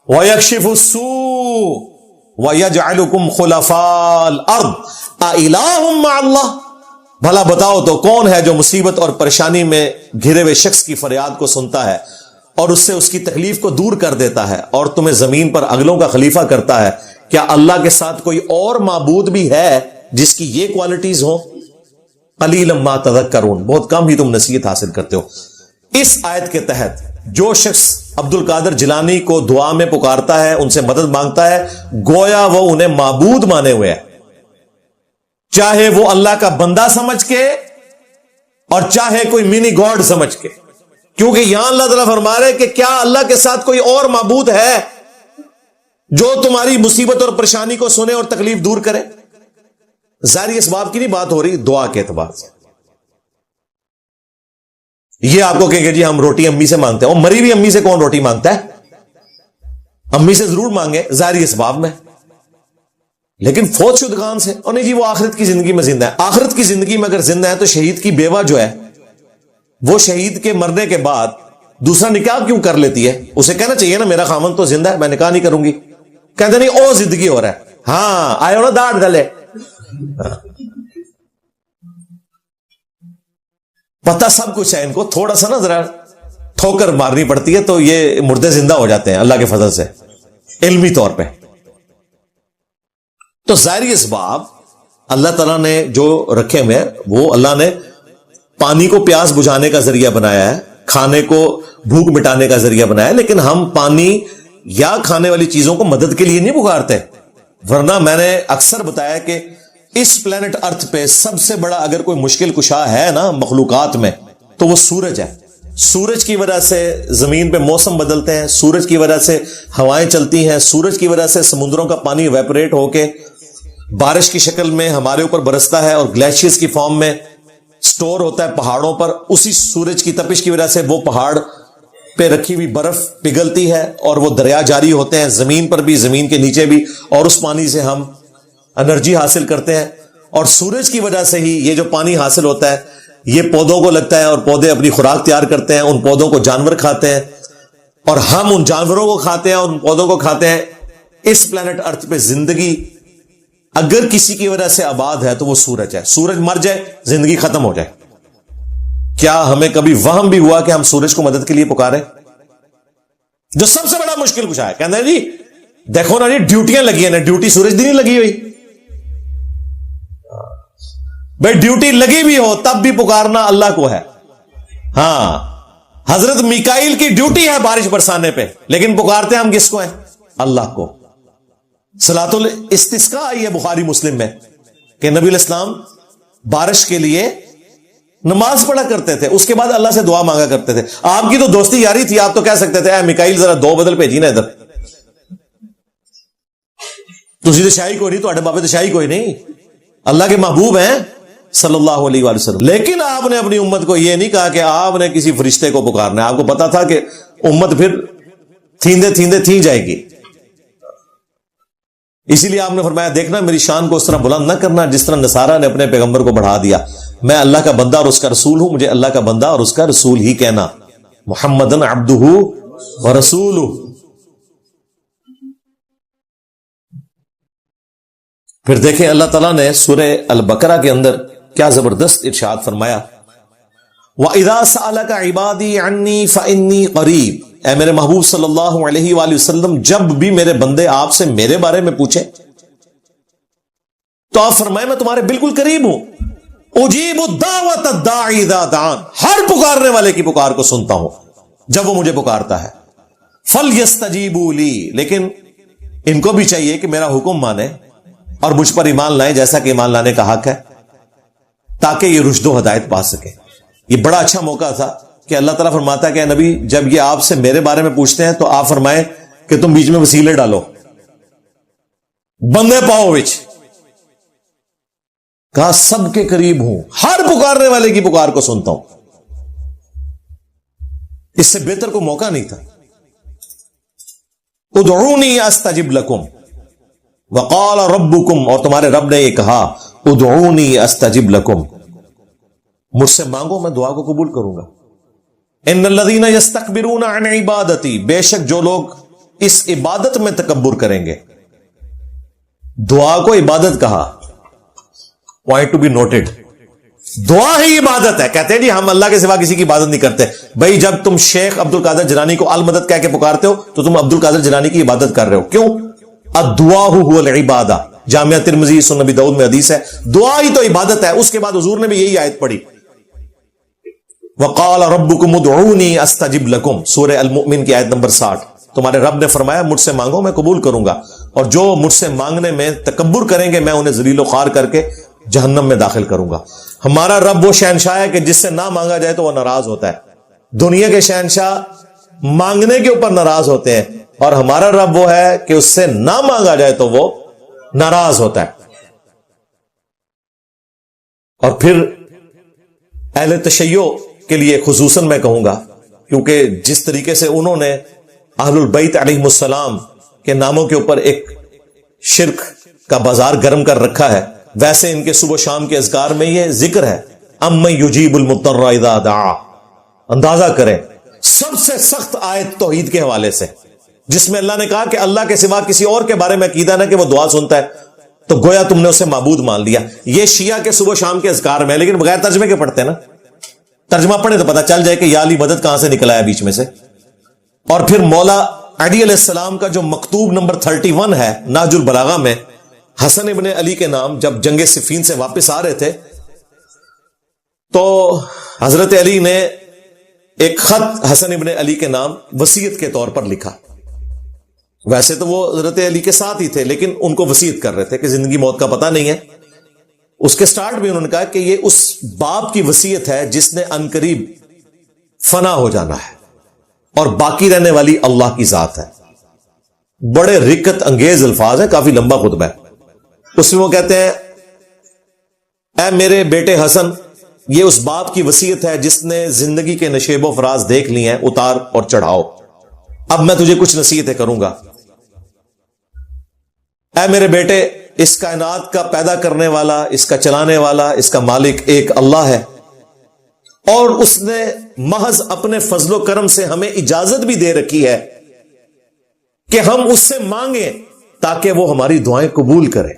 ویکشف السوء ویجعلکم خلفاء الارض االہ مع اللہ. بھلا بتاؤ تو کون ہے جو مصیبت اور پریشانی میں گھرے ہوئے شخص کی فریاد کو سنتا ہے اور اس سے اس کی تکلیف کو دور کر دیتا ہے اور تمہیں زمین پر اگلوں کا خلیفہ کرتا ہے؟ کیا اللہ کے ساتھ کوئی اور معبود بھی ہے جس کی یہ کوالٹیز ہوں؟ قلیلا ما تذکرون، بہت کم ہی تم نصیحت حاصل کرتے ہو. اس آیت کے تحت جو شخص عبد القادر جیلانی کو دعا میں پکارتا ہے، ان سے مدد مانگتا ہے، گویا وہ انہیں معبود مانے ہوئے ہے، چاہے وہ اللہ کا بندہ سمجھ کے اور چاہے کوئی منی گاڈ سمجھ کے. کیونکہ یہاں اللہ تعالیٰ فرما رہے کہ کیا اللہ کے ساتھ کوئی اور معبود ہے جو تمہاری مصیبت اور پریشانی کو سنے اور تکلیف دور کرے؟ ظاہری اسباب کی نہیں بات ہو رہی، دعا کے اعتبار سے. یہ آپ کو کہیں گے جی ہم روٹی امی سے مانگتے ہیں، اور مری بھی امی سے کون روٹی مانگتا ہے؟ امی سے ضرور مانگے ظاہری اسباب میں، لیکن فوت شدگان سے اور نہیں جی وہ آخرت کی زندگی میں زندہ ہے. آخرت کی زندگی میں اگر زندہ ہے تو شہید کی بیوہ جو ہے وہ شہید کے مرنے کے بعد دوسرا نکاح کیوں کر لیتی ہے؟ اسے کہنا چاہیے نا میرا خامن تو زندہ ہے، میں نکاح نہیں کروں گی. کہتے نہیں او زندگی ہو رہا ہے، ہاں آئے ہو نا داڑھ ڈلے. پتہ سب کچھ ہے ان کو، تھوڑا سا نا ذرا ٹھوکر مارنی پڑتی ہے تو یہ مردے زندہ ہو جاتے ہیں اللہ کے فضل سے علمی طور پہ. تو ظاہری اسباب اللہ تعالیٰ نے جو رکھے ہوئے ہیں وہ اللہ نے پانی کو پیاس بجھانے کا ذریعہ بنایا ہے، کھانے کو بھوک مٹانے کا ذریعہ بنایا ہے، لیکن ہم پانی یا کھانے والی چیزوں کو مدد کے لیے نہیں پکارتے. ورنہ میں نے اکثر بتایا کہ اس پلانٹ ارتھ پہ سب سے بڑا اگر کوئی مشکل کشا ہے نا مخلوقات میں تو وہ سورج ہے. سورج کی وجہ سے زمین پہ موسم بدلتے ہیں، سورج کی وجہ سے ہوائیں چلتی ہیں، سورج کی وجہ سے سمندروں کا پانی ایویپوریٹ ہو کے بارش کی شکل میں ہمارے اوپر برستا ہے اور گلیشیئرز کی فارم میں سٹور ہوتا ہے پہاڑوں پر. اسی سورج کی تپش کی وجہ سے وہ پہاڑ پہ رکھی ہوئی برف پگھلتی ہے اور وہ دریا جاری ہوتے ہیں زمین پر بھی، زمین کے نیچے بھی، اور اس پانی سے ہم انرجی حاصل کرتے ہیں. اور سورج کی وجہ سے ہی یہ جو پانی حاصل ہوتا ہے یہ پودوں کو لگتا ہے اور پودے اپنی خوراک تیار کرتے ہیں، ان پودوں کو جانور کھاتے ہیں اور ہم ان جانوروں کو کھاتے ہیں اور ان پودوں کو کھاتے ہیں. اس پلانٹ ارتھ پہ زندگی اگر کسی کی وجہ سے آباد ہے تو وہ سورج ہے. سورج مر جائے زندگی ختم ہو جائے. کیا ہمیں کبھی وہم بھی ہوا کہ ہم سورج کو مدد کے لیے پکارے؟ جو سب سے بڑا مشکل کچھ ہے، کہتے ہیں جی دیکھو نا جی ڈیوٹیاں لگی ہیں نا، ڈیوٹی سورج دی نہیں لگی ہوئی. بھائی ڈیوٹی لگی بھی ہو تب بھی پکارنا اللہ کو ہے. ہاں حضرت میکائیل کی ڈیوٹی ہے بارش برسانے پہ، لیکن پکارتے ہم کس کو ہیں؟ اللہ کو. صلاۃ الاستسقاء آئی ہے بخاری مسلم میں کہ نبی علیہ السلام بارش کے لیے نماز پڑھا کرتے تھے، اس کے بعد اللہ سے دعا مانگا کرتے تھے. آپ کی تو دوستی یاری تھی، آپ تو کہہ سکتے تھے اے میکائیل ذرا 2 بدل بھیجی نا ادھر. تسی تو شاہی کوئی نہیں، تو بابے تو شاہی کوئی نہیں، اللہ کے محبوب ہیں. صلی اللہ علیہ وآلہ وسلم. لیکن آپ نے اپنی امت کو یہ نہیں کہا کہ آپ نے کسی فرشتے کو پکارنا ہے. آپ کو پتا تھا کہ امت پھر تھیندے تھیندے تھی جائے گی. اسی لیے آپ نے فرمایا دیکھنا میری شان کو اس طرح بلند نہ کرنا جس طرح نصارہ نے اپنے پیغمبر کو بڑھا دیا. میں اللہ کا بندہ اور اس کا رسول ہوں, مجھے اللہ کا بندہ اور اس کا رسول ہی کہنا. محمدن عبدہ ورسولہ. پھر دیکھیں اللہ تعالیٰ نے سورہ البقرہ کے اندر کیا زبردست ارشاد فرمایا, وَإِذَا سَأَلَكَ عِبَادِي عَنِّي فَإِنِّي قَرِيبٌ. اے میرے محبوب صلی اللہ علیہ وآلہ وسلم, جب بھی میرے بندے آپ سے میرے بارے میں پوچھیں تو آپ فرمائیں میں تمہارے بالکل قریب ہوں. اجیب الدعوۃ الداعی اذا دعان. ہر پکارنے والے کی پکار کو سنتا ہوں جب وہ مجھے پکارتا ہے. فَلْيَسْتَجِيبُوا لِي. لیکن ان کو بھی چاہیے کہ میرا حکم مانے اور مجھ پر ایمان لائیں جیسا کہ ایمان لانے کا حق ہے, تاکہ یہ رشد و ہدایت پا سکے. یہ بڑا اچھا موقع تھا کہ اللہ تعالیٰ فرماتا ہے کہ نبی جب یہ آپ سے میرے بارے میں پوچھتے ہیں تو آپ فرمائیں کہ تم بیچ میں وسیلے ڈالو, بندے پاؤ وچ. کہا سب کے قریب ہوں, ہر پکارنے والے کی پکار کو سنتا ہوں. اس سے بہتر کو موقع نہیں تھا. ادعونی استجب لکم وقال ربکم. اور تمہارے رب نے یہ کہا ادعونی استجب لکم, مجھ سے مانگو میں دعا کو قبول کروں گا. ان الذین یستکبرون عن عبادتی. بے شک جو لوگ اس عبادت میں تکبر کریں گے. دعا کو عبادت کہا, پوائنٹ ٹو بی نوٹڈ. دعا ہی عبادت ہے. کہتے ہیں جی ہم اللہ کے سوا کسی کی عبادت نہیں کرتے. بھائی جب تم شیخ عبد القادر جیلانی کو المدد کہہ کے پکارتے ہو تو تم عبد القادر جیلانی کی عبادت کر رہے ہو. کیوں؟ الدعاء هو العبادہ. جامعہ ترمذی سنن نبی داؤد میں حدیث ہے, دعا ہی تو عبادت ہے. اس کے بعد حضور نے بھی یہی آیت پڑھی, وقال ربکم ادعونی استجب لکم, سورہ المؤمن کی آیت نمبر 60. تمہارے رب نے فرمایا مجھ سے مانگو میں قبول کروں گا, اور جو مجھ سے مانگنے میں تکبر کریں گے میں انہیں ذلیل و خوار کر کے جہنم میں داخل کروں گا. ہمارا رب وہ شہنشاہ ہے کہ جس سے نہ مانگا جائے تو وہ ناراض ہوتا ہے. دنیا کے شہنشاہ مانگنے کے اوپر ناراض ہوتے ہیں, اور ہمارا رب وہ ہے کہ اس سے نہ مانگا جائے تو وہ ناراض ہوتا ہے. اور پھر اہل تشیع کے لیے خصوصاً میں کہوں گا, کیونکہ جس طریقے سے انہوں نے اہل البیت علیہم السلام کے ناموں کے اوپر ایک شرک کا بازار گرم کر رکھا ہے, ویسے ان کے صبح شام کے اذکار میں یہ ذکر ہے, امن یجیب المضطر اذا دعا. اندازہ کریں سب سے سخت آیت توحید کے حوالے سے, جس میں اللہ نے کہا کہ اللہ کے سوا کسی اور کے بارے میں عقیدہ نہ کہ وہ دعا سنتا ہے, تو گویا تم نے اسے معبود مان لیا. یہ شیعہ کے صبح شام کے اذکار میں, لیکن بغیر ترجمے کے پڑھتے ہیں نا. ترجمہ پڑھیں تو پتہ چل جائے کہ یا علی مدد کہاں سے نکلا ہے بیچ میں سے. اور پھر مولا علی علیہ السلام کا جو مکتوب نمبر 31 ہے نہج البلاغہ میں, حسن ابن علی کے نام جب جنگ صفین سے واپس آ رہے تھے تو حضرت علی نے ایک خط حسن ابن علی کے نام وصیت کے طور پر لکھا. ویسے تو وہ حضرت علی کے ساتھ ہی تھے, لیکن ان کو وصیت کر رہے تھے کہ زندگی موت کا پتہ نہیں ہے. اس کے سٹارٹ میں انہوں نے کہا کہ یہ اس باپ کی وصیت ہے جس نے عنقریب فنا ہو جانا ہے اور باقی رہنے والی اللہ کی ذات ہے. بڑے رکت انگیز الفاظ ہیں, کافی لمبا خطبہ ہے. اس میں وہ کہتے ہیں اے میرے بیٹے حسن, یہ اس باپ کی وصیت ہے جس نے زندگی کے نشیب و فراز دیکھ لی ہیں, اتار اور چڑھاؤ. اب میں تجھے کچھ نصیحتیں کروں گا. اے میرے بیٹے, اس کائنات کا پیدا کرنے والا, اس کا چلانے والا, اس کا مالک ایک اللہ ہے, اور اس نے محض اپنے فضل و کرم سے ہمیں اجازت بھی دے رکھی ہے کہ ہم اس سے مانگیں تاکہ وہ ہماری دعائیں قبول کرے.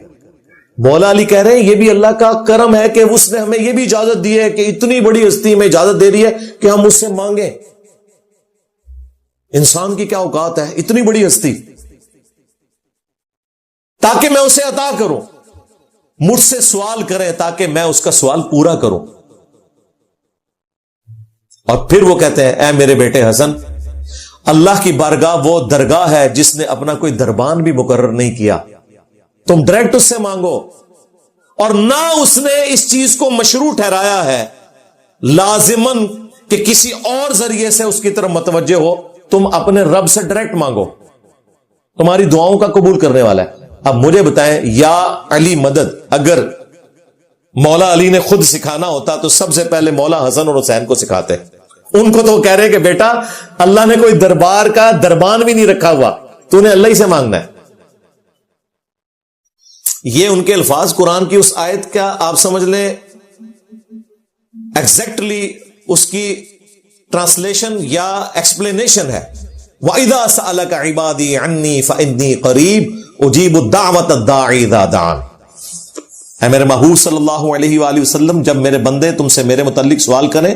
مولا علی کہہ رہے ہیں یہ بھی اللہ کا کرم ہے کہ اس نے ہمیں یہ بھی اجازت دی ہے کہ اتنی بڑی ہستی میں اجازت دے دی ہے کہ ہم اس سے مانگیں. انسان کی کیا اوقات ہے, اتنی بڑی ہستی, تاکہ میں اسے عطا کروں. مجھ سے سوال کریں تاکہ میں اس کا سوال پورا کروں. اور پھر وہ کہتے ہیں اے میرے بیٹے حسن, اللہ کی بارگاہ وہ درگاہ ہے جس نے اپنا کوئی دربان بھی مقرر نہیں کیا. تم ڈائریکٹ اس سے مانگو, اور نہ اس نے اس چیز کو مشروع ٹھہرایا ہے لازماً کہ کسی اور ذریعے سے اس کی طرف متوجہ ہو. تم اپنے رب سے ڈائریکٹ مانگو, تمہاری دعاؤں کا قبول کرنے والا ہے. اب مجھے بتائیں یا علی مدد, اگر مولا علی نے خود سکھانا ہوتا تو سب سے پہلے مولا حسن اور حسین کو سکھاتے. ان کو تو کہہ رہے کہ بیٹا اللہ نے کوئی دربار کا دربان بھی نہیں رکھا ہوا, تو نے اللہ ہی سے مانگنا ہے. یہ ان کے الفاظ قرآن کی اس آیت کا آپ سمجھ لیں ایگزیکٹلی اس کی ٹرانسلیشن یا ایکسپلینیشن ہے. وَإِذَا سَأَلَكَ عِبَادِي عَنِّي فَإِنِّي قَرِيبٌ أُجِيبُ الدَّعْوَةَ الدَّاعِي إِذَا دَعَانِ. اے میرے محبوب صلی اللہ علیہ وآلہ وسلم, جب میرے بندے تم سے میرے متعلق سوال کریں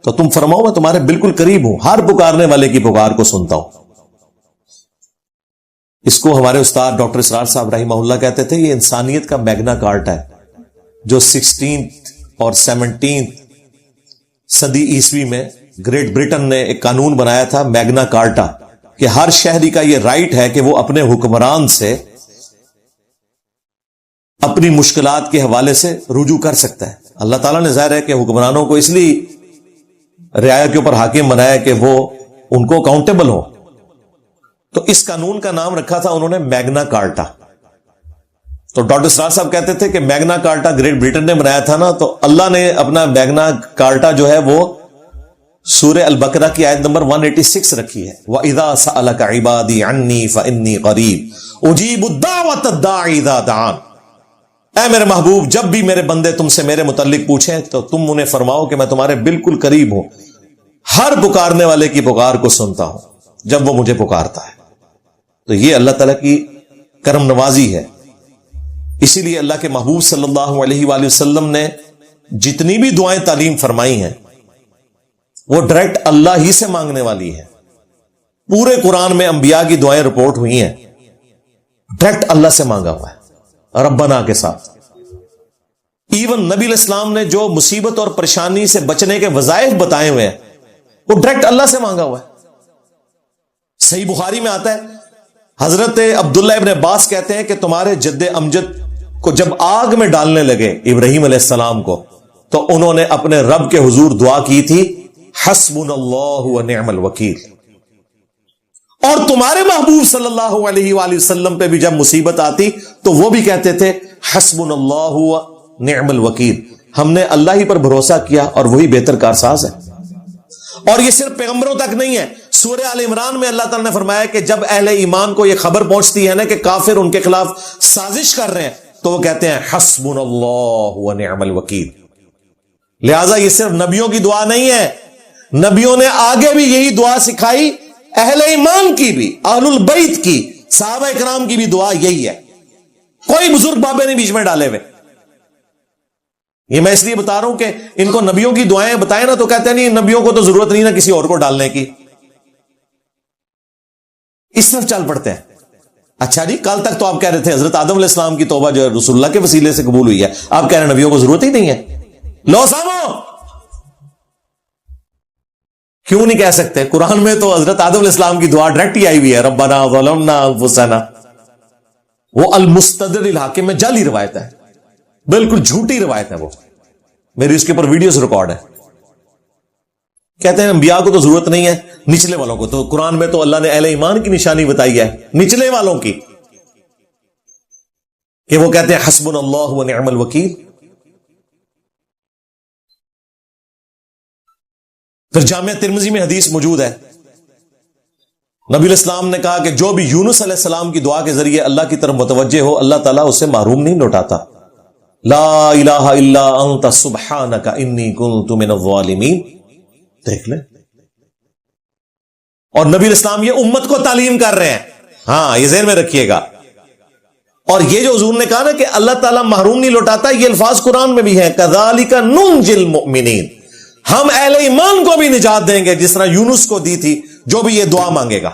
تو تم فرماؤ میں تمہارے بالکل قریب ہوں, ہر پکارنے والے کی پکار کو سنتا ہوں. اس کو ہمارے استاد ڈاکٹر اسرار صاحب رحمہ اللہ کہتے تھے یہ انسانیت کا میگنا کارٹا ہے, جو 16th اور 17th صدی عیسوی میں گریٹ برٹن نے ایک قانون بنایا تھا, میگنا کارٹا, کہ ہر شہری کا یہ رائٹ ہے کہ وہ اپنے حکمران سے اپنی مشکلات کے حوالے سے رجوع کر سکتا ہے. اللہ تعالیٰ نے ظاہر ہے کہ حکمرانوں کو اس لیے رعایا کے اوپر حاکم بنایا کہ وہ ان کو اکاؤنٹیبل ہو. تو اس قانون کا نام رکھا تھا انہوں نے میگنا کارٹا. تو ڈاکٹر اسرار صاحب کہتے تھے کہ میگنا کارٹا گریٹ برٹن نے بنایا تھا نا, تو اللہ نے اپنا میگنا کارٹا جو ہے وہ سورہ البقرہ کی آیت نمبر 186 رکھی ہے. وَإِذَا سَأَلَكَ عِبَادِي عَنِّي فَإِنِّي قَرِيبٌ أُجِيبُ الدَّعْوَةَ الدَّاعِي إِذَا دَعَانِ. اے میرے محبوب, جب بھی میرے بندے تم سے میرے متعلق پوچھیں تو تم انہیں فرماؤ کہ میں تمہارے بالکل قریب ہوں, ہر پکارنے والے کی پکار کو سنتا ہوں جب وہ مجھے پکارتا ہے. تو یہ اللہ تعالیٰ کی کرم نوازی ہے. اسی لیے اللہ کے محبوب صلی اللہ علیہ وآلہ وسلم نے جتنی بھی دعائیں تعلیم فرمائی ہیں وہ ڈائریکٹ اللہ ہی سے مانگنے والی ہیں. پورے قرآن میں انبیاء کی دعائیں رپورٹ ہوئی ہیں, ڈائریکٹ اللہ سے مانگا ہوا ہے ربنا کے ساتھ. ایون نبی علیہ السلام نے جو مصیبت اور پریشانی سے بچنے کے وظائف بتائے ہوئے ہیں وہ ڈائریکٹ اللہ سے مانگا ہوا ہے. صحیح بخاری میں آتا ہے, حضرت عبداللہ ابن عباس کہتے ہیں کہ تمہارے جد امجد کو جب آگ میں ڈالنے لگے ابراہیم علیہ السلام کو, تو انہوں نے اپنے رب کے حضور دعا کی تھی حسبنا اللہ ونعم الوکیل. اور تمہارے محبوب صلی اللہ علیہ وآلہ وسلم پہ بھی جب مصیبت آتی تو وہ بھی کہتے تھے حسبنا اللہ ونعم الوکیل, ہم نے اللہ ہی پر بھروسہ کیا اور وہی بہتر کارساز ہے. اور یہ صرف پیغمبروں تک نہیں ہے, سورہ آل عمران میں اللہ تعالیٰ نے فرمایا کہ جب اہل ایمان کو یہ خبر پہنچتی ہے نا کہ کافر ان کے خلاف سازش کر رہے ہیں تو وہ کہتے ہیں حسبنا اللہ ونعم الوکیل. لہذا یہ صرف نبیوں کی دعا نہیں ہے, نبیوں نے آگے بھی یہی دعا سکھائی, اہل ایمان کی بھی, اہل البیت کی, صحابہ اکرام کی بھی دعا یہی ہے. کوئی بزرگ بابے نہیں بیچ میں ڈالے ہوئے. یہ میں اس لیے بتا رہا ہوں کہ ان کو نبیوں کی دعائیں بتائیں نا تو کہتے ہیں نہیں نبیوں کو تو ضرورت نہیں نا کسی اور کو ڈالنے کی, اس طرف چل پڑتے ہیں. اچھا جی, کل تک تو آپ کہہ رہے تھے حضرت آدم علیہ السلام کی توبہ جو ہے رسول اللہ کے وسیلے سے قبول ہوئی ہے, آپ کہہ رہے ہیں نبیوں کو ضرورت ہی نہیں ہے. لو سامو, کیوں نہیں کہہ سکتے؟ قرآن میں تو حضرت آدم علیہ السلام کی دعا ڈائریکٹ ہی آئی ہوئی ہے, ربنا ظلمنا انفسنا. وہ المستدرک الحاکم میں جعلی روایت ہے, بالکل جھوٹی روایت ہے وہ, میری اس کے اوپر ویڈیوز ریکارڈ ہے. کہتے ہیں انبیاء کو تو ضرورت نہیں ہے, نچلے والوں کو. تو قرآن میں تو اللہ نے اہل ایمان کی نشانی بتائی ہے نچلے والوں کی, کہ وہ کہتے ہیں حسبنا اللہ ونعم الوکیل. پھر جامعہ ترمذی میں حدیث موجود ہے, نبی علیہ السلام نے کہا کہ جو بھی یونس علیہ السلام کی دعا کے ذریعے اللہ کی طرف متوجہ ہو اللہ تعالیٰ اسے محروم نہیں لوٹاتا. لا الہ الا انت سبحانک انی کنت من الظالمین. دیکھ لیں, اور نبی علیہ السلام یہ امت کو تعلیم کر رہے ہیں, ہاں یہ ذہن میں رکھیے گا. اور یہ جو حضور نے کہا نا کہ اللہ تعالیٰ محروم نہیں لوٹاتا, یہ الفاظ قرآن میں بھی ہیں, کذالک ننجی المؤمنین, ہم اہل ایمان کو بھی نجات دیں گے جس طرح یونس کو دی تھی جو بھی یہ دعا مانگے گا.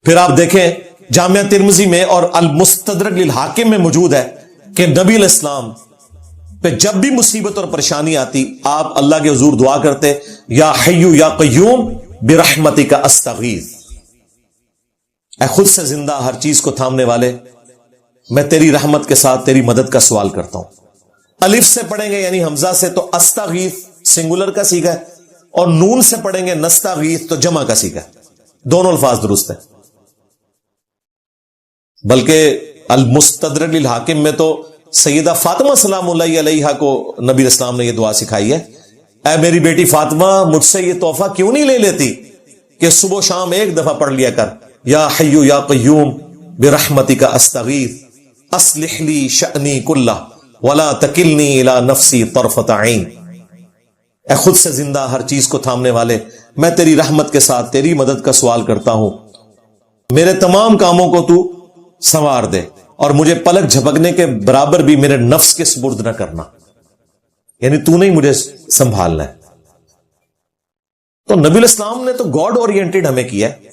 پھر آپ دیکھیں جامعہ ترمذی میں اور المستدرک للحاکم میں موجود ہے کہ نبی علیہ السلام پہ جب بھی مصیبت اور پریشانی آتی آپ اللہ کے حضور دعا کرتے, یا حی یا قیوم برحمتک استغیث, اے خود سے زندہ ہر چیز کو تھامنے والے میں تیری رحمت کے ساتھ تیری مدد کا سوال کرتا ہوں. الف سے پڑھیں گے یعنی حمزہ سے تو استغیث سنگولر کا صیغہ ہے, اور نون سے پڑھیں گے نستغیث تو جمع کا صیغہ ہے. دونوں الفاظ درست ہیں, بلکہ المستدرک للحاکم میں تو سیدہ فاطمہ سلام اللہ علیہا کو نبی اسلام نے یہ دعا سکھائی ہے، اے میری بیٹی فاطمہ مجھ سے یہ تحفہ کیوں نہیں لے لیتی کہ صبح و شام ایک دفعہ پڑھ لیا کر، یا حی یا قیوم برحمتک استغیث اصلح لی شأنی کلہ ولا تکلنی الی نفسی طرفۃ عین، اے خود سے زندہ ہر چیز کو تھامنے والے، میں تیری رحمت کے ساتھ تیری مدد کا سوال کرتا ہوں، میرے تمام کاموں کو تو سنوار دے اور مجھے پلک جھپکنے کے برابر بھی میرے نفس کے سپرد نہ کرنا، یعنی تو نہیں مجھے سنبھالنا ہے۔ تو نبی الاسلام نے تو گاڈ اورینٹڈ ہمیں کیا ہے۔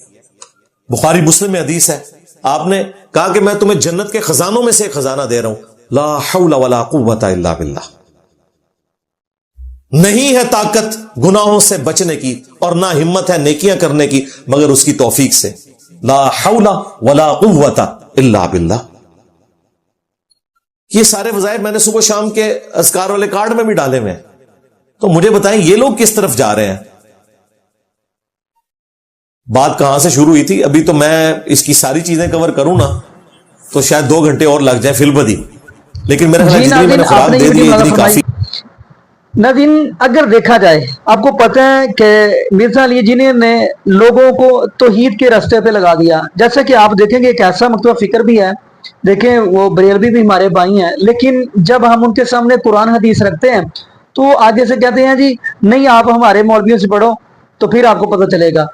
بخاری مسلم میں حدیث ہے، آپ نے کہا کہ میں تمہیں جنت کے خزانوں میں سے ایک خزانہ دے رہا ہوں، لا حول ولا قوت الا باللہ، نہیں ہے طاقت گناہوں سے بچنے کی اور نہ ہمت ہے نیکیاں کرنے کی مگر اس کی توفیق سے، لا حول ولا قوت الا باللہ۔ یہ سارے وظائف میں نے صبح شام کے اذکار والے کارڈ میں بھی ڈالے ہوئے ہیں، تو مجھے بتائیں یہ لوگ کس طرف جا رہے ہیں؟ بات کہاں سے شروع ہوئی تھی؟ ابھی تو میں اس کی ساری چیزیں کور کروں نا تو شاید 2 گھنٹے اور لگ جائیں فی البدی، لیکن میرا خیال ہے جتنی میں نے خوراک دے دی اتنی کافی۔ ناظرین اگر دیکھا جائے، آپ کو پتہ ہے کہ مرزا علی جنیہ نے لوگوں کو توحید کے راستے پہ لگا دیا، جیسا کہ آپ دیکھیں گے ایک ایسا مکتبہ فکر بھی ہے، دیکھیں وہ بریلوی بھی ہمارے بھائی ہیں، لیکن جب ہم ان کے سامنے قرآن حدیث رکھتے ہیں تو آگے سے کہتے ہیں جی نہیں آپ ہمارے مولویوں سے پڑھو تو پھر آپ کو پتہ چلے گا۔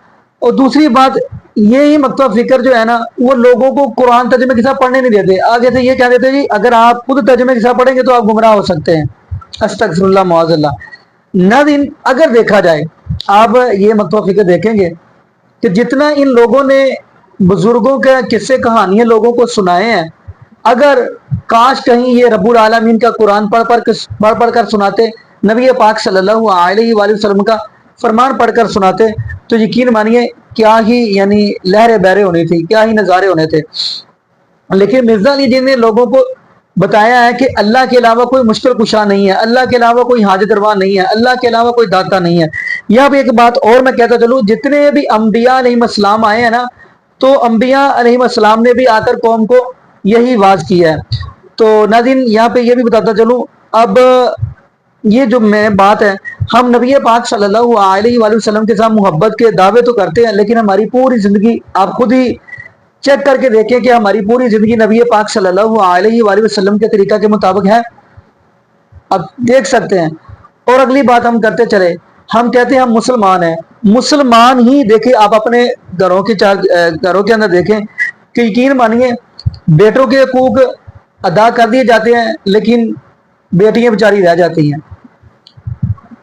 اور دوسری بات یہی مکتبہ فکر جو ہے نا وہ لوگوں کو قرآن ترجمے کے ساتھ پڑھنے نہیں دیتے، آگے سے یہ کہہ دیتے جی اگر آپ خود ترجمے کے ساتھ پڑھیں گے تو آپ گمراہ ہو سکتے ہیں، استغفر اللہ معاذ اللہ۔ ناظرین اگر دیکھا جائے، آپ یہ مکتبہ فکر دیکھیں گے کہ جتنا ان لوگوں نے بزرگوں کے قصے کہانیاں لوگوں کو سنائے ہیں، اگر کاش کہیں یہ رب العالمین کا قرآن پڑھ کر سناتے، نبی پاک صلی اللہ علیہ وآلہ وسلم کا فرمان پڑھ کر سناتے تو یقین مانیے کیا ہی یعنی لہریں بہریں ہونی تھی، کیا ہی نظارے ہونے تھے۔ لیکن مرزا علی جی نے لوگوں کو بتایا ہے کہ اللہ کے علاوہ کوئی مشکل کشا نہیں ہے، اللہ کے علاوہ کوئی حاجت روا نہیں ہے، اللہ کے علاوہ کوئی داتا نہیں ہے۔ یہاں پہ ایک بات اور میں کہتا چلوں، جتنے بھی انبیاء علیہ السلام آئے ہیں نا تو انبیاء علیہ السلام نے بھی آ کر قوم کو یہی واز کیا ہے۔ تو ناظرین یہاں پہ یہ بھی بتاتا چلوں، اب یہ جو میں بات ہے، ہم نبی پاک صلی اللہ علیہ وآلہ وسلم کے ساتھ محبت کے دعوے تو کرتے ہیں، لیکن ہماری پوری زندگی آپ خود ہی چیک کر کے دیکھیں کہ ہماری پوری زندگی نبی پاک صلی اللہ علیہ وآلہ وسلم کے طریقہ کے مطابق ہے؟ اب دیکھ سکتے ہیں۔ اور اگلی بات ہم کرتے چلے، ہم کہتے ہیں ہم مسلمان ہیں، مسلمان ہی دیکھیں آپ اپنے گھروں کے اندر دیکھیں کہ یقین مانیے بیٹوں کے حقوق ادا کر دیے جاتے ہیں لیکن بیٹیاں بیچاری رہ جاتی ہیں۔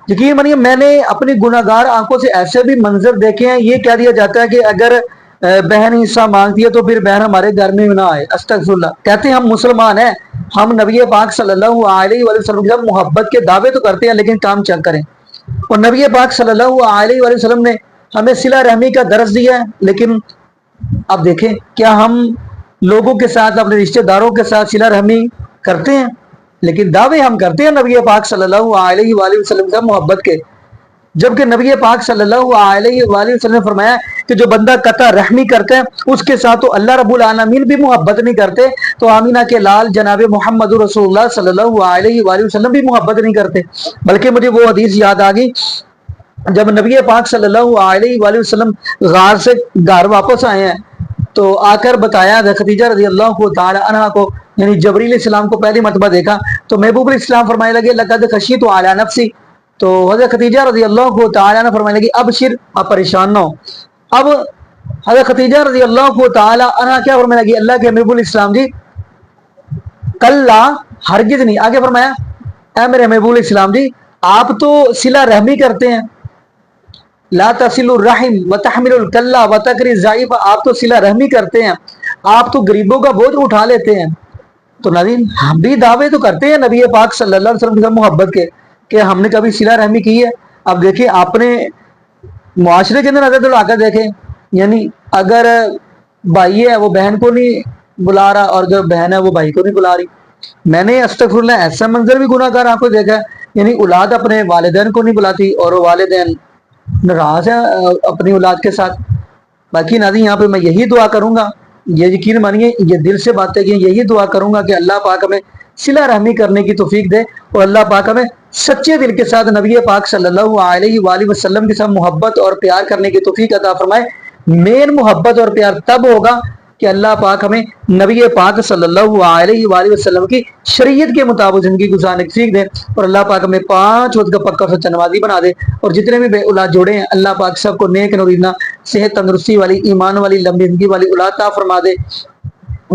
یقین مانیے میں نے اپنی گناہگار آنکھوں سے ایسے بھی منظر دیکھے ہیں، یہ کہہ دیا جاتا ہے کہ اگر بہن حصہ مانگتی ہے تو پھر بہن ہمارے گھر میں نہ آئے، استغفر اللہ۔ کہتے ہیں ہم مسلمان ہیں، ہم نبی پاک صلی اللہ علیہ وآلہ وسلم کے محبت کے دعوے تو کرتے ہیں لیکن کام چیک کریں۔ اور نبی پاک صلی اللہ علیہ وآلہ وسلم نے ہمیں صلہ رحمی کا درس دیا ہے، لیکن اب دیکھیں کیا ہم لوگوں کے ساتھ اپنے رشتہ داروں کے ساتھ صلہ رحمی کرتے ہیں؟ لیکن دعوے ہم کرتے ہیں نبی پاک صلی اللہ علیہ وآلہ وسلم کا محبت کے، جبکہ نبی پاک صلی اللہ علیہ وآلہ وسلم نے فرمایا کہ جو بندہ قطع رحمی کرتا ہے اس کے ساتھ تو اللہ رب العالمین بھی محبت نہیں کرتے، تو آمینہ کے لال جناب محمد رسول اللہ صلی اللہ علیہ وآلہ وسلم بھی محبت نہیں کرتے۔ بلکہ مجھے وہ حدیث یاد آ گئی جب نبی پاک صلی اللہ علیہ وآلہ وسلم غار سے گھر واپس آئے ہیں تو آ کر بتایا خدیجہ رضی اللہ تعالی عنہا کو، یعنی جبریل علیہ السلام کو پہلی مرتبہ دیکھا تو محبوب علیہ السلام فرمانے لگے لقد خشیت علی نفسی، تو حضرت خدیجہ رضی اللہ تعالی عنہ فرمانے لگی ابشر، آپ پریشان نہ ہو۔ اب حضرت خدیجہ رضی اللہ تعالی عنہ کیا فرمانے لگی؟ اللہ کے محبوب علیہ السلام جی کلا ہرگز نہیں، آگے فرمایا اے میرے محبوب علیہ السلام جی آپ تو صلہ رحمی کرتے ہیں، لا تصل الرحم وتحمل الکلا وتقری الضعیف، آپ تو صلہ رحمی کرتے ہیں، آپ تو غریبوں کا بوجھ اٹھا لیتے ہیں۔ تو ناظرین ہم بھی دعوے تو کرتے ہیں نبی پاک صلی اللہ علیہ وسلم کے محبت کے کہ ہم نے کبھی صلہ رحمی کی ہے؟ اب دیکھیں آپ نے معاشرے کے اندر نظر دوڑا کر دیکھیں، یعنی اگر بھائی ہے وہ بہن کو نہیں بلا رہا اور جو بہن ہے وہ بھائی کو نہیں بلا رہی۔ میں نے استغفر اللہ ایسا منظر بھی گناہ گار آپ کو دیکھا ہے، یعنی اولاد اپنے والدین کو نہیں بلاتی اور والدین ناراض ہیں اپنی اولاد کے ساتھ۔ باقی ناظرین یہاں پہ میں یہی دعا کروں گا یہ یقین مانیے یہ دل سے باتیں کی، یہی دعا کروں گا کہ اللہ پاک ہمیں صلہ رحمی کرنے کی توفیق دے اور اللہ پاک ہمیں سچے دل کے ساتھ نبی پاک صلی اللہ علیہ وآلہ وسلم کے ساتھ محبت اور پیار کرنے کی توفیق عطا فرمائے۔ مین محبت اور پیار تب ہوگا کہ اللہ پاک ہمیں نبی پاک صلی اللہ علیہ وآلہ وسلم کی شریعت کے مطابق زندگی گزارنے کی توفیق دے، اور اللہ پاک ہمیں 5 وقت کا پکا سچا نمازی بنا دے، اور جتنے بھی بے اولاد جوڑے ہیں اللہ پاک سب کو نیک نورینہ صحت تندرستی والی ایمان والی لمبی زندگی والی اولاد عطا فرما دے۔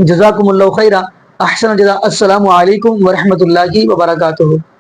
جزاکم اللہ خیرہ، احسن الجزاء۔ السلام علیکم ورحمۃ اللہ وبرکاتہ۔